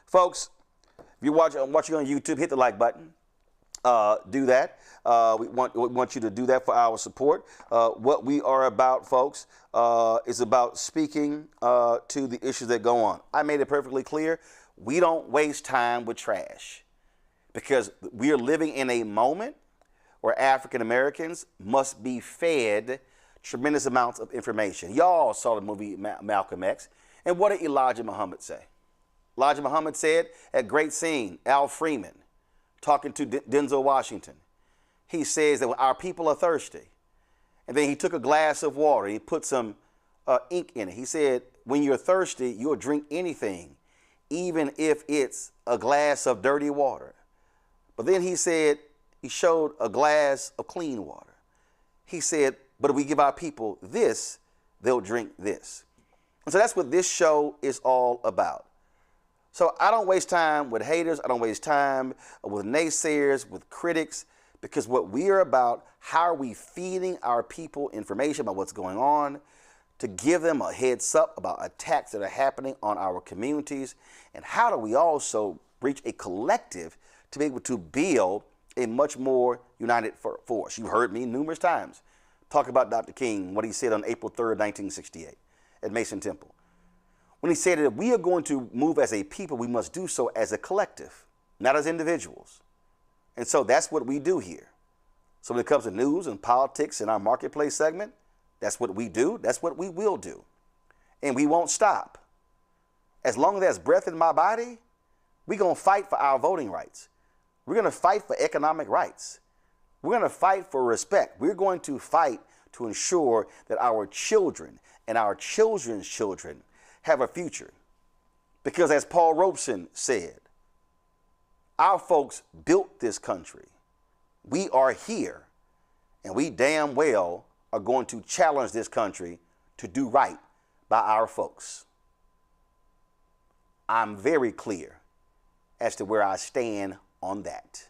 Folks, if you're watching on YouTube, hit the like button. Do that. We want you to do that for our support. What we are about, folks, is about speaking to the issues that go on. I made it perfectly clear. We don't waste time with trash because we are living in a moment where African Americans must be fed tremendous amounts of information. Y'all saw the movie Malcolm X. And what did Elijah Muhammad say? Elijah Muhammad said, at great scene, Al Freeman, talking to Denzel Washington, he says that our people are thirsty. And then he took a glass of water, he put some ink in it. He said, when you're thirsty, you'll drink anything, even if it's a glass of dirty water. But then he said, he showed a glass of clean water. He said, but if we give our people this, they'll drink this. And so that's what this show is all about. So I don't waste time with haters. I don't waste time with naysayers, with critics, because what we are about, how are we feeding our people information about what's going on, to give them a heads up about attacks that are happening on our communities, and how do we also reach a collective to be able to build a much more united force. You've heard me numerous times talk about Dr. King, what he said on April 3rd, 1968 at Mason Temple. When he said that if we are going to move as a people, we must do so as a collective, not as individuals. And so that's what we do here. So when it comes to news and politics in our marketplace segment, that's what we do. That's what we will do. And we won't stop. As long as there's breath in my body, we're going to fight for our voting rights. We're going to fight for economic rights. We're going to fight for respect. We're going to fight to ensure that our children and our children's children have a future. Because as Paul Robeson said, our folks built this country. We are here, and we damn well are going to challenge this country to do right by our folks. I'm very clear as to where I stand on that.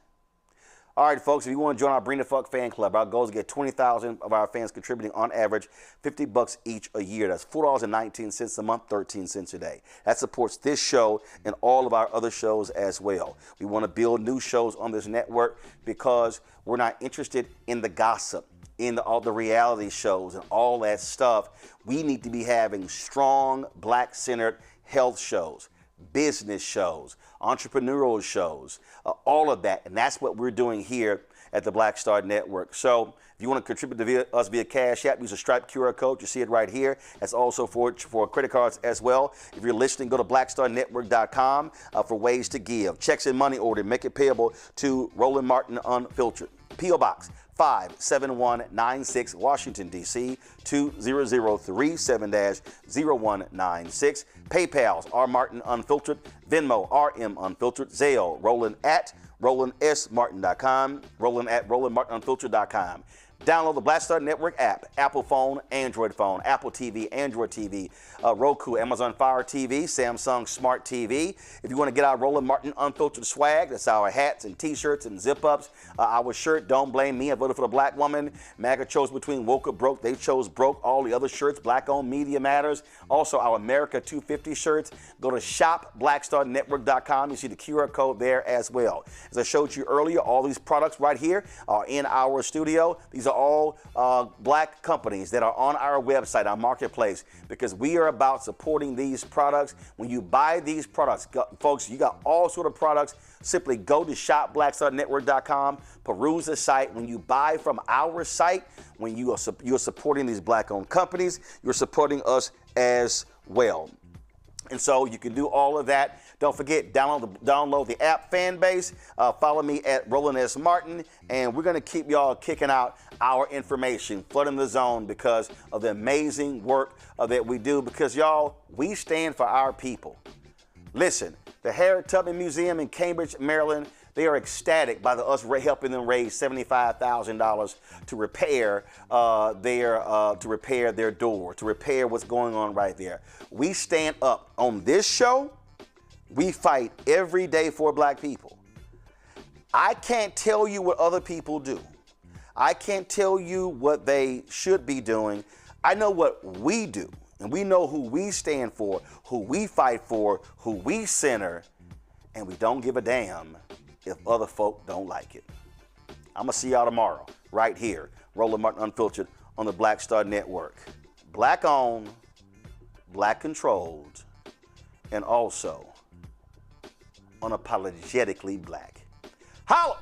All right, folks, if you want to join our Bring the Fuck fan club, our goal is to get 20,000 of our fans contributing on average $50 each a year. That's $4.19 a month, 13 cents a day. That supports this show and all of our other shows as well. We want to build new shows on this network because we're not interested in the gossip, in all the reality shows and all that stuff. We need to be having strong Black-centered health shows, business shows, entrepreneurial shows, all of that. And that's what we're doing here at the Black Star Network. So if you want to contribute to us via Cash App, use a Stripe QR code. You see it right here. That's also for credit cards as well. If you're listening, go to blackstarnetwork.com for ways to give. Checks and money order, make it payable to Roland Martin Unfiltered. P.O. Box 57196, Washington, D.C., 20037-0196. PayPal's R. Martin Unfiltered, Venmo, RM Unfiltered, Zelle, Roland at RolandSMartin.com, Roland at RolandMartinUnfiltered.com. Download the Black Star Network app, Apple phone, Android phone, Apple TV, Android TV, Roku, Amazon Fire TV, Samsung Smart TV. If you want to get our Roland Martin Unfiltered swag, that's our hats and T-shirts and zip-ups. Our shirt, Don't Blame Me, I voted for the black woman. MAGA chose between woke or broke. They chose broke. All the other shirts, Black-owned Media Matters. Also, our America 250 shirts. Go to shopblackstarnetwork.com. You see the QR code there as well. As I showed you earlier, all these products right here are in our studio. These are all black companies that are on our website, our marketplace, because we are about supporting these products. When you buy these products, folks, you got all sort of products. Simply go to shopblackstarnetwork.com, peruse the site. When you buy from our site, when you're supporting these black-owned companies, you're supporting us as well. And so you can do all of that. Don't forget, download the app Fanbase. Follow me at Roland S. Martin, and we're going to keep y'all kicking out our information, flooding the zone, because of the amazing work that we do. Because, y'all, we stand for our people. Listen, the Harriet Tubman Museum in Cambridge, Maryland, they are ecstatic by us helping them raise $75,000 to repair their door, to repair what's going on right there. We stand up on this show. We fight every day for black people. I can't tell you what other people do. I can't tell you what they should be doing. I know what we do, and we know who we stand for, who we fight for, who we center, and we don't give a damn if other folk don't like it. I'm going to see y'all tomorrow right here, Roland Martin Unfiltered on the Black Star Network. Black owned, black controlled, and also unapologetically black. Holla!